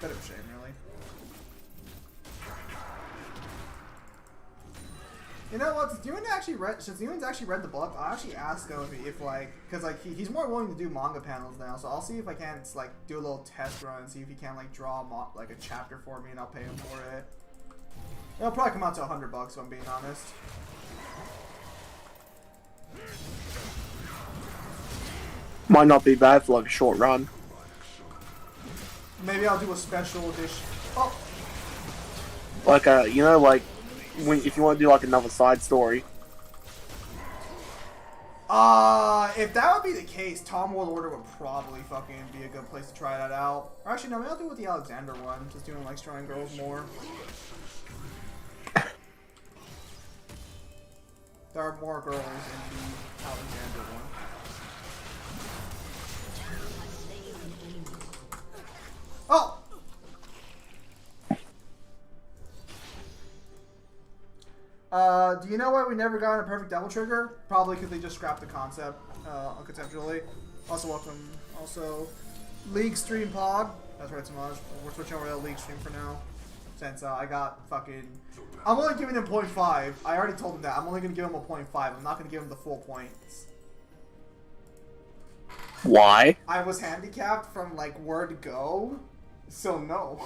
Bit of a shame, really. You know what? Since Ewan's actually read the book, I'll actually ask him if like, cause like he's more willing to do manga panels now, so I'll see if I can like do a little test run and see if he can like draw like a chapter for me, and I'll pay him for it. It'll probably come out to $100 if I'm being honest. Might not be bad for like a short run. Maybe I'll do a special edition. Oh, Like like if you want to do like another side story. if that would be the case, Tom World Order would probably fucking be a good place to try that out. Or actually, no, maybe I'll do it with the Alexander one. Just doing like Shrine Girls more. There are more girls in the Alexander one. Oh! Do you know why we never got a perfect double trigger? Probably because they just scrapped the concept, conceptually. Also, welcome. Also, League Stream Pod. That's right, Samaj. We're switching over to the League Stream for now. Since I got fucking... I'm only giving him 0.5. I already told him that. I'm only going to give him a 0.5. I'm not going to give him the full points. Why? I was handicapped from, like, word go. So, no.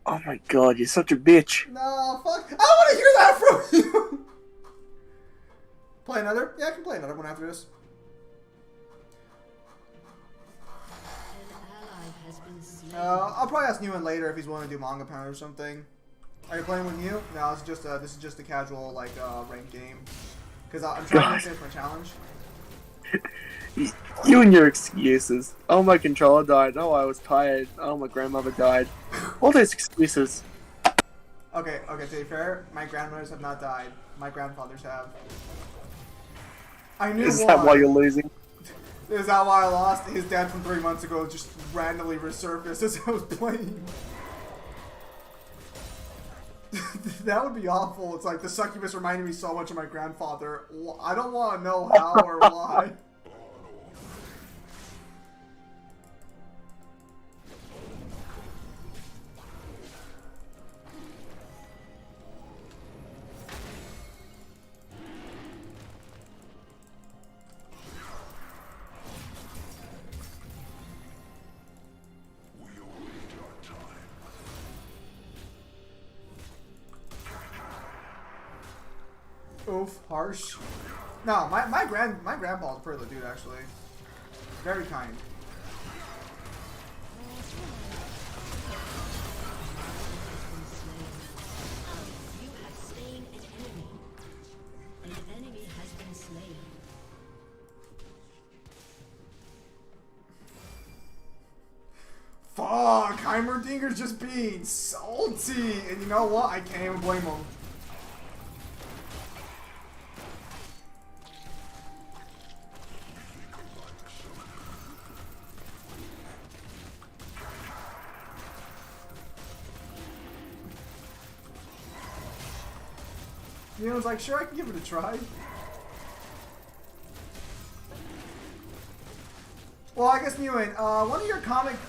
Oh my god, you're such a bitch. No, fuck. I don't want to hear that from you. Play another? Yeah, I can play another one after this. I'll probably ask Newan later if he's willing to do manga pound or something. Are you playing with New? No, this is just a casual like ranked game. Because I'm trying to get it for a challenge. You and your excuses. Oh, my controller died. Oh, I was tired. Oh, my grandmother died. All those excuses. Okay, to be fair, my grandmothers have not died. My grandfathers have. I knew Is that why you're losing? Is that why I lost? His dad from 3 months ago just randomly resurfaced as I was playing. That would be awful. It's like the succubus reminded me so much of my grandfather. I don't want to know how or why. Oof, harsh. No, my grandpa's a pretty good dude actually. Very kind. You have slain an enemy. An enemy has been slain. Fuck, Heimerdinger's just being salty, and you know what? I can't even blame him. You know, I was like, sure, I can give it a try. Well, I guess Newan,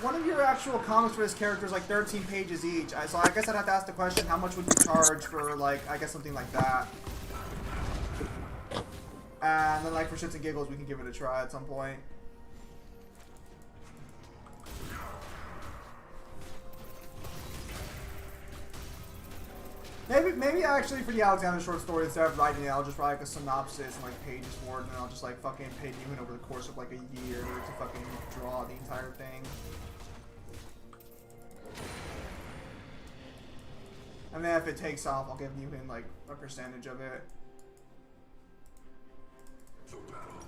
one of your actual comics for this character is like 13 pages each. So I guess I'd have to ask the question, how much would you charge for like, I guess something like that? And then, like, for shits and giggles, we can give it a try at some point. Maybe actually for the Alexander short story, instead of writing it, I'll just write like a synopsis and like pages for it, and then I'll just like fucking pay Newman over the course of like a year to fucking draw the entire thing. And then if it takes off, I'll give Newman like a percentage of it. The battle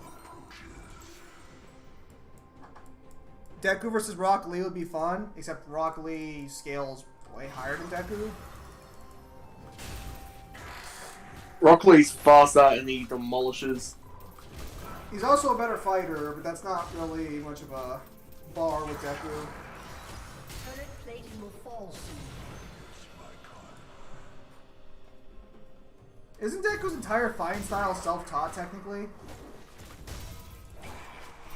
approaches. Deku versus Rock Lee would be fun, except Rock Lee scales way higher than Deku. Rock Lee's faster and he demolishes. He's also a better fighter, but that's not really much of a bar with Deku. Turret plating will fall soon. Isn't Deku's entire fighting style self-taught, technically?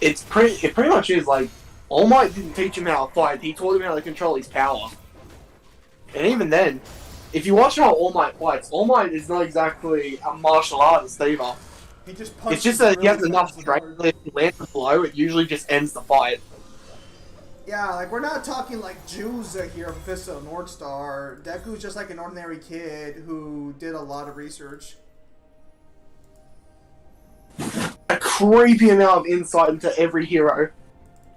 It pretty much is. Like, All Might didn't teach him how to fight, he taught him how to control his power. And even then, if you watch how All Might fights, All Might is not exactly a martial artist either. He just punches. It's just that he has really enough fast and strength hard. that if he lands a blow, it usually just ends the fight. Yeah, like, we're not talking like Juza here from Fist of the North Star. Deku's just like an ordinary kid who did a lot of research. A creepy amount of insight into every hero.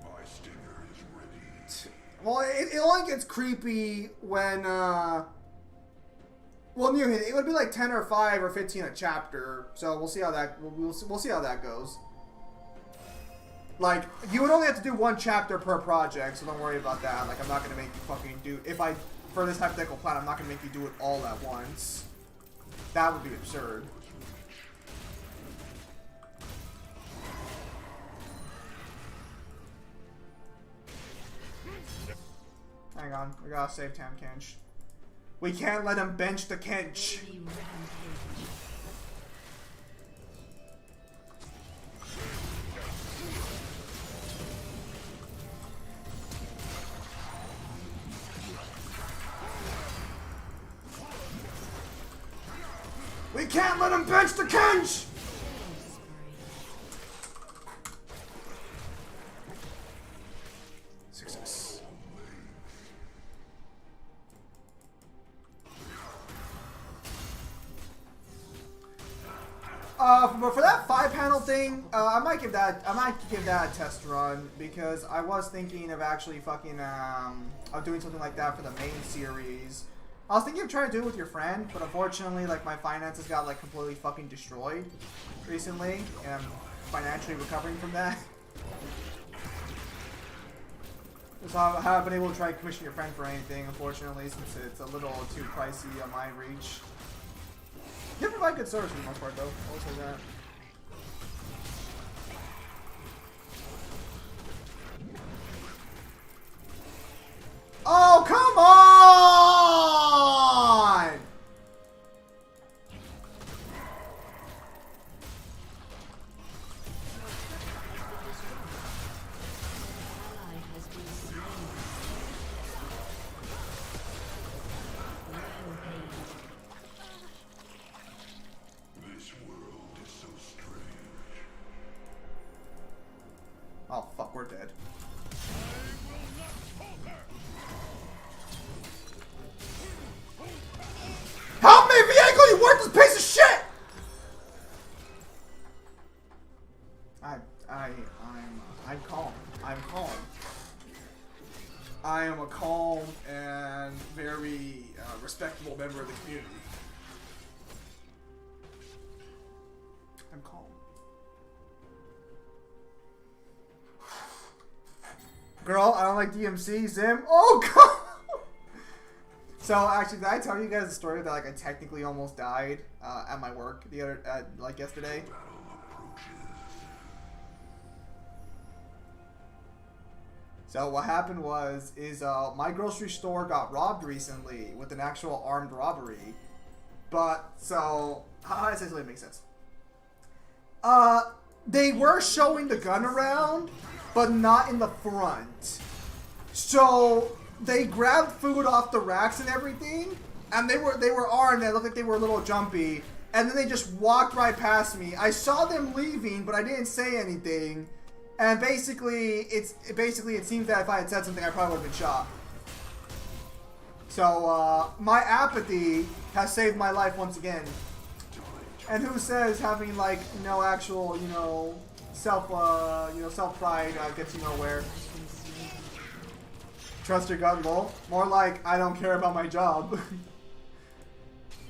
My stinger is ready. Well, it only gets creepy when, well, it would be like 10 or 5 or 15 a chapter, so we'll see how that, we'll see how that goes. Like, you would only have to do 1 chapter per project, so don't worry about that. Like, I'm not gonna make you fucking do, for this hypothetical plan, I'm not gonna make you do it all at once. That would be absurd. Hang on, we gotta save Tam Kench. We can't let him bench the Kench. Enemy rampage. We can't let him bench the Kench! Success. But for that 5-panel thing, I might give that a test run, because I was thinking of actually fucking of doing something like that for the main series. I was thinking of trying to do it with your friend, but unfortunately, like, my finances got like completely fucking destroyed recently, and I'm financially recovering from that. So I haven't been able to try to commission your friend for anything, unfortunately, since it's a little too pricey on my reach. You provide good service for the most part, though. I'll say that. Oh, come on! Ally has been slain. Rampage. This world is so strange. Oh, fuck, we're dead. Help me, Viego, you worthless piece of shit! I'm calm. I'm calm. I am a calm and very respectable member of the community. I'm calm. Girl, I don't like DMC, Zim. Oh, God! So, actually, did I tell you guys the story that, like, I technically almost died at my work like, yesterday? So what happened is my grocery store got robbed recently with an actual armed robbery. But, so, how does this really make sense? They were showing the gun around, but not in the front. So, they grabbed food off the racks and everything, and they were armed, and it looked like they were a little jumpy. and then they just walked right past me. I saw them leaving, but I didn't say anything. And basically, it seems that if I had said something, I probably would have been shot. So my apathy has saved my life once again. And who says having like no actual, self pride gets you nowhere? Trust your gut, lol. More like I don't care about my job.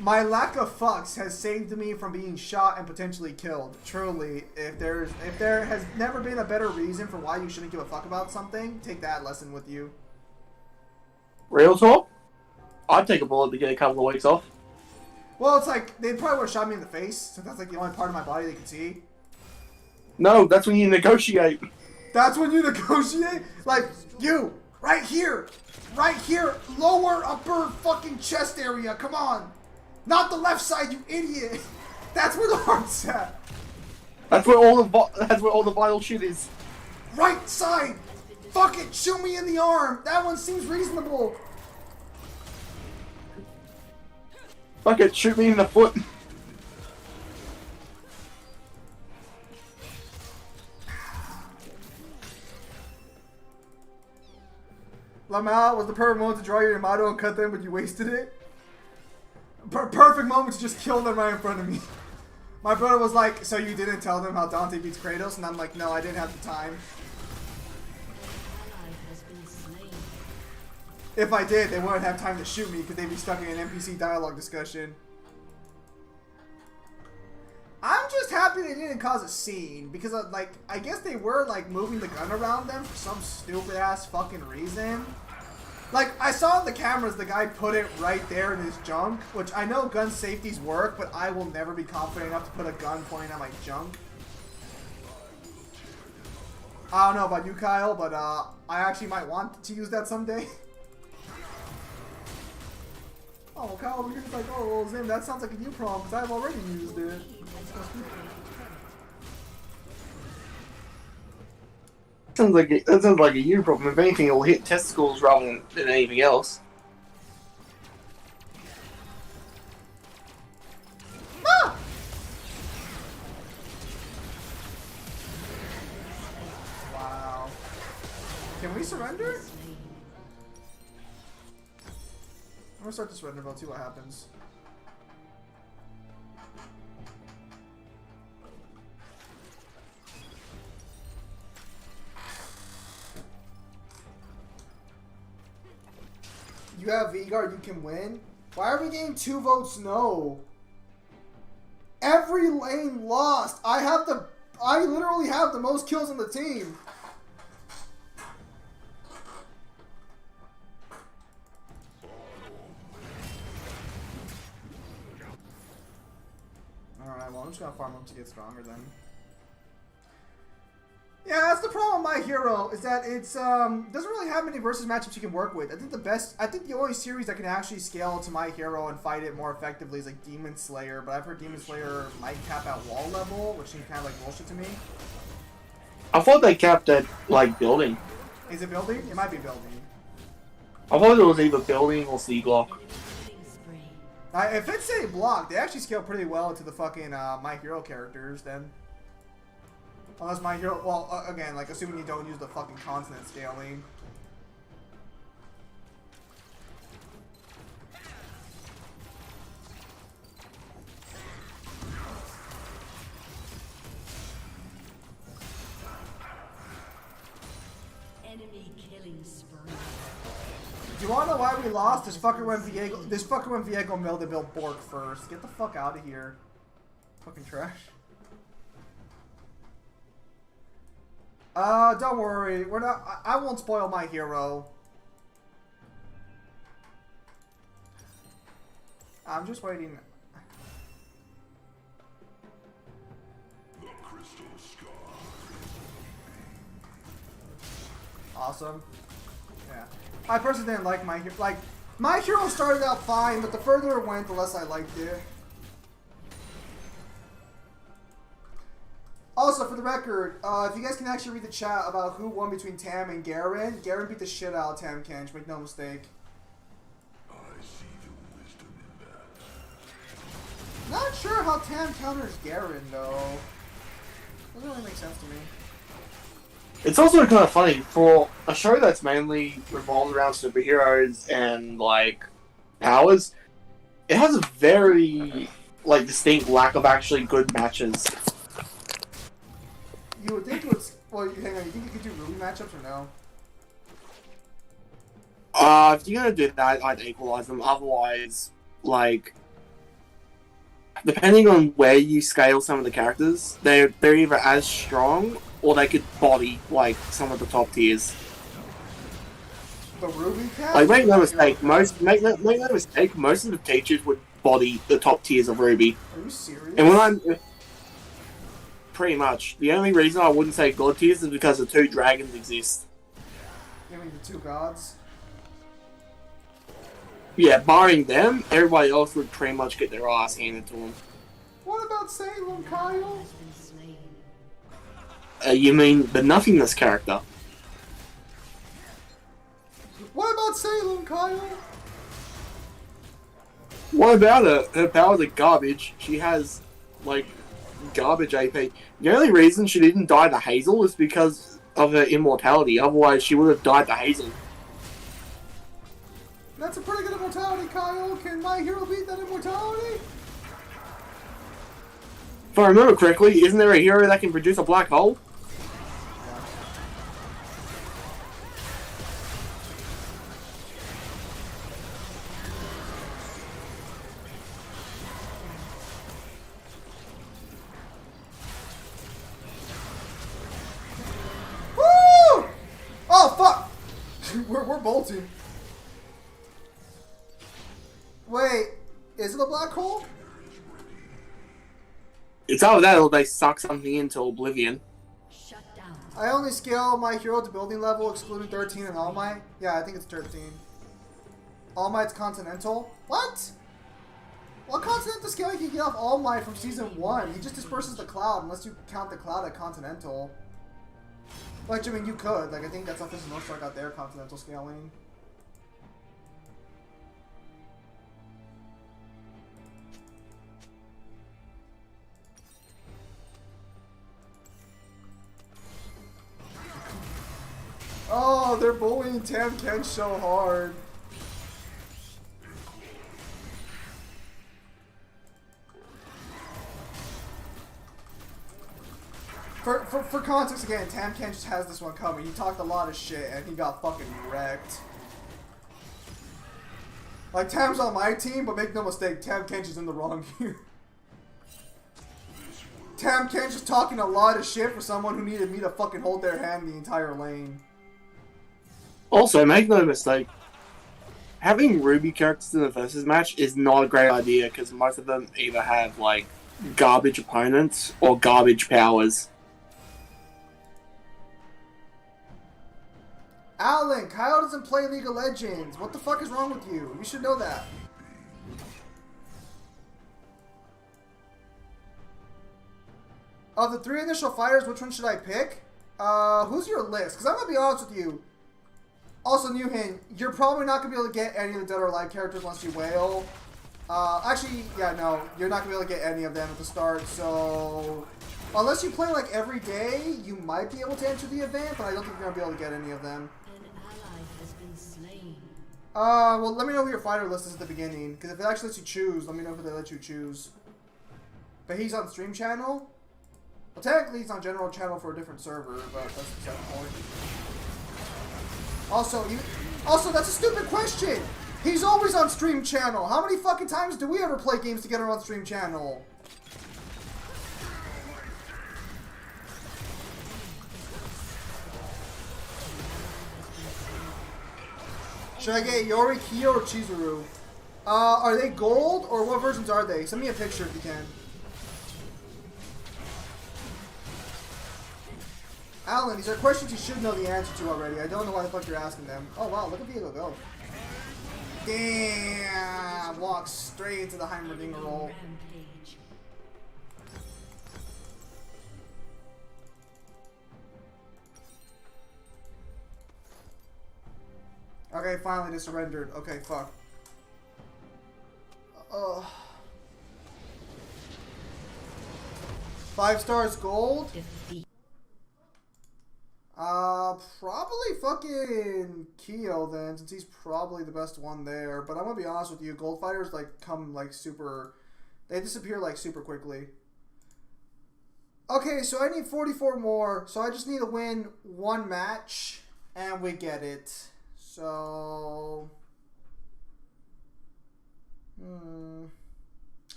My lack of fucks has saved me from being shot and potentially killed. Truly, if there has never been a better reason for why you shouldn't give a fuck about something, take that lesson with you. Real talk? I'd take a bullet to get a couple of weeks off. Well, it's like they probably would have shot me in the face, so that's like the only part of my body they could see. No, that's when you negotiate. That's when you negotiate? Like, you, right here, lower upper fucking chest area, come on. Not the left side, you idiot. That's where the heart's at. That's where all the vital shit is. Right side. Fuck it, shoot me in the arm. That one seems reasonable. Fuck it, shoot me in the foot. Lamau was the perfect moment to draw your Yamato and cut them, but you wasted it. Perfect moment to just kill them right in front of me. My brother was like, so you didn't tell them how Dante beats Kratos? And I'm like, no, I didn't have the time. If I did, they wouldn't have time to shoot me because they'd be stuck in an NPC dialogue discussion. I'm just happy they didn't cause a scene because, I guess they were, moving the gun around them for some stupid-ass fucking reason. Like, I saw in the cameras the guy put it right there in his junk, which I know gun safeties work, but I will never be confident enough to put a gun pointing at my junk. I don't know about you, Kyle, but I actually might want to use that someday. Oh, Kyle over here's like, oh, well, Zim, that sounds like a you problem because I've already used it. That sounds like a you problem. If anything, it'll hit testicles rather than anything else. Ah! Wow. Can we surrender? I'm gonna start to surrender mode, see what happens. You have V-Guard, you can win? Why are we getting 2 votes no? Every lane lost. I literally have the most kills on the team. Alright, well I'm just gonna farm up to get stronger then. Yeah, that's the problem with my hero, is that it's doesn't really have many versus matchups you can work with. I think the only series that can actually scale to my hero and fight it more effectively is like Demon Slayer, but I've heard Demon Slayer might cap at wall level, which seems kind of like bullshit to me. I thought they capped at, building. Is it building? It might be building. I thought it was either building or C-block. If it's a block, they actually scale pretty well to the fucking my hero characters then. Unless my hero, well, again, assuming you don't use the fucking consonant scaling. Enemy killing spree. Do you wanna know why we lost? This fucker went Viego milled to build Bork first. Get the fuck out of here. Fucking trash. Don't worry. We're not. I won't spoil my hero. I'm just waiting. The crystal scar. Awesome. Yeah. I personally didn't like my hero. My hero started out fine, but the further it went, the less I liked it. Also, for the record, if you guys can actually read the chat about who won between Tam and Garen, Garen beat the shit out of Tam Kench, make no mistake. I see the wisdom in Not sure how Tam counters Garen though. Doesn't really make sense to me. It's also kind of funny for a show that's mainly revolved around superheroes and like powers. It has a very like distinct lack of actually good matches. You would think it would. Well, hang on. You think you could do Ruby matchups or no? If you're gonna do that, I'd equalize them. Otherwise, like, depending on where you scale some of the characters, they're either as strong or they could body like some of the top tiers. The Ruby cast? Like, make no mistake, most of the teachers would body the top tiers of Ruby. Are you serious? And when I'm pretty much the only reason I wouldn't say god tiers is because the two dragons exist. You mean the two gods? Yeah, barring them, everybody else would pretty much get their ass handed to them. What about Salem, Kyle? Has been slain. You mean the nothingness character? What about Salem, Kyle? What about her? Her powers are garbage. She has, like, garbage AP. The only reason she didn't die to Hazel is because of her immortality. Otherwise, she would have died to Hazel. That's a pretty good immortality, Kyle. Can my hero beat that immortality? If I remember correctly, isn't there a hero that can produce a black hole? Woo! Oh, fuck! we're bolting. Wait, is it a black hole? It's either that or they suck something into oblivion. Shut down. I only scale my hero to building level, excluding 13 and All Might. Yeah, I think it's 13. All Might's Continental. What? What Continental scaling can you get off All Might from Season 1? He just disperses the cloud, unless you count the cloud at Continental. Like, I mean, you could. Like, I think that's how Fist of North Star got their Continental scaling. Oh, they're bullying Tam Kench so hard. For context again, Tam Kench just has this one coming. He talked a lot of shit and he got fucking wrecked. Like, Tam's on my team, but make no mistake, Tam Kench is in the wrong here. Tam Kench is talking a lot of shit for someone who needed me to fucking hold their hand the entire lane. Also, make no mistake, having Ruby characters in the versus match is not a great idea because most of them either have, like, garbage opponents or garbage powers. Alan, Kyle doesn't play League of Legends. What the fuck is wrong with you? You should know that. Of the 3 initial fighters, which one should I pick? Who's your list? Because I'm going to be honest with you. Also, new hint, you're probably not going to be able to get any of the Dead or Alive characters unless you whale. Actually, yeah, no, you're not going to be able to get any of them at the start, so... Unless you play, like, every day, you might be able to enter the event, but I don't think you're going to be able to get any of them. An ally has been slain. Well, let me know who your fighter list is at the beginning, because if it actually lets you choose, let me know who they let you choose. But he's on stream channel? Well, technically he's on general channel for a different server, but that's the second point. Also, that's a stupid question! He's always on stream channel! How many fucking times do we ever play games together on stream channel? Should I get Yori, Kyo, or Chizuru? Are they gold, or what versions are they? Send me a picture if you can. Alan, these are questions you should know the answer to already. I don't know why the fuck you're asking them. Oh wow, look at Viego go. Damn! Walk straight into the Heimerdinger roll. Rampage. Okay, finally they surrendered. Okay, fuck. 5 stars gold. Defeat. Probably fucking Keo then, since he's probably the best one there. But I'm gonna be honest with you, gold fighters like come like super, they disappear like super quickly. Okay, so I need 44 more, so I just need to win 1 match, and we get it. So,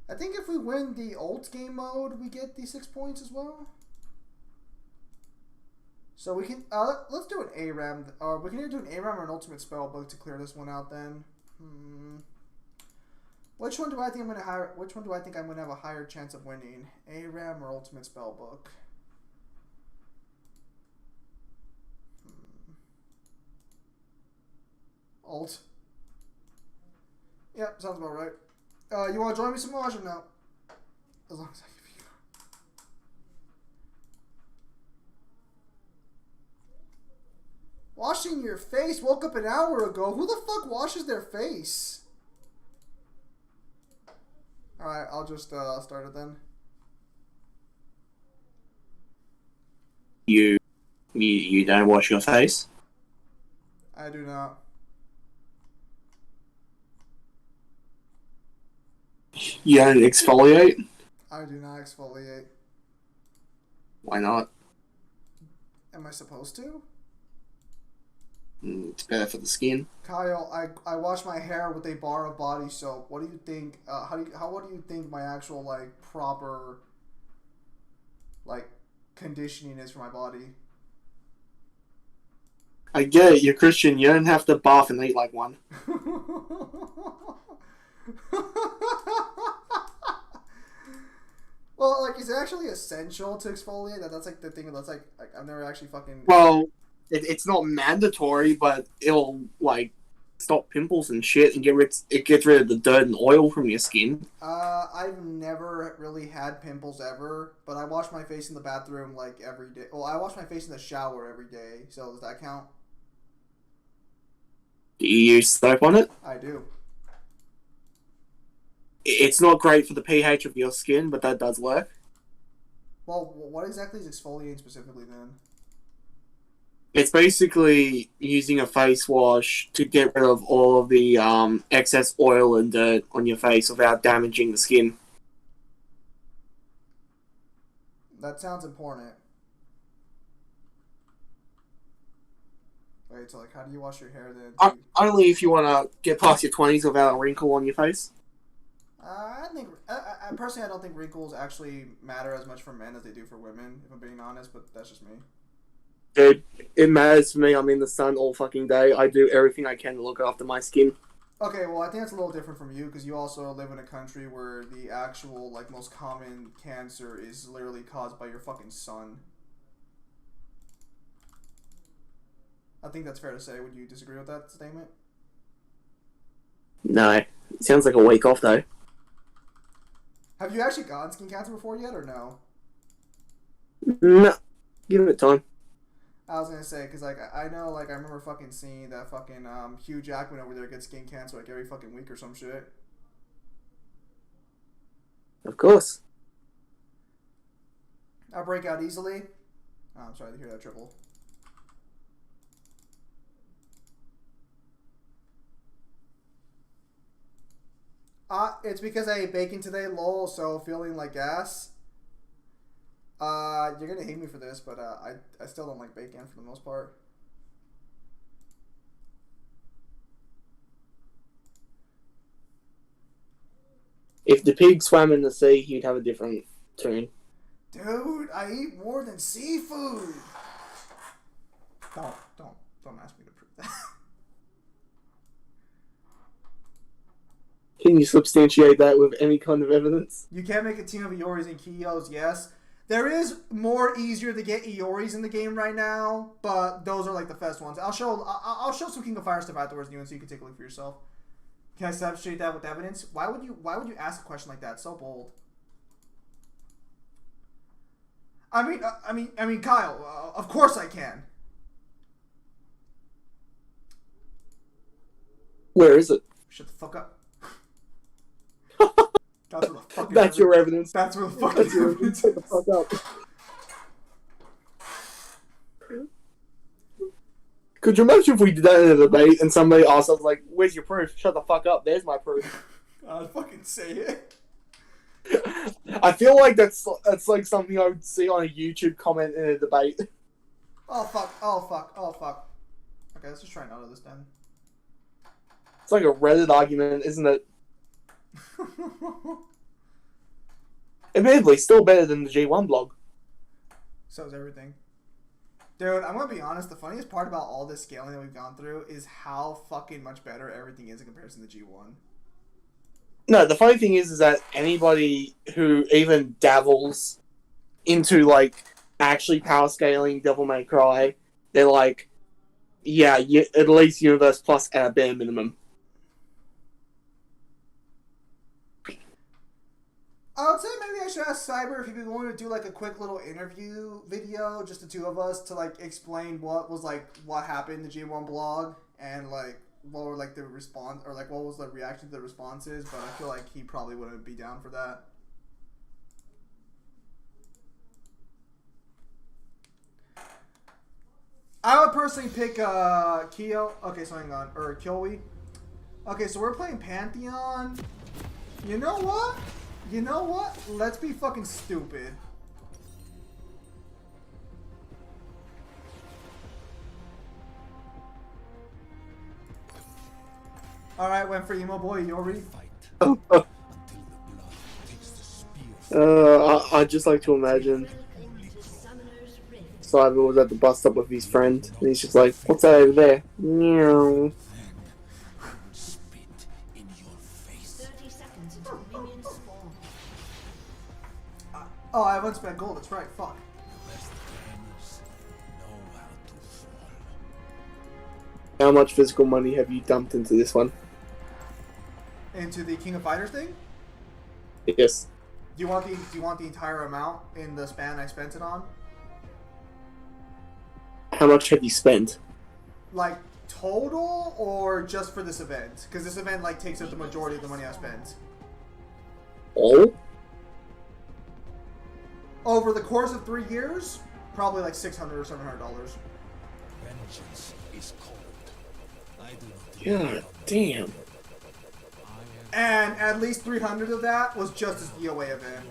I think if we win the ult game mode, we get the 6 points as well. So we can let's do an ARAM. We can either do an ARAM or an ultimate spell book to clear this one out. Then, which one do I think I'm gonna hire? Which one do I think I'm gonna have a higher chance of winning? ARAM or ultimate spell book? Ult. Yep, sounds about right. You want to join me some more or no? As long as I give you. Washing your face? Woke up an hour ago. Who the fuck washes their face? Alright, I'll just start it then. You don't wash your face? I do not. You don't exfoliate? I do not exfoliate. Why not? Am I supposed to? It's better for the skin. Kyle, I wash my hair with a bar of body soap. What do you think? What do you think my actual like proper like conditioning is for my body? I get it. You're Christian. You don't have to bath and eat like one. Well, like, is it actually essential to exfoliate? That's like the thing. That's like I've never actually fucking. Well, it's not mandatory, but it'll like stop pimples and shit and gets rid of the dirt and oil from your skin. I've never really had pimples ever, but I wash my face in the bathroom like every day. Well, I wash my face in the shower every day. So does that count? Do you use soap on it? I do. It's not great for the pH of your skin, but that does work. Well, what exactly is exfoliating specifically then? It's basically using a face wash to get rid of all of the excess oil and dirt on your face without damaging the skin. That sounds important. Wait, so like, how do you wash your hair then? Only if you want to get past your 20s without a wrinkle on your face. I think, personally, I don't think wrinkles actually matter as much for men as they do for women, if I'm being honest, but that's just me. Dude, it matters to me. I'm in the sun all fucking day. I do everything I can to look after my skin. Okay, well, I think that's a little different from you, because you also live in a country where the actual, like, most common cancer is literally caused by your fucking sun. I think that's fair to say. Would you disagree with that statement? No. It sounds like a week off, though. Have you actually gotten skin cancer before yet, or no? No. Give it time. I was gonna say, because, like, I know, like, I remember fucking seeing that fucking Hugh Jackman over there get skin cancer, like, every fucking week or some shit. Of course. I break out easily. Oh, I'm sorry to hear that, Triple. It's because I ate bacon today, lol, so feeling like ass. You're gonna hate me for this, but I still don't like bacon for the most part. If the pig swam in the sea, he'd have a different tune. Dude, I eat more than seafood. Don't ask me to prove that. Can you substantiate that with any kind of evidence? You can make a team of Ioris and Kios, yes. There is more easier to get Ioris in the game right now, but those are like the best ones. I'll show some King of Fire stuff afterwards, you, and so you can take a look for yourself. Can I substitute that with evidence? Why would you ask a question like that? So bold. I mean, Kyle. Of course I can. Where is it? Shut the fuck up. That's where the fucking That's your evidence. That's where the fucking That's your evidence Shut the is. fuck up. Could you imagine if we did that in a debate and somebody asked us, like, where's your proof? Shut the fuck up. There's my proof. I'd fucking say it. I feel like that's like something I would see on a YouTube comment in a debate. Oh fuck, oh fuck, oh fuck. Okay, let's just try and out of this then. It's like a Reddit argument, isn't it? Admittedly, still better than the G1 blog. So is everything. Dude, I'm gonna be honest, the funniest part about all this scaling that we've gone through is how fucking much better everything is in comparison to G1. No, the funny thing is that anybody who even dabbles into, like, actually power scaling Devil May Cry, they're like, yeah, at least Universe Plus at a bare minimum. I would say maybe I should ask Cyber if he'd be willing to do like a quick little interview video, just the two of us, to like explain what was like what happened in the G1 blog and like what were like the response or like what was the reaction to the responses. But I feel like he probably wouldn't be down for that. I would personally pick Kyo. Okay, so hang on, or Kyoi. Okay, so we're playing Pantheon. You know what? You know what? Let's be fucking stupid. Alright, went for emo boy, Yori. I'd just like to imagine Cyber was at the bus stop with his friend, and he's just like, what's that over there? Meow. 30 seconds until minions spawn. Oh, I haven't spent gold, that's right, fuck. How much physical money have you dumped into this one? Into the King of Fighters thing? Yes. Do you want the entire amount in the span I spent it on? How much have you spent? Like total or just for this event? Because this event like takes up the majority of the money I spent. All? Over the course of 3 years, probably like $600 or $700. Vengeance is cold. I do not God damn. And at least 300 of that was just this DOA event.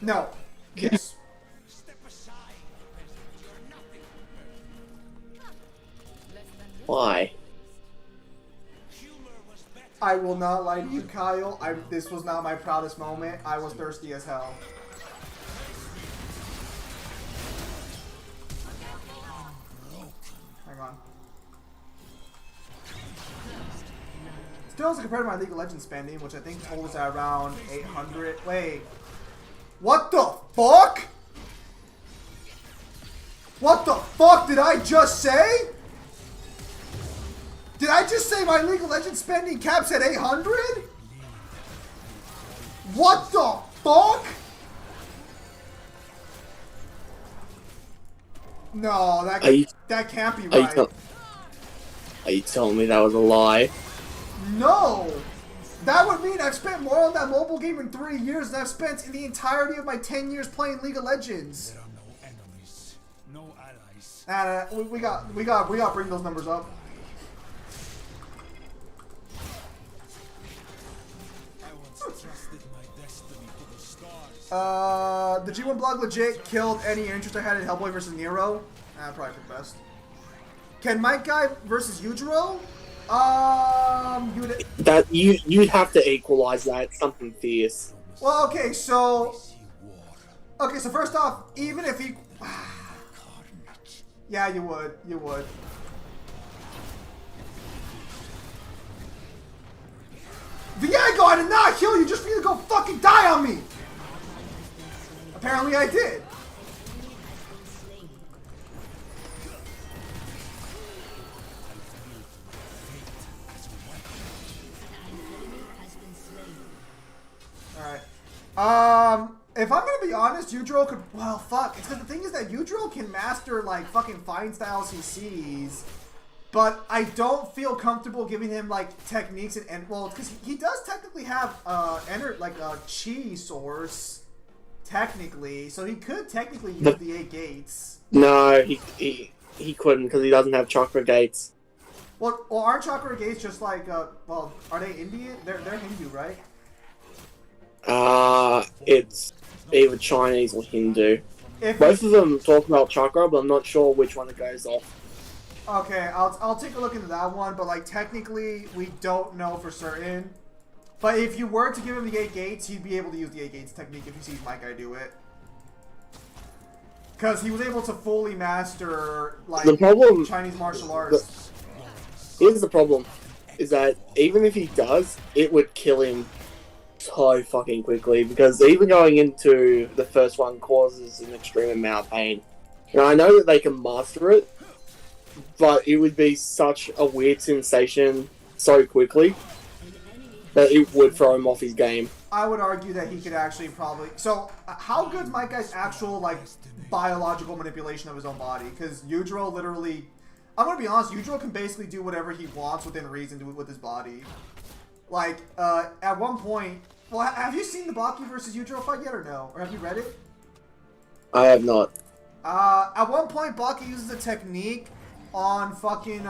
No. Yes. Why? I will not lie to you, Kyle. This was not my proudest moment. I was thirsty as hell. Hang on. Still, as compared to my League of Legends spending, which I think totals at around 800. Wait. What the fuck? What the fuck did I just say? Did I just say my League of Legends spending caps at 800? What the fuck? No, that can't be right. Are you telling me that was a lie? No! That would mean I've spent more on that mobile game in 3 years than I've spent in the entirety of my 10 years playing League of Legends. There are no enemies, no allies. We got to bring those numbers up. I once trusted my destiny to the stars. The G1 blog legit killed any interest I had in Hellboy versus Nero. Probably for the best. Can Mike Guy versus Yujiro? You'd have to equalize that. Something fierce. Well, okay, so first off, even if he, yeah, you would. Viego, I did not kill you just for you to go fucking die on me. Apparently, I did. Alright. If I'm gonna be honest, Yujiro could. Well, fuck. It's because the thing is that Yujiro can master, like, fucking fine style CCs. But I don't feel comfortable giving him like techniques and well, because he does technically have like a chi source, technically, so he could technically use the 8 gates. No, he couldn't because he doesn't have chakra gates. Well, aren't chakra gates just like well, are they Indian? They're Hindu, right? It's either Chinese or Hindu. If Both of them talk about chakra, but I'm not sure which one it goes off. Okay, I'll take a look into that one, but like technically we don't know for certain. But if you were to give him the 8 gates, he'd be able to use the 8 gates technique if he sees my guy do it. Because he was able to fully master like The problem- Chinese martial arts. Here's the problem, is that even if he does, it would kill him so fucking quickly, because even going into the first one causes an extreme amount of pain. Now, I know that they can master it, but it would be such a weird sensation so quickly that it would throw him off his game. I would argue that he could actually probably... So, how good's my guy's actual, like, biological manipulation of his own body? Because Yujiro literally... I'm gonna be honest, Yujiro can basically do whatever he wants within reason to with his body. Like, at one point... Well, have you seen the Baki versus Yujiro fight yet or no? Or have you read it? I have not. At one point, Baki uses a technique on fucking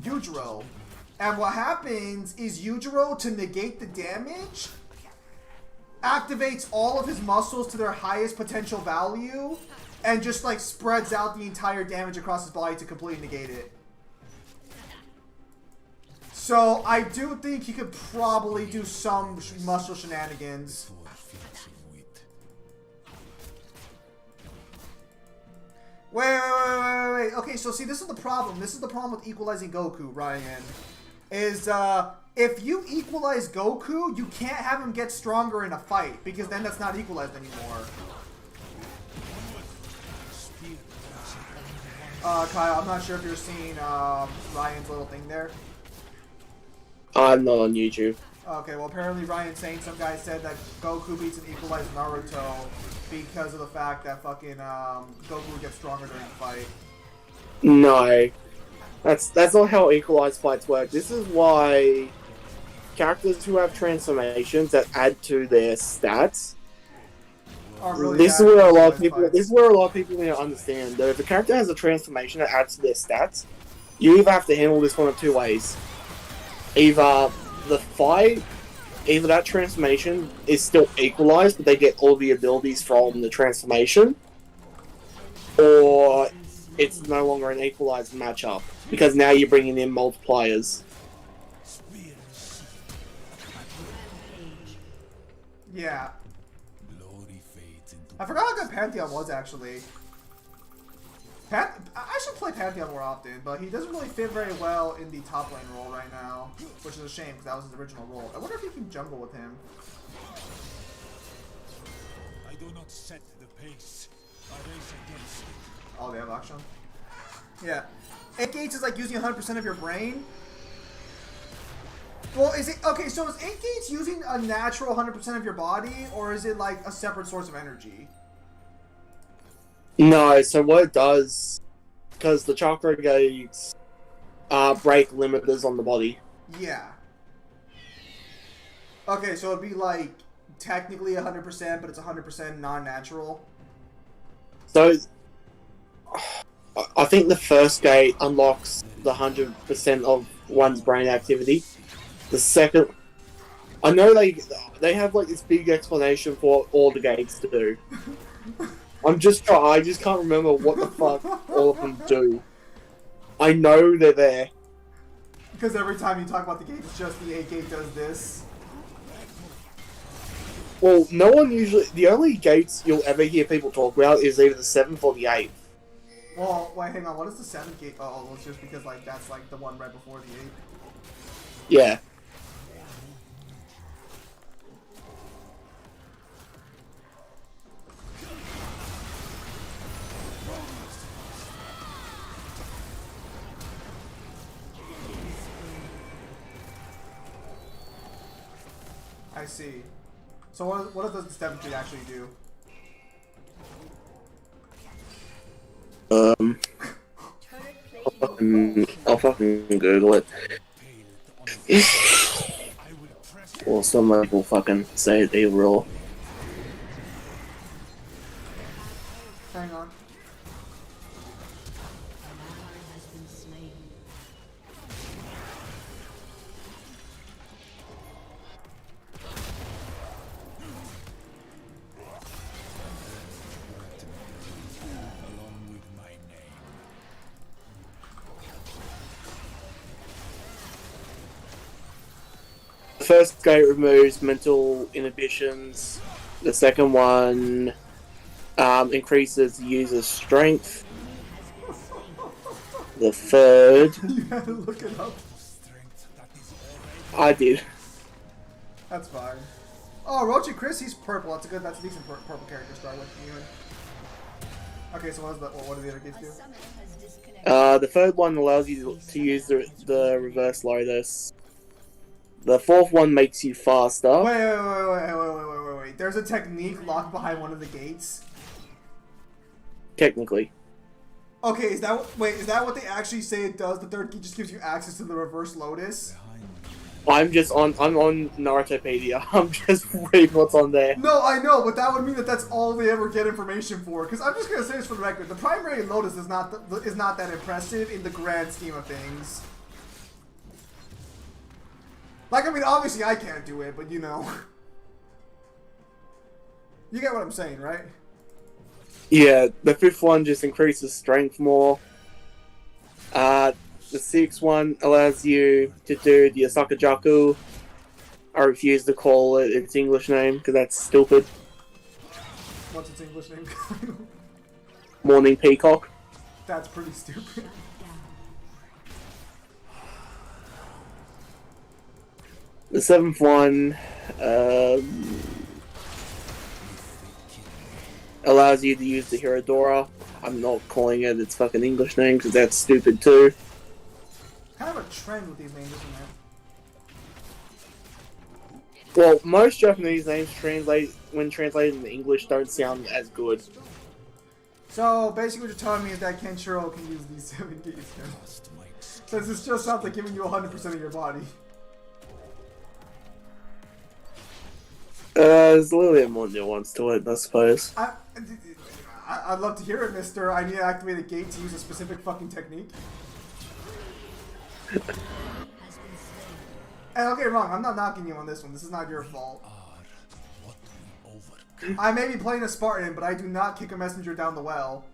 Yujiro. And what happens is Yujiro, to negate the damage, activates all of his muscles to their highest potential value and just like spreads out the entire damage across his body to completely negate it. So I do think he could probably do some muscle shenanigans. Wait. Okay, so see, this is the problem. This is the problem with equalizing Goku, Ryan. Is, if you equalize Goku, you can't have him get stronger in a fight, because then that's not equalized anymore. Kyle, I'm not sure if you're seeing, Ryan's little thing there. I'm not on YouTube. Okay, well, apparently Ryan's saying some guy said that Goku beats an equalized Naruto because of the fact that fucking, Goku would get stronger during the fight. No. That's not how equalized fights work. This is why characters who have transformations that add to their stats. Really This is where a lot of people need to understand that if a character has a transformation that adds to their stats, you either have to handle this one of two ways. Either the fight, either that transformation is still equalized, but they get all the abilities from the transformation, or it's no longer an equalized matchup, because now you're bringing in multipliers. Yeah. I forgot how good Pantheon was, actually. I should play Pantheon more often, but he doesn't really fit very well in the top lane role right now, which is a shame, because that was his original role. I wonder if you can jungle with him. I do not set the pace. I race against it. Oh, they have action? Yeah. 8 gates is like using 100% of your brain. Well, is it... Okay, so is 8 gates using a natural 100% of your body, or is it like a separate source of energy? No, so what it does, because the chakra gates break limiters on the body. Yeah. Okay, so it'd be like technically 100%, but it's 100% non-natural. So, I think the first gate unlocks the 100% of one's brain activity. The second... I know they have like this big explanation for what all the gates do. I just can't remember what the fuck all of them do. I know they're there. Because every time you talk about the gate, it's just the 8 gate does this. Well, no one usually... The only gates you'll ever hear people talk about is either the 7th or the 8th. Well, wait, hang on. What is the 7th gate? Oh, it's just because like that's like the one right before the 8th. Yeah. I see. So what does the 7th gate actually do? Turret plate I'll fucking Google it. Or some people fucking say they will. Hang on. An ally has been slain. Along with my name. The first gate removes mental inhibitions. The second one increases the user's strength. The third, You had to look it up. Strength that is already I did. That's fine. Oh, Rochi Chris, he's purple. That's a decent purple character to start with. Even. Okay, so what do the other gates do? A summoner has disconnected. The third one allows you to use the reverse Lotus. The fourth one makes you faster. Wait. There's a technique locked behind one of the gates. Technically. Okay, is that what they actually say it does? The third key just gives you access to the reverse lotus? behind me. I'm on Narutopedia. I'm just reading what's on there. No, I know, but that would mean that that's all they ever get information for. Because I'm just gonna say this for the record: the primary lotus is not that impressive in the grand scheme of things. Like, I mean, obviously I can't do it, but you know, you get what I'm saying, right? Yeah, the fifth one just increases strength more. The sixth one allows you to do the Asakajaku. I refuse to call it its English name because that's stupid. What's its English name? Morning Peacock. That's pretty stupid. The seventh one allows you to use the Hirodora. I'm not calling it its fucking English name because that's stupid too. Kind of a trend with these names, isn't there? Well, most Japanese names when translated into English don't sound as good. So basically, what you're telling me is that Kenshiro can use these 7 keys. Lost my Since it's just something giving you 100% of your body. There's a little bit more nuance to it, I suppose. I'd love to hear it, mister. I need to activate a gate to use a specific fucking technique. Has been slain. And don't get me wrong, I'm not knocking you on this one. This is not your fault. are what we overcome. I may be playing a Spartan, but I do not kick a messenger down the well.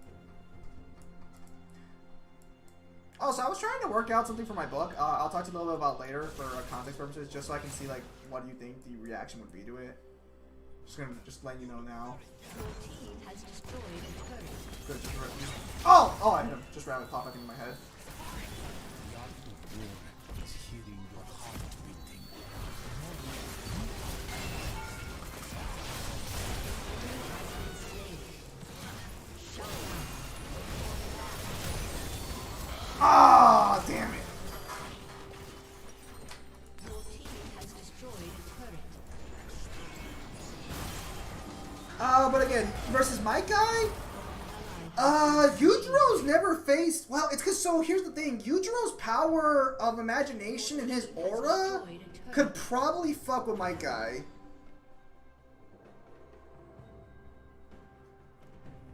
Also, I was trying to work out something for my book. I'll talk to you a little bit about later for context purposes, just so I can see like what you think the reaction would be to it. Just letting you know now. Your team has destroyed a turret. Good, oh! I hit him. Just randomly pop back into my head. The art of war is hearing your heart beating. Ah, damn it! Your team has destroyed a turret. But again, versus my guy? Yujiro's never faced... Well, it's because, so here's the thing. Yujiro's power of imagination and his aura could probably fuck with my guy.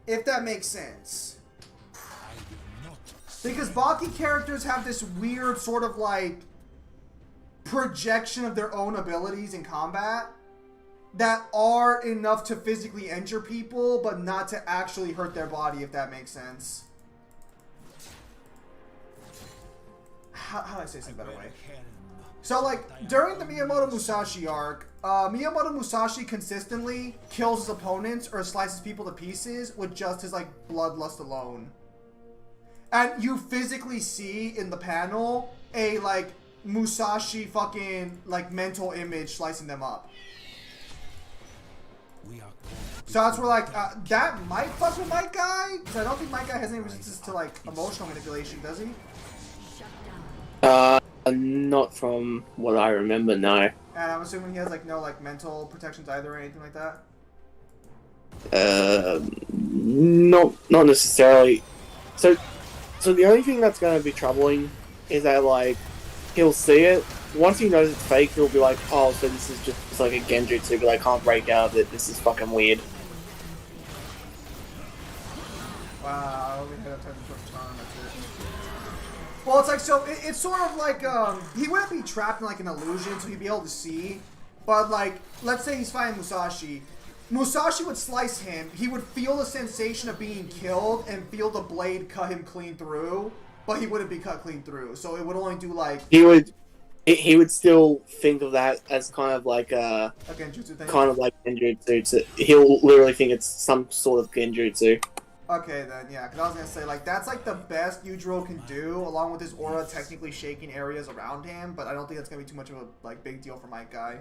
If that makes sense. I will not. Because Baki characters have this weird sort of like projection of their own abilities in combat that are enough to physically injure people, but not to actually hurt their body, if that makes sense. How do I say something better way? So, like, during the Miyamoto Musashi arc, Miyamoto Musashi consistently kills his opponents or slices people to pieces with just his, like, bloodlust alone. And you physically see in the panel a, like, Musashi fucking, like, mental image slicing them up. We are So that's where, like, that might fuck with my guy, because I don't think my guy has any resistance to, like, emotional manipulation, does he? Shut down. Not from what I remember, no. And I'm assuming he has, like, no, like, mental protections either or anything like that? Not necessarily. So the only thing that's going to be troubling is that like he'll see it. Once he knows it's fake, he'll be like, "Oh, so this is just like a genjutsu, but I can't break out of it. This is fucking weird." Wow, I only had a time to first turn. That's it. Well, it's like so. It's sort of like he wouldn't be trapped in like an illusion, so he'd be able to see. But like, let's say he's fighting Musashi. Musashi would slice him. He would feel the sensation of being killed and feel the blade cut him clean through, but he wouldn't be cut clean through. So it would only do like he would still think of that as kind of like a genjutsu thing. kind of like genjutsu. So he'll literally think it's some sort of genjutsu. Okay then, yeah, because I was gonna say like that's like the best Yujiro can do, along with his aura technically shaking areas around him. But I don't think that's gonna be too much of a like big deal for my guy,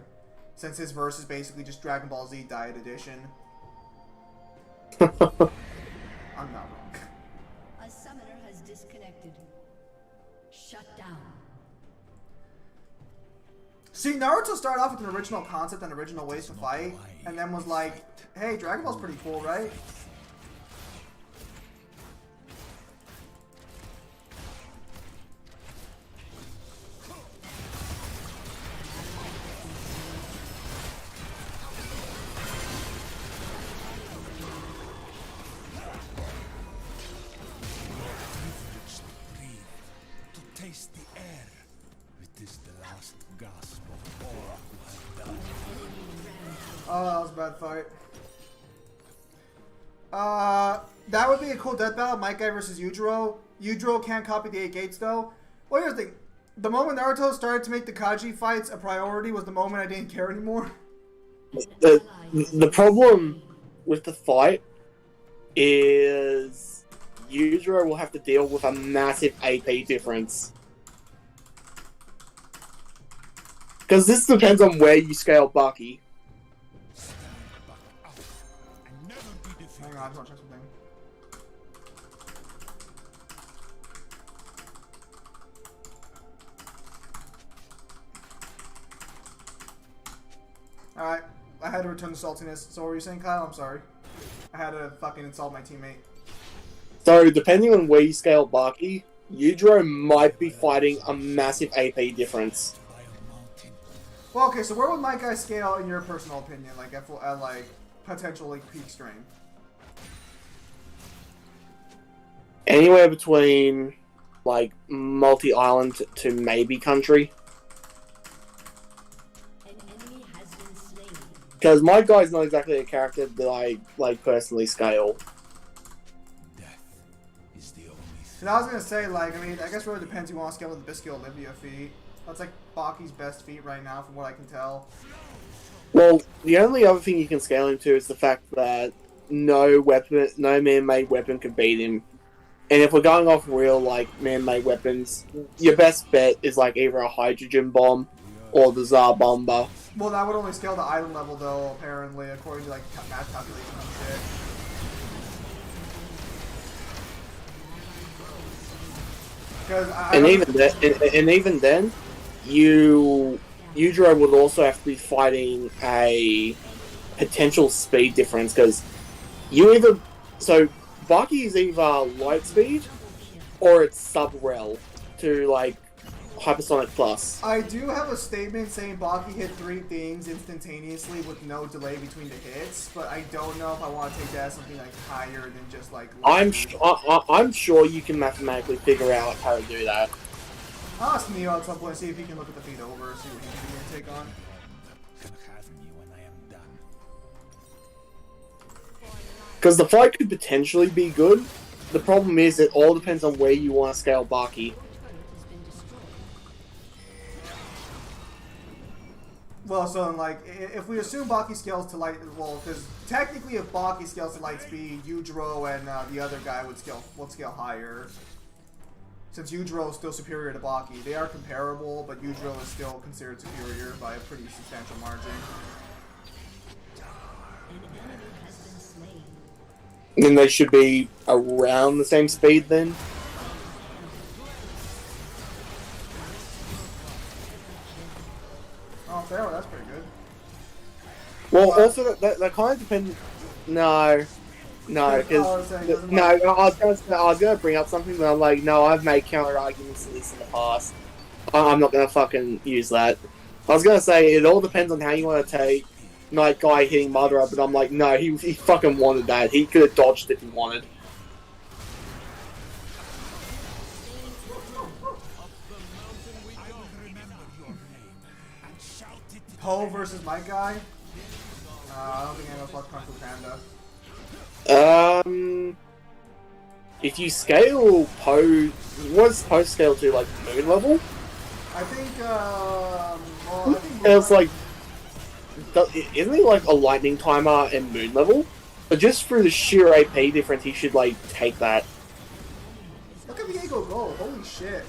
since his verse is basically just Dragon Ball Z Diet Edition. I'm not wrong. A summoner has disconnected. Shut down. See, Naruto started off with an original concept and original ways to fight, and then was like, "Hey, Dragon Ball's pretty cool, right?" To taste the air. It is the last gasp of all who have done. Oh, that was a bad fight. That would be a cool death battle, Might Guy versus Yujiro. Yujiro can't copy the 8 gates, though. Well, here's the thing. The moment Naruto started to make the Kaji fights a priority was the moment I didn't care anymore. The problem with the fight is Yujiro will have to deal with a massive AP difference. Because this depends on where you scale Baki. And never be defeated. Hang on, I just want to check something. Alright, I had to return the saltiness. So what were you saying, Kyle? I'm sorry. I had to fucking insult my teammate. So, depending on where you scale Baki, Yujiro might be fighting a massive AP difference. By a mountain. Well, okay, so where would my guy scale in your personal opinion? Like, at like, potential, like, peak strength? Anywhere between, like, multi-island to maybe country. An enemy has been slain. Because my guy's not exactly a character that I, like, personally scale. Death is the only thing. And I was gonna say, like, I mean, I guess it really depends. You want to scale with the Biscuit Olivia feat. That's like Baki's best feat right now, from what I can tell. Well, the only other thing you can scale him to is the fact that no man-made weapon can beat him. And if we're going off real, like, man-made weapons, your best bet is, like, either a hydrogen bomb or the Tsar Bomber. Well, that would only scale the item level, though, apparently, according to, like, math calculations and shit. And even then, Yujiro would also have to be fighting a potential speed difference, because Baki is either light speed or it's sub-rel to, like, hypersonic plus. I do have a statement saying Baki hit 3 things instantaneously with no delay between the hits, but I don't know if I want to take that as something like higher than just like. I'm sure you can mathematically figure out how to do that. I'll ask Neo at some point, see if he can look at the feed over, see what he can take on. Can have me when I am done. Because the fight could potentially be good. The problem is it all depends on where you want to scale Baki. Well, so like, if we assume Baki scales to light, well, because technically, if Baki scales to light speed, Yujiro and the other guy would scale higher. Since Yujiro is still superior to Baki, they are comparable, but Yujiro is still considered superior by a pretty substantial margin. An enemy has been slain. Then they should be around the same speed then. Oh, Pharaoh, that's pretty good. Well, also that kind of depends. No, No, because Oh, so he doesn't no, like- I was gonna bring up something, but I'm like, no, I've made counter arguments to this in the past. I'm not gonna fucking use that. I was gonna say it all depends on how you want to take Night Guy hitting Mother up, but I'm like, no, he fucking wanted that. He could have dodged if he wanted. Poe versus my guy. I don't think I know fuck Kung Fu Panda. If you scale Poe, what's Poe scale to, like moon level? I think. Well, I think It's like, isn't he like a lightning timer and moon level? But just for the sheer AP difference, he should like take that. Look at Viego go! Holy shit!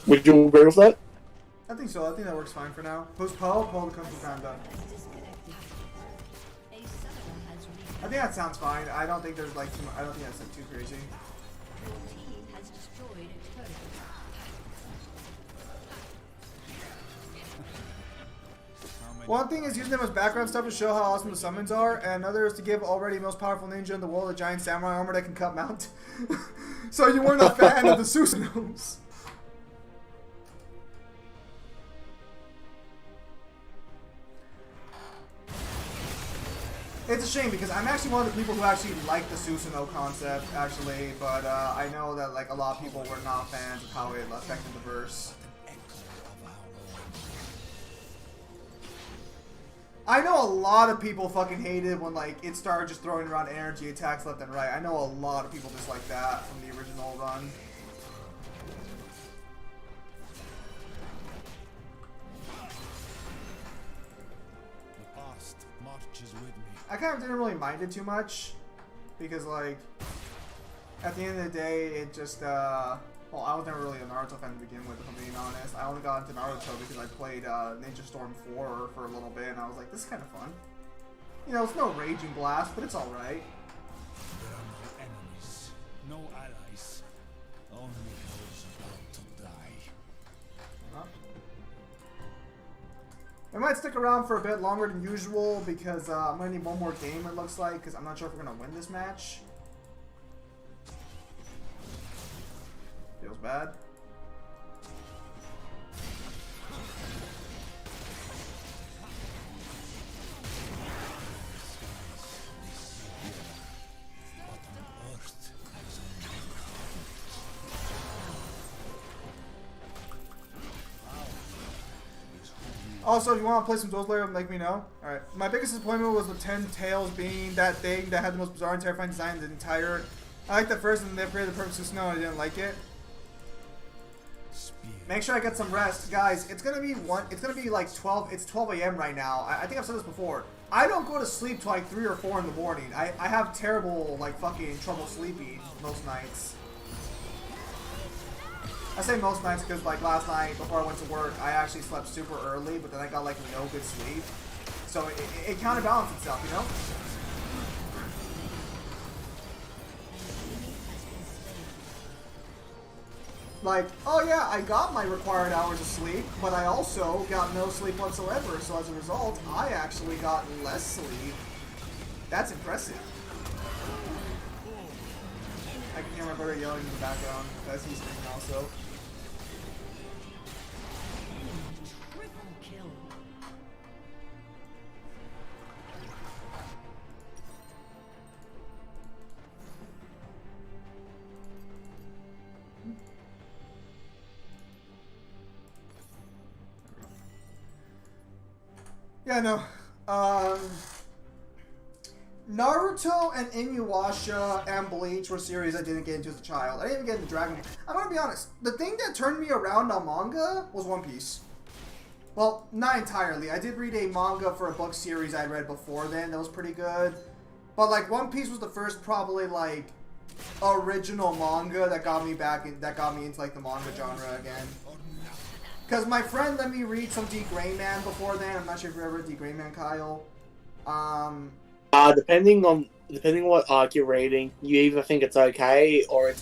Would you agree with that? I think so. I think that works fine for now. Who's Poe? Poe the Kung Fu Panda. I think that sounds fine. I don't think there's like I don't think that's like too crazy. One thing is using them as background stuff to show how awesome the summons are, and another is to give already most powerful ninja in the world a giant samurai armor that can cut mount. So you weren't a fan of the Susanos. It's a shame because I'm actually one of the people who actually like the Susanoo concept, actually, but I know that like a lot of people were not fans of how it affected the verse. I know a lot of people fucking hated when like it started just throwing around energy attacks left and right. I know a lot of people dislike that from the original run. The past marches with me. I kind of didn't really mind it too much because like at the end of the day it just well, I was never really a Naruto fan to begin with, if I'm being honest. I only got into Naruto because I played Ninja Storm 4 for a little bit, and I was like, this is kind of fun. You know, it's no Raging Blast, but it's alright. There are no enemies, no allies, only those about to die. I might stick around for a bit longer than usual because I'm going to need one more game, it looks like, because I'm not sure if we're going to win this match. Feels bad. Also, if you want to play some Soul Slayer, let me know. Alright. My biggest disappointment was the 10 Tails being that thing that had the most bizarre and terrifying design in the entire... I liked the first and then they created the perfect Susanoo and I didn't like it. Make sure I get some rest. Guys, it's gonna be like 12, it's 12 a.m. right now. I think I've said this before. I don't go to sleep till like 3 or 4 in the morning. I have terrible, like, fucking trouble sleeping most nights. I say most nights because, like, last night before I went to work, I actually slept super early, but then I got, like, no good sleep. So it counterbalanced itself, you know? Like, oh yeah, I got my required hours of sleep, but I also got no sleep whatsoever, so as a result, I actually got less sleep. That's impressive. I can hear my brother yelling in the background as he's streaming also. Triple kill. Yeah, no. Naruto and Inuyasha and Bleach were series I didn't get into as a child. I didn't even get into Dragon Ball. I'm gonna be honest. The thing that turned me around on manga was One Piece. Well, not entirely. I did read a manga for a book series I read before then that was pretty good. But like One Piece was the first probably like original manga that got me into like the manga genre again. Because my friend let me read some D. Gray Man before then. I'm not sure if you ever read D. Gray Man, Kyle. Depending on what arc you're reading, you either think it's okay or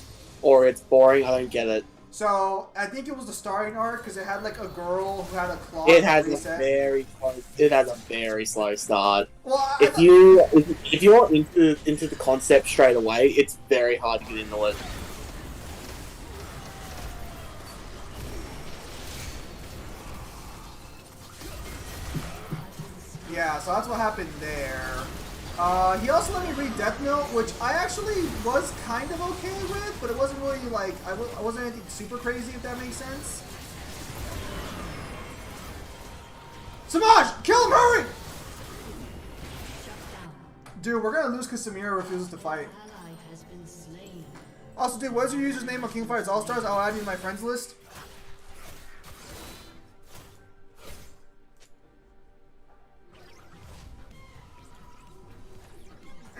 it's boring. I don't get it. So I think it was the starting arc because it had like a girl who had a claw. It has reset. a very slow. It has a very slow start. Well, If you're into the concept straight away, it's very hard to get into it. Yeah, so that's what happened there. He also let me read Death Note, which I actually was kind of okay with, but it wasn't really like, I wasn't anything super crazy, if that makes sense. Samaj! Kill him, hurry! Dude, we're gonna lose because Samira refuses to fight. Ally has been slain. Also, dude, what is your user's name on King Fighters All-Stars? I'll add you to my friends list.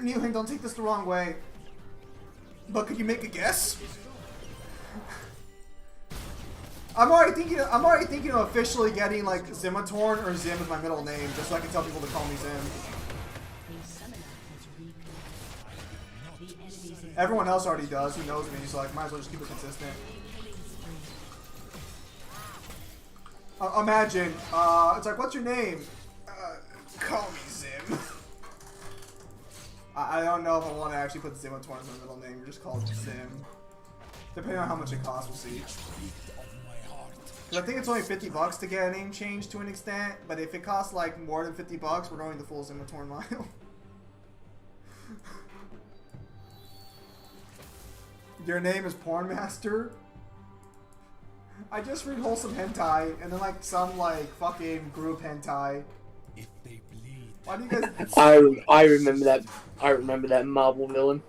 Newhang, don't take this the wrong way. But could you make a guess? I'm already thinking of officially getting like Zimatorn or Zim as my middle name, just so I can tell people to call me Zim. A summoner has reconnected. The enemy's Everyone else already does, who knows me, so like might as well just keep it consistent. Imagine, it's like, what's your name? Call me Zim. I don't know if I want to actually put Zimatorn as my middle name, or just call it Zim. Depending on how much it costs, we'll see. Because I think it's only $50 to get a name change to an extent, but if it costs like more than $50, we're going the full Zimatorn mile. Your name is Porn Master? I just read wholesome hentai, and then like some like fucking group hentai. If they bleed, Why do you guys... I remember that. I remember that Marvel villain.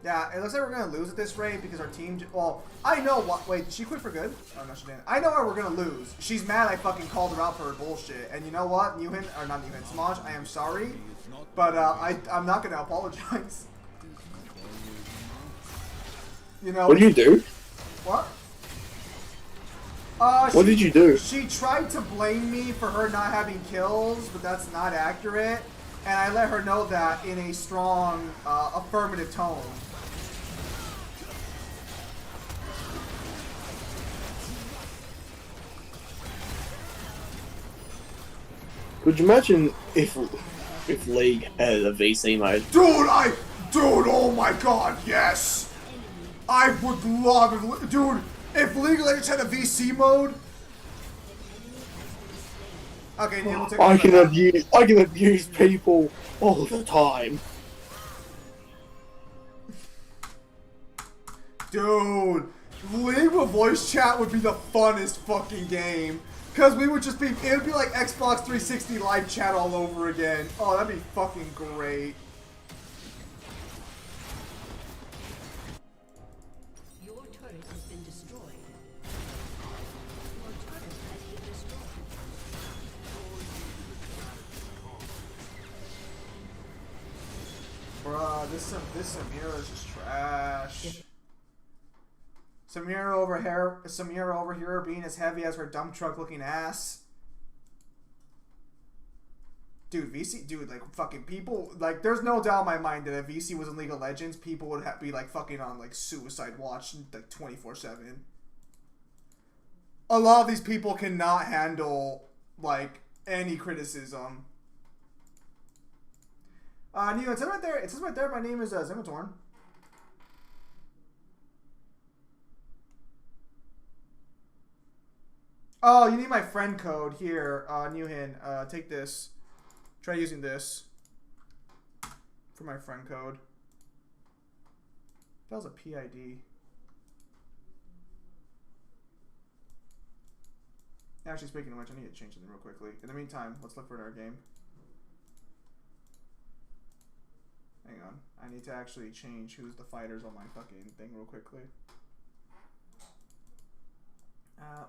Yeah, it looks like we're gonna lose at this rate because our team. Well, I know what. Wait, did she quit for good? Oh no, she didn't. I know why we're gonna lose. She's mad I fucking called her out for her bullshit. And you know what, Newhan, or not Newhan, Samaj, I am sorry, but I'm not gonna apologize. You know. What did you do? What? What did you do? She tried to blame me for her not having kills, but that's not accurate. And I let her know that in a strong, affirmative tone. Could you imagine if League had a VC mode? Dude, oh my god, yes! I would love it. Dude, if League of Legends had a VC mode... Okay, Neil, we'll take I can abuse people all the time. Dude, League with voice chat would be the funnest fucking game. Because we would just be, it would be like Xbox 360 live chat all over again. Oh, that'd be fucking great. Your turret has been destroyed. Your turret has been destroyed. Bruh, this Samira is just trash. Samira over here being as heavy as her dump truck looking ass. Dude, VC, dude, like fucking people, like there's no doubt in my mind that if VC was in League of Legends, people would be like fucking on like suicide watch like 24/7. A lot of these people cannot handle like any criticism. Neo, it says right there. It says right there. My name is Zimatorn. Oh, you need my friend code here, Newhin. Take this. Try using this for my friend code. That was a PID. Actually, speaking of which, I need to change something real quickly. In the meantime, let's look for another game. Hang on. I need to actually change who's the fighters on my fucking thing real quickly.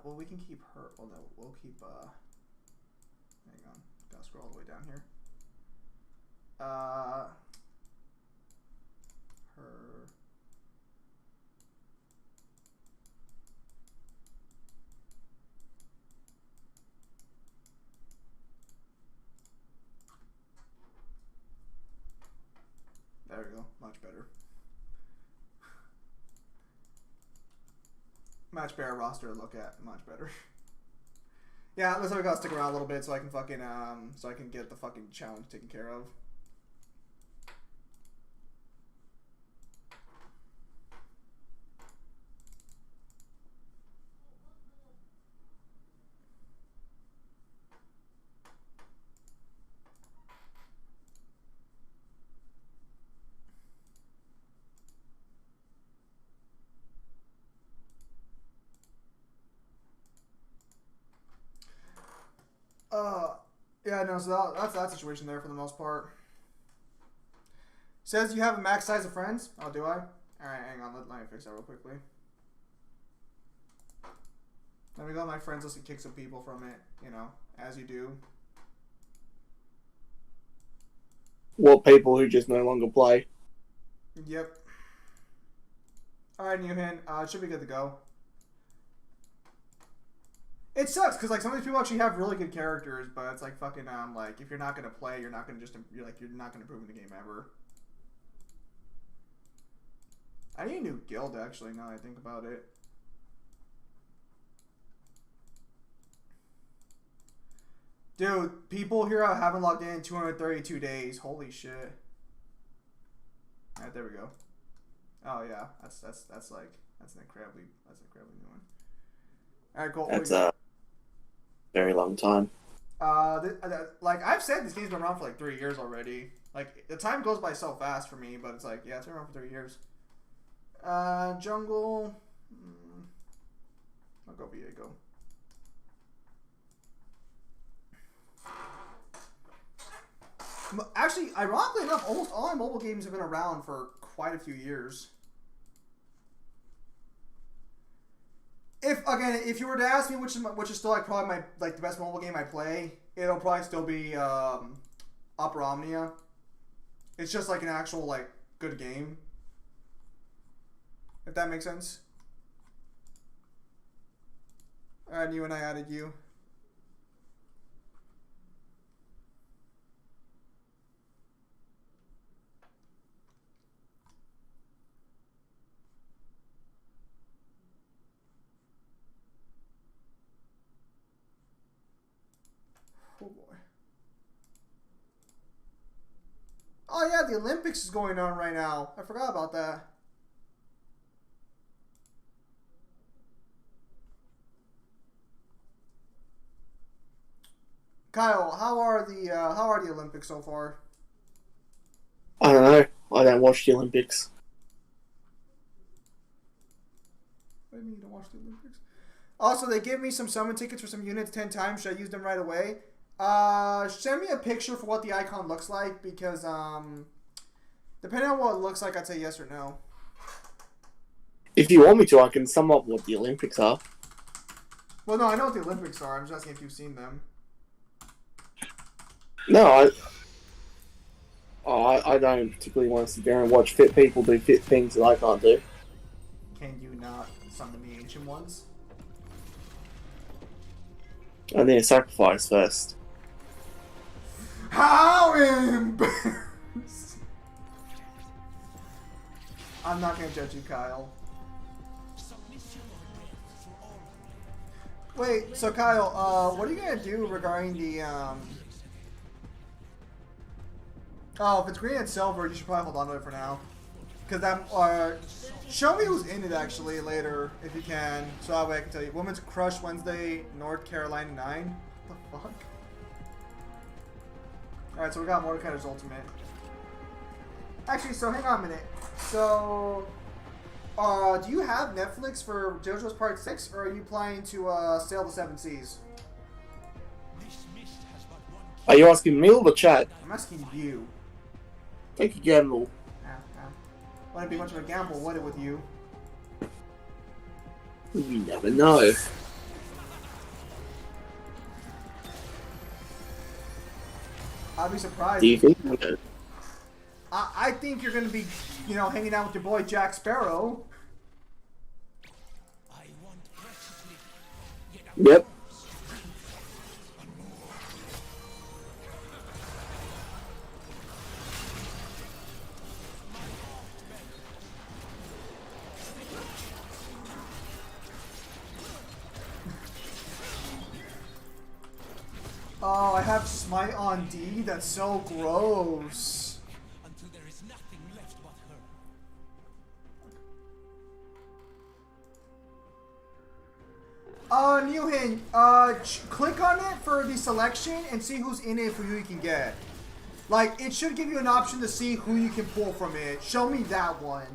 Well, we can keep her. Well, no, we'll keep, hang on. Gotta scroll all the way down here. Her. Much better roster to look at. Much better. Yeah, looks like we gotta stick around a little bit so I can fucking so I can get the fucking challenge taken care of. Yeah, no, so that's that situation there for the most part. Says you have a max size of friends. Oh, do I? Alright, hang on. Let me fix that real quickly. Let me go to my friends list and kick some people from it, you know, as you do. What people who just no longer play? Yep. Alright, Newhan. It should be good to go. It sucks because like some of these people actually have really good characters, but it's like fucking like if you're not gonna play, you're not gonna you're not gonna improve in the game ever. I need a new guild actually. Now that I think about it. Dude, people here haven't logged in 232 days. Holy shit. Alright, there we go. Oh yeah, that's an incredibly new one. Alright, cool. That's a very long time. Like I've said, this game's been around for like 3 years already. Like the time goes by so fast for me, but it's like yeah, it's been around for 3 years. Jungle. I'll go Viego. Actually, ironically enough, almost all my mobile games have been around for quite a few years. If you were to ask me which is still like probably the best mobile game I play, it'll probably still be Upper Omnia. It's just like an actual like good game. If that makes sense. Alright, you and I added you. Oh boy. Oh yeah, the Olympics is going on right now. I forgot about that. Kyle, how are the Olympics so far? I don't know. I don't watch the Olympics. What do you mean you don't watch the Olympics? Also, they gave me some summon tickets for some units 10 times. Should I use them right away? Send me a picture for what the icon looks like because depending on what it looks like, I'd say yes or no. If you want me to, I can sum up what the Olympics are. Well, no, I know what the Olympics are. I'm just asking if you've seen them. No, I don't particularly want to sit there and watch fit people do fit things that I can't do. Can you not summon the ancient ones? I need a sacrifice first. How embarrassing! I'm not gonna judge you, Kyle. Wait, so Kyle, what are you gonna do regarding the Oh, if it's green and silver, you should probably hold on to it for now. Cause that show me who's in it actually later if you can, so that way I can tell you. Women's Crush Wednesday, North Carolina 9. What the fuck? All right, so we got Mordecai's Ultimate. Actually, so hang on a minute. So, do you have Netflix for JoJo's Part 6, or are you planning to sail the 7 seas? Are you asking me or the chat? I'm asking you. Take a gamble. Wouldn't be much of a gamble, would it, with you? You never know. I'd be surprised. Do you think? I think you're going to be, you know, hanging out with your boy Jack Sparrow. Yep. Oh, I have Smite on D? That's so gross. until there is nothing left but her. Newhin, click on it for the selection and see who's in it for who you can get. Like, it should give you an option to see who you can pull from it. Show me that one.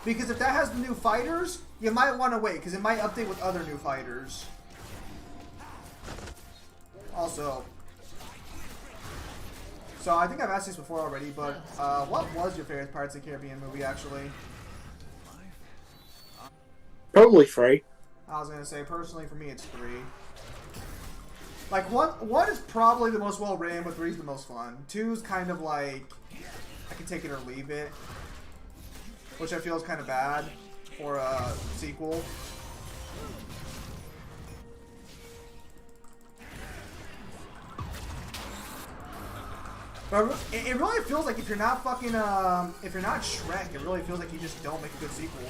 Because if that has the new fighters, you might want to wait, because it might update with other new fighters. Also, so I think I've asked this before already, but what was your favorite Pirates of the Caribbean movie, actually? Probably 3. I was gonna say, personally, for me, it's 3. Like, one is probably the most well written, but 3 is the most fun. 2 is kind of like, I can take it or leave it, which I feel is kind of bad for a sequel. But it really feels like if you're not fucking, if you're not Shrek, it really feels like you just don't make a good sequel.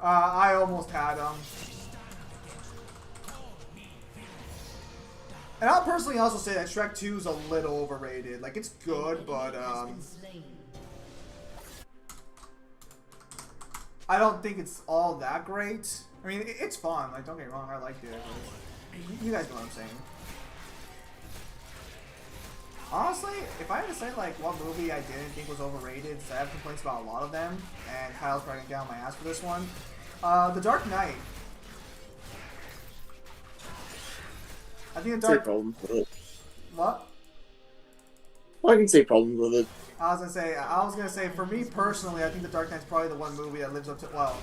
I almost had them. And I'll personally also say that Shrek 2 is a little overrated. Like, it's good, but, I don't think it's all that great. I mean, it's fun. Like, don't get me wrong, I liked it. But you guys know what I'm saying. Honestly, if I had to say, like, what movie I didn't think was overrated, so I have complaints about a lot of them, and Kyle's probably gonna get on my ass for this one, The Dark Knight. I think The See Dark... problems with it. What? I can see problems with it. I was gonna say, for me personally, I think The Dark Knight's probably the one movie that lives up to, well,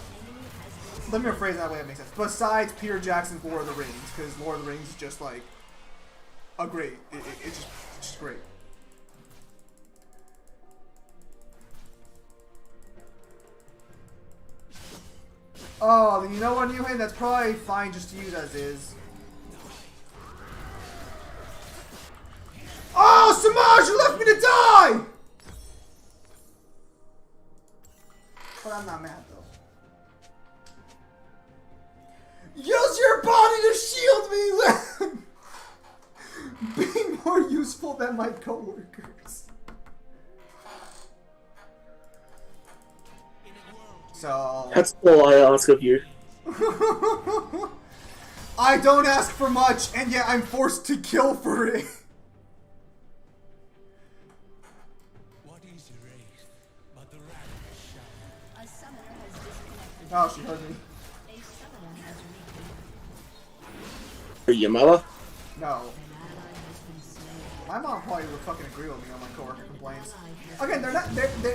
let me rephrase that way that makes sense. Besides Peter Jackson's Lord of the Rings, because Lord of the Rings is just like a great, it's just great. Oh, then you know what, Newhan? That's probably fine just to use as is. Oh, Samaj, you left me to die! But I'm not mad, though. Use your body to shield me! Being more useful than my coworkers. So... That's all I ask of you. I don't ask for much, and yet I'm forced to kill for it. What is wraith but the ravenous shadow? A summoner has disconnected. Oh, she heard me. A summoner has reconnected. Are your mother? No. An ally has been slain. My mom probably would fucking agree with me on my coworker complaints. Ally has Again,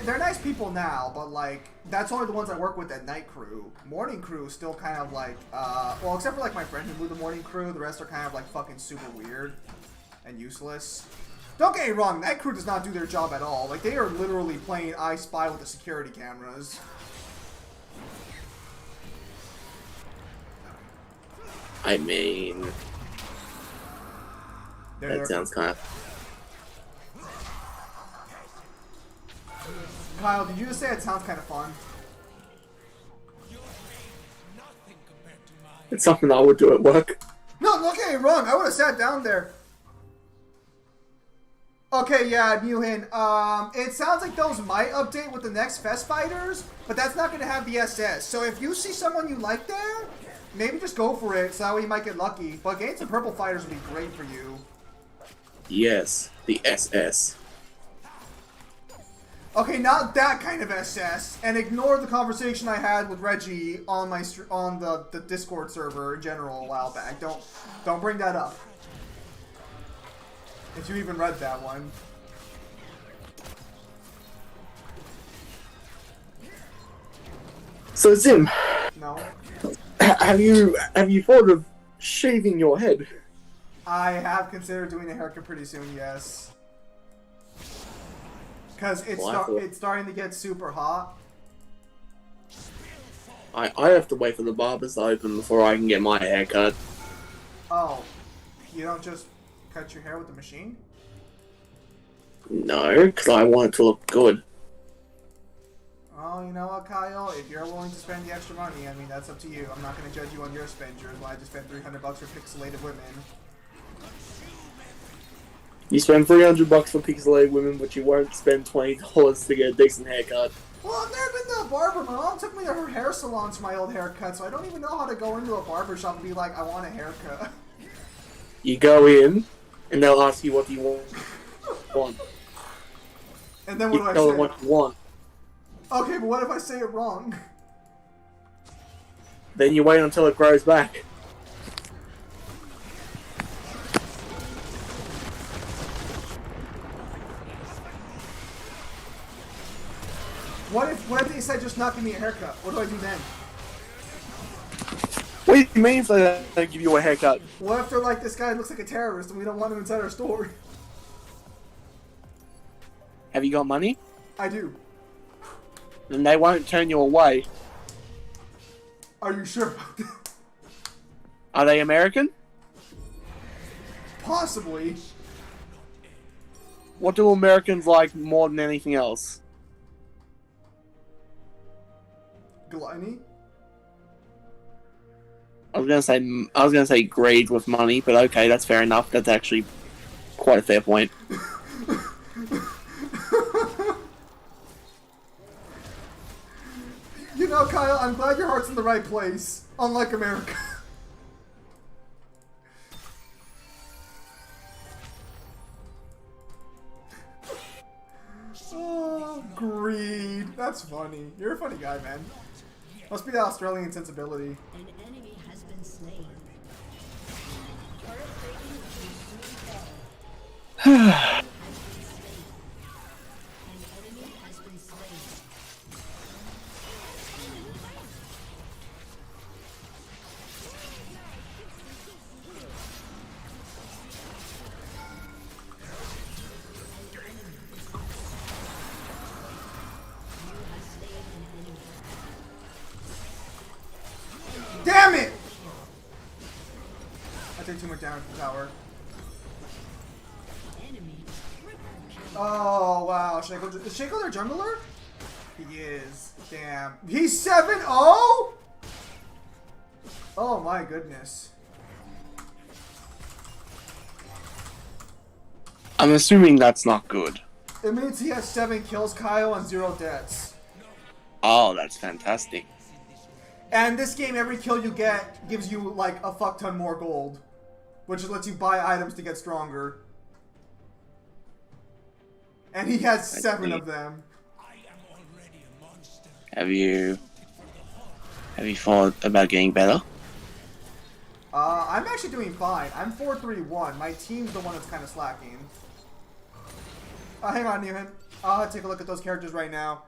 they're nice people now, but like that's only the ones I work with at night crew. Morning crew is still kind of like well, except for like my friend who moved the morning crew, the rest are kind of like fucking super weird and useless. Don't get me wrong, night crew does not do their job at all. Like they are literally playing I Spy with the security cameras. I mean, that sounds kind of... Kyle, did you just say it sounds kind of fun? Nothing compared to mine. It's something I would do at work. No, don't get me wrong. I would have sat down there. Okay, yeah, Newhan. It sounds like those might update with the next Fest Fighters, but that's not going to have the SS. So if you see someone you like there, maybe just go for it, so that way you might get lucky. But getting some Purple Fighters would be great for you. Yes, the SS. Okay, not that kind of SS, and ignore the conversation I had with Reggie on my on the Discord server in general a while back. Don't bring that up. If you even read that one. So Zim, No. have you thought of shaving your head? I have considered doing a haircut pretty soon, yes. Because it's starting to get super hot. I have to wait for the barbers to open before I can get my hair cut. Oh, you don't just cut your hair with the machine? No, because I want it to look good. Oh you know what, Kyle? If you're willing to spend the extra money, I mean, that's up to you. I'm not going to judge you on your expenditures when I just spent $300 for pixelated women. You spend $300 for pixelated women, but you won't spend $20 to get a decent haircut. Well, I've never been to a barber. My mom took me to her hair salon for my old haircut, so I don't even know how to go into a barber shop and be like, I want a haircut. You go in, and they'll ask you what do you want. And then what You do I tell them say? what you want. Okay, but what if I say it wrong? Then you wait until it grows back. What if they said just not give me a haircut? What do I do then? What do you mean if they don't give you a haircut? What if they're like, this guy looks like a terrorist and we don't want him inside our store? Have you got money? I do. Then they won't turn you away. Are you sure about that? Are they American? Possibly. What do Americans like more than anything else? Gluttony? I was gonna say greed with money, but okay, that's fair enough. That's actually quite a fair point. You know, Kyle, I'm glad your heart's in the right place. Unlike America. Oh, greed. That's funny. You're a funny guy, man. Must be the Australian sensibility. An enemy has been slain. An enemy has been slain. Damn it! I take too much damage from the tower. Enemy triple kill. Oh, wow. Is Shaco their jungler? He is. Damn. He's 7-0? Oh my goodness. I'm assuming that's not good. It means he has 7 kills, Kyle, and 0 deaths. Oh, that's fantastic. And this game, every kill you get gives you like a fuck ton more gold, which lets you buy items to get stronger. And he has 7 of them. Have you thought about getting better? I'm actually doing fine. I'm 4-3-1. My team's the one that's kind of slacking. Hang on, Newman. I'll take a look at those characters right now.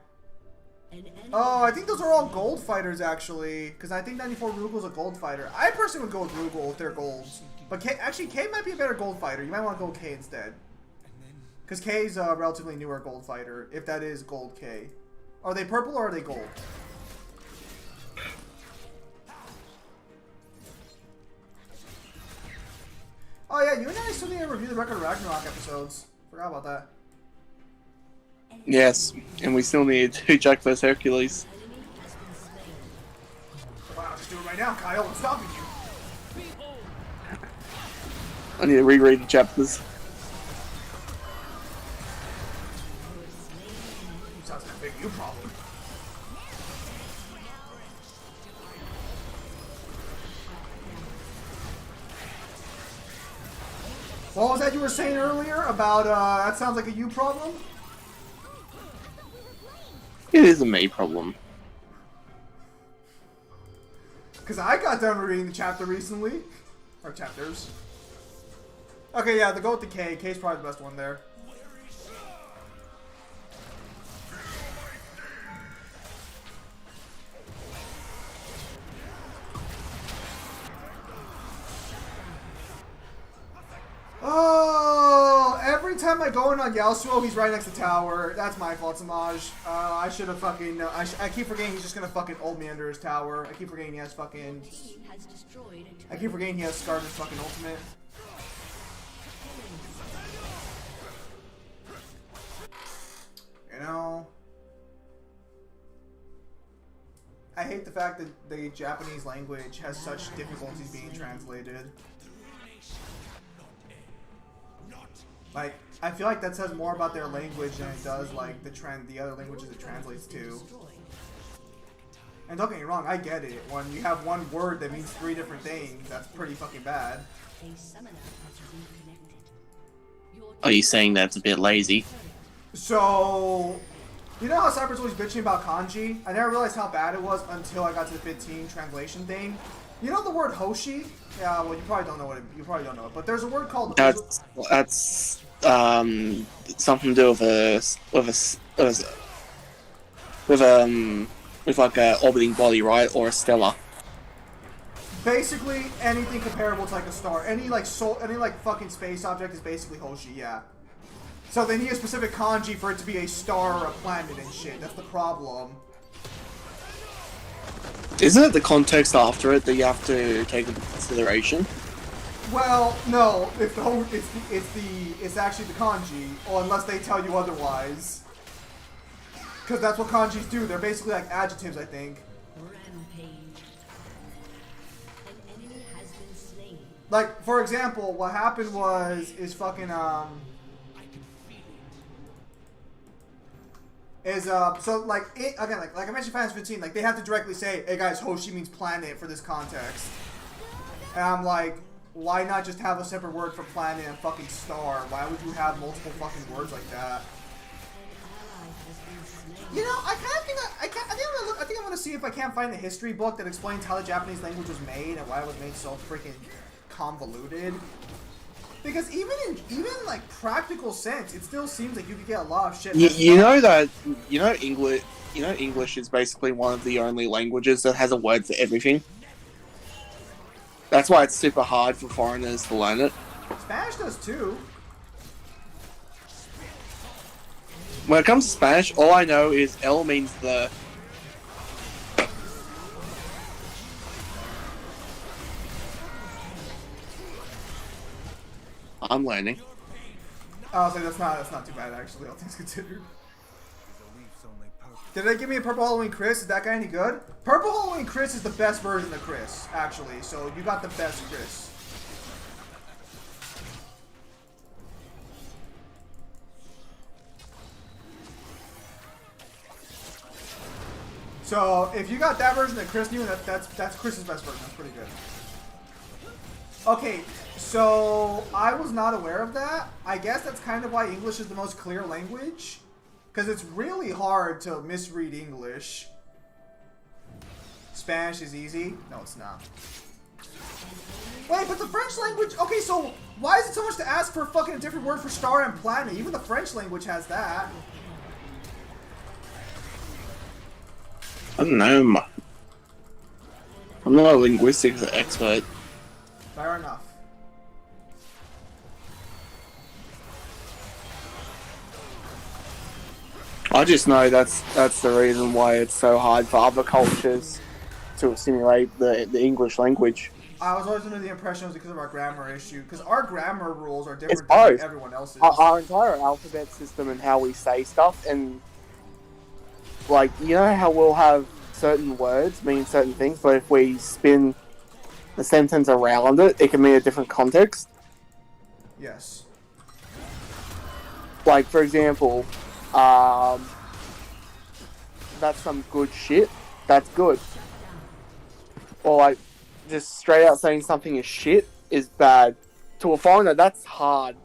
An enemy Oh, I think those are all gold fighters, actually. Because I think 94 Rugal's a gold fighter. I personally would go with Rugal if they're golds. But K might be a better gold fighter. You might want to go with K instead. Because K's a relatively newer gold fighter, if that is gold K. Are they purple or are they gold? Oh yeah, you and I still need to review the Record of Ragnarok episodes. Forgot about that. Yes, and we still need to Jack vs Hercules. enemy has been slain. Wow, just do it right now, Kyle. What's stopping you? I need to reread the chapters. Sounds like a big you problem. What was that you were saying earlier about, that sounds like a you problem? It is a me problem. Because I got done reading the chapter recently. Or chapters. Okay, yeah, go with the K. K's probably the best one there. Oh, every time I go in on Yasuo, he's right next to tower. That's my fault, Samaj. I should have fucking... I keep forgetting he's just gonna fucking ult me under his tower. I keep forgetting he has fucking... Team has destroyed a I keep forgetting he has Scarlet's fucking ultimate. You know... I hate the fact that the Japanese language has such difficulties being translated. Like, I feel like that says more about their language than it does like the other languages it translates to. And don't get me wrong, I get it. When you have one word that means 3 different things, that's pretty fucking bad. A summoner has reconnected. Your Are you saying that's a bit lazy? So, you know how Cyber's always bitching about kanji? I never realized how bad it was until I got to the 15 translation thing. You know the word Hoshi? Yeah, well, you probably don't know what you probably don't know it, but there's a word called. That's something to do with like a orbiting body, right, or a stellar. Basically, anything comparable to like a star, any like fucking space object is basically Hoshi. Yeah. So they need a specific kanji for it to be a star or a planet and shit. That's the problem. Isn't it the context after it that you have to take into consideration? Well, no, it's actually the kanji, or unless they tell you otherwise. Because that's what kanjis do. They're basically like adjectives, I think. rampage. An enemy has been slain. Like, for example, what happened is fucking so like it again, like I mentioned Final Fantasy 15, like they have to directly say, hey guys, Hoshi means planet for this context. And I'm like, why not just have a separate word for planet and fucking star? Why would you have multiple fucking words like that? You know, I kind of think I think I'm gonna see if I can't find the history book that explains how the Japanese language was made and why it was made so freaking convoluted. Because even in like practical sense, it still seems like you could get a lot of shit. English is basically one of the only languages that has a word for everything. That's why it's super hard for foreigners to learn it. Spanish does too. When it comes to Spanish, all I know is L means the. I'm learning. I'll say that's not too bad actually, all things considered. Did they give me a Purple Halloween Chris? Is that guy any good? Purple Halloween Chris is the best version of Chris, actually, so you got the best Chris. So if you got that version that Chris knew, that's Chris's best version. That's pretty good. Okay, so I was not aware of that. I guess that's kind of why English is the most clear language, because it's really hard to misread English. Spanish is easy. No, it's not. Wait, but the French language... Okay, so why is it so much to ask for fucking a different word for star and planet? Even the French language has that. I don't know. I'm not a linguistics expert. Fair enough. I just know that's the reason why it's so hard for other cultures to assimilate the English language. I was always under the impression it was because of our grammar issue, because our grammar rules are different It's than both. everyone else's. Our entire alphabet system and how we say stuff, and like, you know how we'll have certain words mean certain things, but if we spin the sentence around it, it can mean a different context. Yes. Like, for example, that's some good shit. That's good. Or like, just straight out saying something is shit is bad. To a foreigner, that's hard.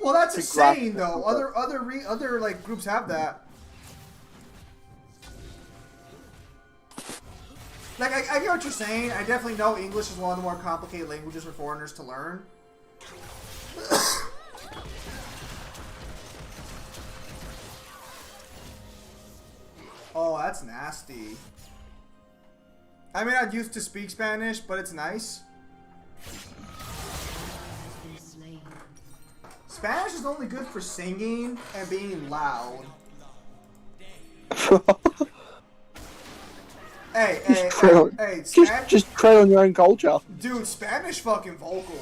Well, that's a to grasp saying though. Other like groups have that. Like I get what you're saying. I definitely know English is one of the more complicated languages for foreigners to learn. Oh, that's nasty. I mean, I'd used to speak Spanish, but it's nice. Spanish is only good for singing and being loud. Hey, just tread on your own culture. Dude, Spanish fucking vocals.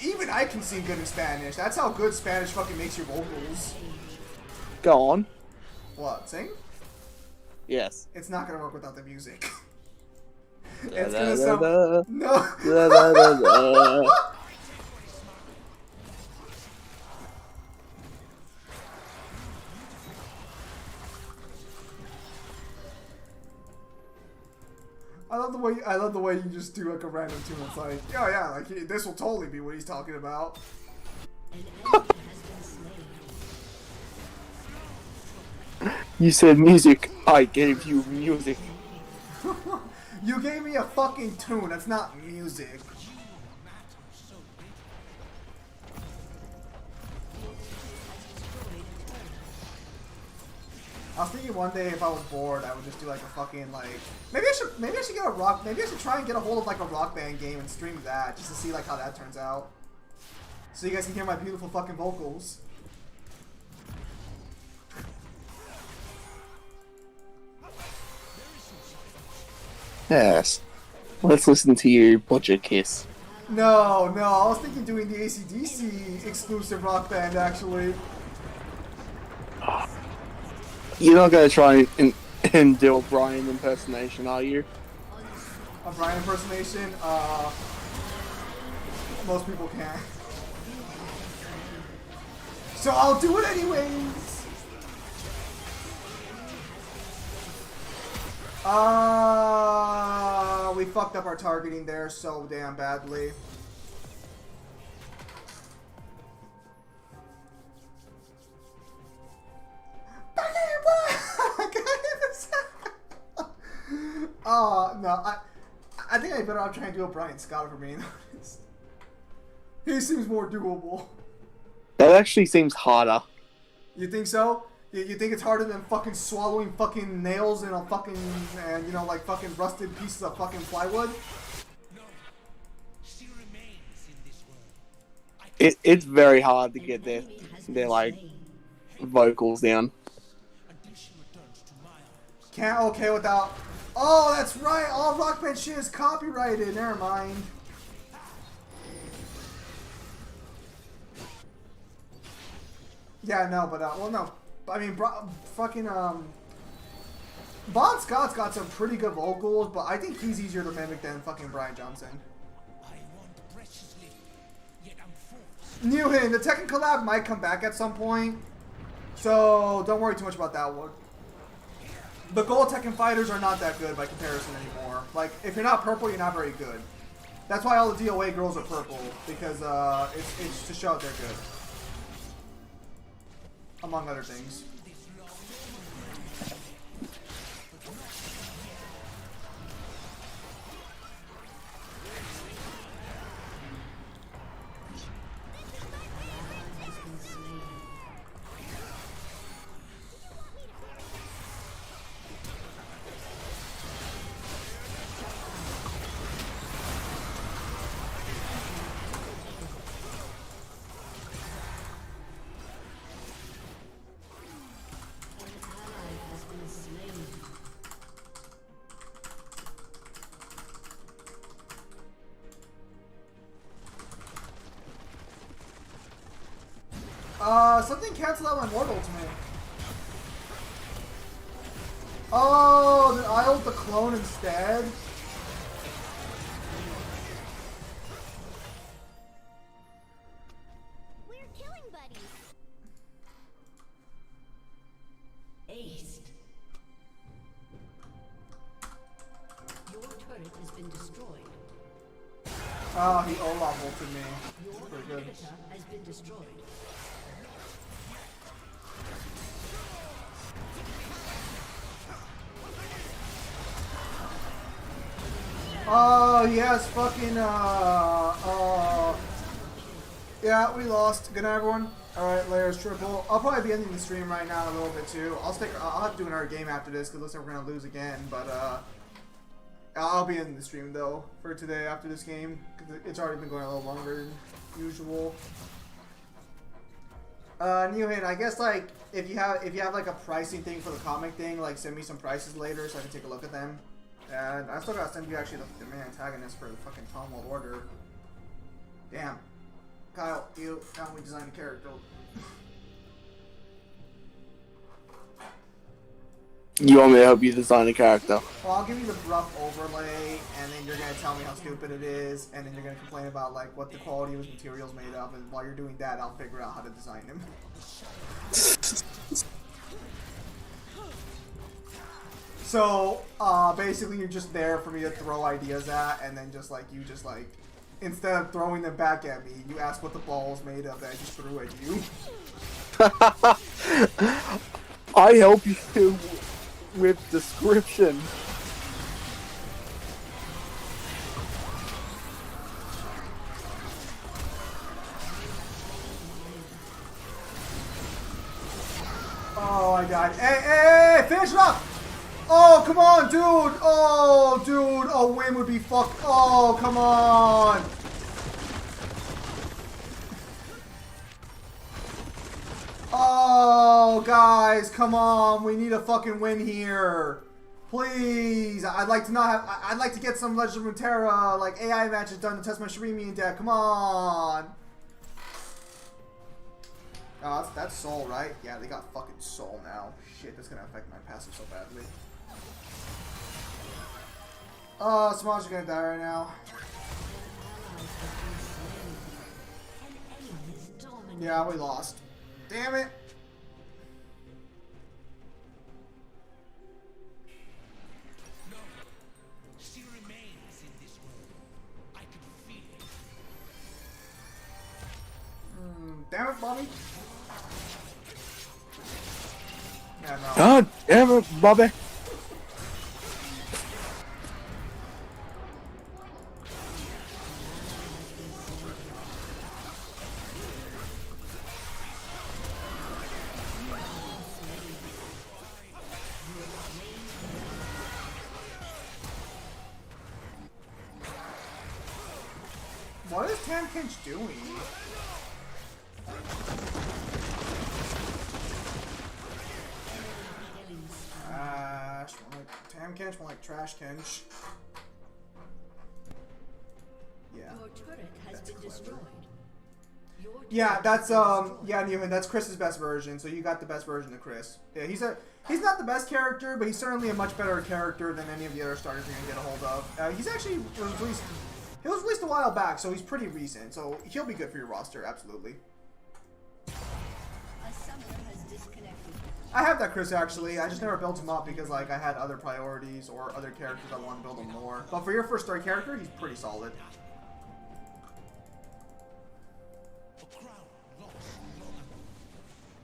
Even I can sing good in Spanish. That's how good Spanish fucking makes your vocals. Go on. What, sing? Yes. It's not gonna work without the music. It's gonna sound no. I love the way you just do like a random tune. It's like, oh yeah, like this will totally be what he's talking about. An enemy has been slain. You said music. I gave you music. You gave me a fucking tune. That's not music. I was thinking one day if I was bored, I would just do like a fucking like maybe I should get a rock maybe I should try and get a hold of like a Rock Band game and stream that just to see like how that turns out. So you guys can hear my beautiful fucking vocals. Yes. Let's listen to your budget kiss. No, I was thinking doing the AC/DC exclusive Rock Band actually. You're not gonna try and do a Brian impersonation, are you? A Brian impersonation? Most people can't. So I'll do it anyways! We fucked up our targeting there so damn badly. No, I think I better off trying to do a Brian Scott if we're being honest. He seems more doable. That actually seems harder. You think so? You think it's harder than fucking swallowing fucking nails in a fucking, and you know, like fucking rusted pieces of fucking plywood? No, she remains in this world. It's very hard to get An their enemy has been like slain. vocals down. Until she returns to my arms. Can't okay without. Oh, that's right. All Rock Band shit is copyrighted. Never mind. Yeah, no, but well, no. I mean, fucking Bon Scott's got some pretty good vocals, but I think he's easier to mimic than fucking Brian Johnson. I want preciously, yet I'm forced. New hint, the Tekken collab might come back at some point, so don't worry too much about that one. The gold Tekken fighters are not that good by comparison anymore. Like, if you're not purple, you're not very good. That's why all the DOA girls are purple, because it's to show that they're good. Among other things. Has been slain. An ally has been slain. Something canceled out my Mortal Ultimate. Oh, did I ult the clone instead? We're killing buddies. Aced. Your turret has been destroyed. Oh, he Olaf ulted me. Your Pretty good. inhibitor has been destroyed. Oh, yes, fucking, yeah, we lost. Good night, everyone. Alright, Layers triple. I'll probably be ending the stream right now in a little bit, too. I'll have to do another game after this, because it looks like we're going to lose again, but, I'll be ending the stream, though, for today after this game, because it's already been going a little longer than usual. Newhan, I guess, like, if you have, like, a pricing thing for the comic thing, like, send me some prices later so I can take a look at them. And I still gotta send you actually the main antagonist for the fucking Tom World Order. Damn. Kyle, you found we designed a character. You want me to help you design a character? Well, I'll give you the rough overlay, and then you're gonna tell me how stupid it is, and then you're gonna complain about like what the quality of his materials made of, and while you're doing that, I'll figure out how to design him. So, basically, you're just there for me to throw ideas at, and then just like instead of throwing them back at me, you ask what the ball is made of that I just threw at you. I help you with description. Oh my god. Hey, finish it up! Oh, come on, dude! Oh, dude, a win would be Oh, come on! Oh, guys, come on. We need a fucking win here. Please. I'd like to not have... I'd like to get some Legend of Runeterra, like, AI matches done to test my Shirimian deck. Come on. Oh, that's Soul, right? Yeah, they got fucking Soul now. Shit, that's gonna affect my passive so badly. Oh, Smosh is gonna die right now. Yeah, we lost. Damn it. She remains in this world. I can feel it. Damn it, Bobby. Yeah, no. God damn it, Bobby. What is Tamkinch doing? Trash. More like Tamkinch, more like Trash Kinch. Yeah. Your turret has been destroyed. Your Yeah, turret that's has been destroyed. yeah, Newman, that's Chris's best version, so you got the best version of Chris. Yeah, he's not the best character, but he's certainly a much better character than any of the other starters you're gonna get a hold of. He's actually released he was released a while back, so he's pretty recent, so he'll be good for your roster, absolutely. A summoner has disconnected. I have that Chris actually. I just never built him up because like I had other priorities or other characters I want to build him more. But for your first story character, he's pretty solid. A crown lost long ago.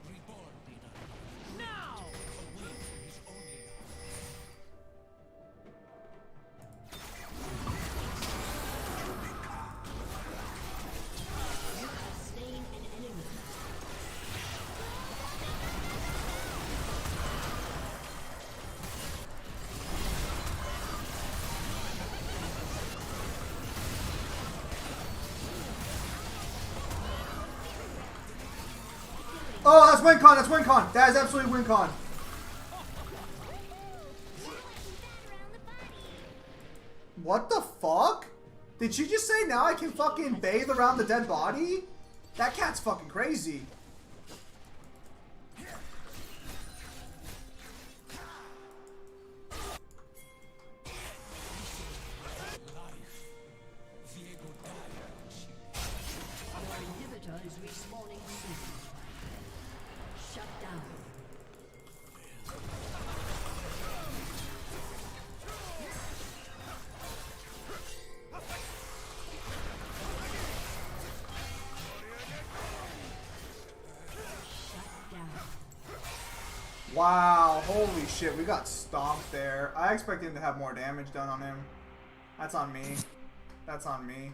Reborn be not. Now! A win is only You have slain an enemy. Oh, that's WinCon, that's WinCon. That is absolutely WinCon. What the fuck? Did she just say now I can fucking bathe around the dead body? That cat's fucking crazy. Your inhibitor is respawning soon. Shut down. Shut down. Wow, holy shit, we got stomped there. I expected him to have more damage done on him. That's on me. That's on me.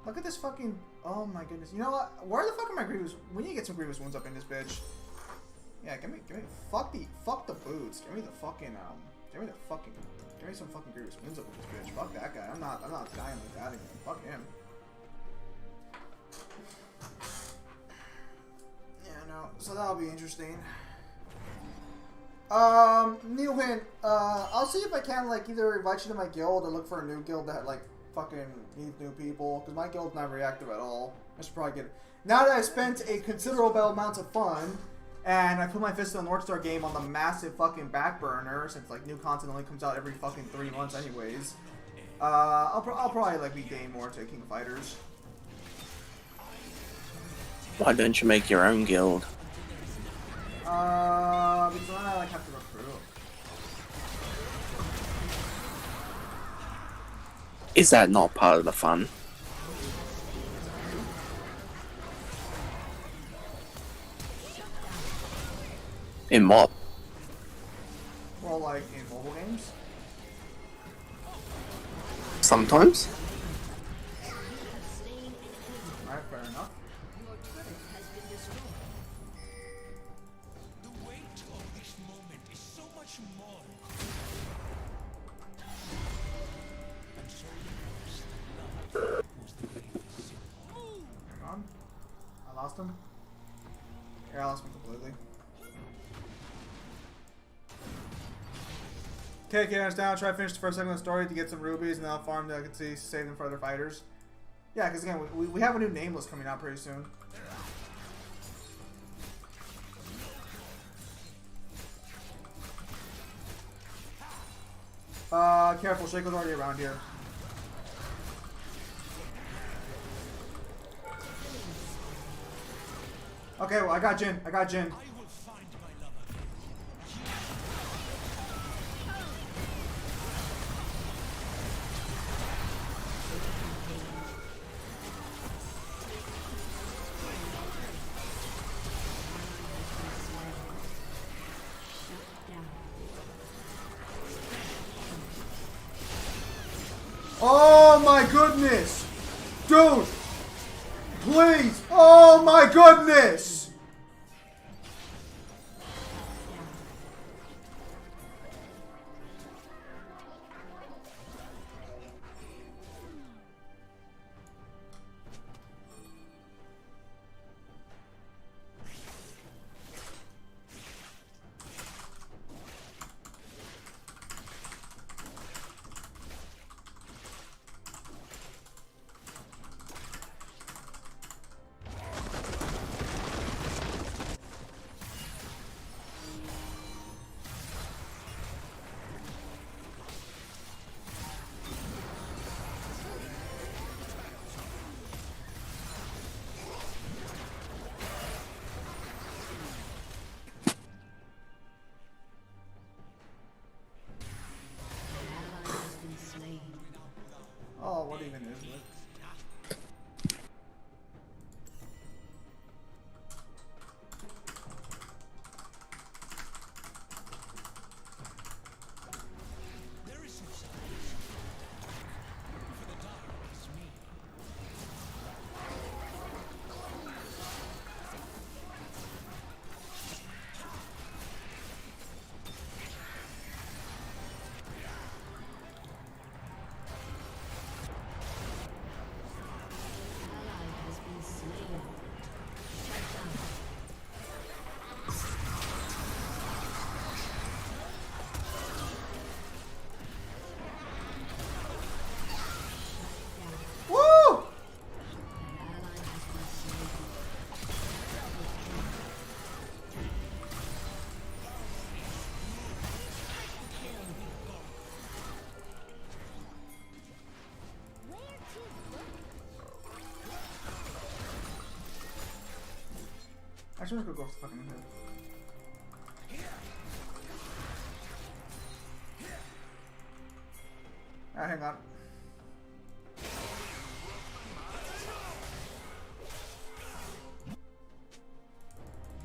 Look at this fucking... Oh my goodness. You know what? Where the fuck are my Grievous... We need to get some Grievous Wounds up in this bitch. Yeah, give me... Fuck the boots. Give me the fucking, Give me some fucking Grievous Wounds up in this bitch. Fuck that guy. I'm not dying like that again. Fuck him. Yeah, no. So that'll be interesting. Neilwin, I'll see if I can, like, either invite you to my guild or look for a new guild that, like, fucking needs new people. Because my guild's not very active at all. I should probably get it. Now that I've spent a considerable amount of fun And I put my Fist of the North Star game on the massive fucking back burner since like new content only comes out every fucking 3 months anyways. I'll probably like be game more to King of Fighters. Why don't you make your own guild? Because then I like have to recruit. Is that not part of the fun? In what? Well, like in mobile games. Sometimes? Alright, fair enough. The weight of this moment is so much more. And so love was the way to sit. Hang on. I lost him. Yeah, I lost him completely. Okay, KK's down. Try to finish the first segment of the story to get some rubies, and then I'll farm to save them for other fighters. Yeah, because again, we have a new nameless coming out pretty soon. Careful, Shaco's already around here. Okay, well, I got Jin. I got Jin. I will find my lover. Oh my goodness! Dude! Please! Oh my goodness! Oh, what even is it? There is no salvation. For the dark is me. Woo! Actually, let's go fucking in here. Ah, hang on.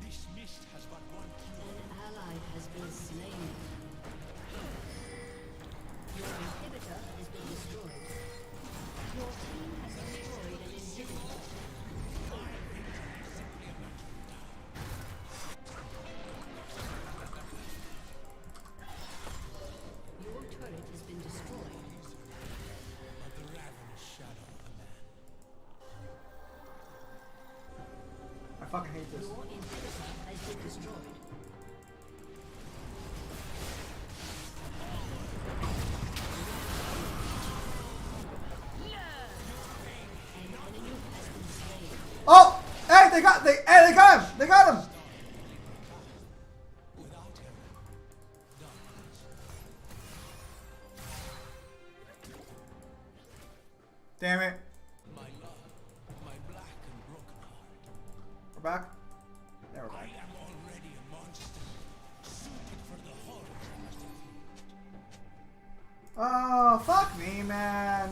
This mist has but one cure. An ally has been slain. Your inhibitor has been destroyed. Your team has destroyed an inhibitor. Your turret has been destroyed. But the ravenous shadow of a man. I fucking hate this. Your inhibitor has been destroyed. An enemy has been slain. Oh! Hey, they got him! They got him! Damn it. My love, my black and broken heart. We're back? There we're I back. am already a monster, suited for the horrors I must inflict. Oh, fuck me, man.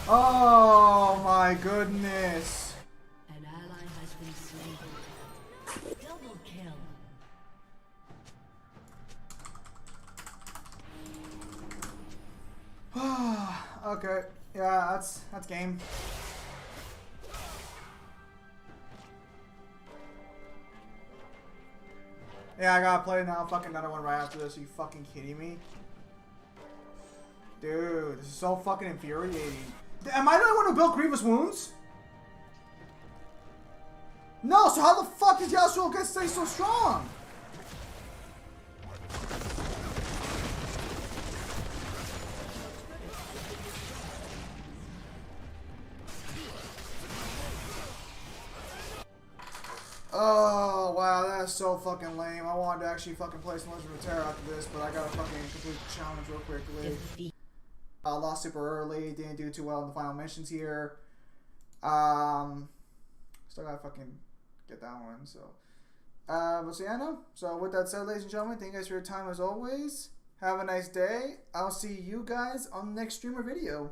Oh my goodness. An ally has been slain. Double kill. Okay, yeah, that's game. Yeah, I gotta play now. Fucking another one right after this. Are you fucking kidding me? Dude, this is so fucking infuriating. Am I the one who built Grievous Wounds? No, so how the fuck did Yasuo get stay so strong? Oh, wow, that's so fucking lame. I wanted to actually fucking play some Legend of Terror after this, but I gotta fucking complete the challenge real quickly. Defeat. Lost super early, didn't do too well in the final missions here. Still gotta fucking get that one, so. But so yeah, no. So with that said, ladies and gentlemen, thank you guys for your time as always. Have a nice day. I'll see you guys on the next stream or video.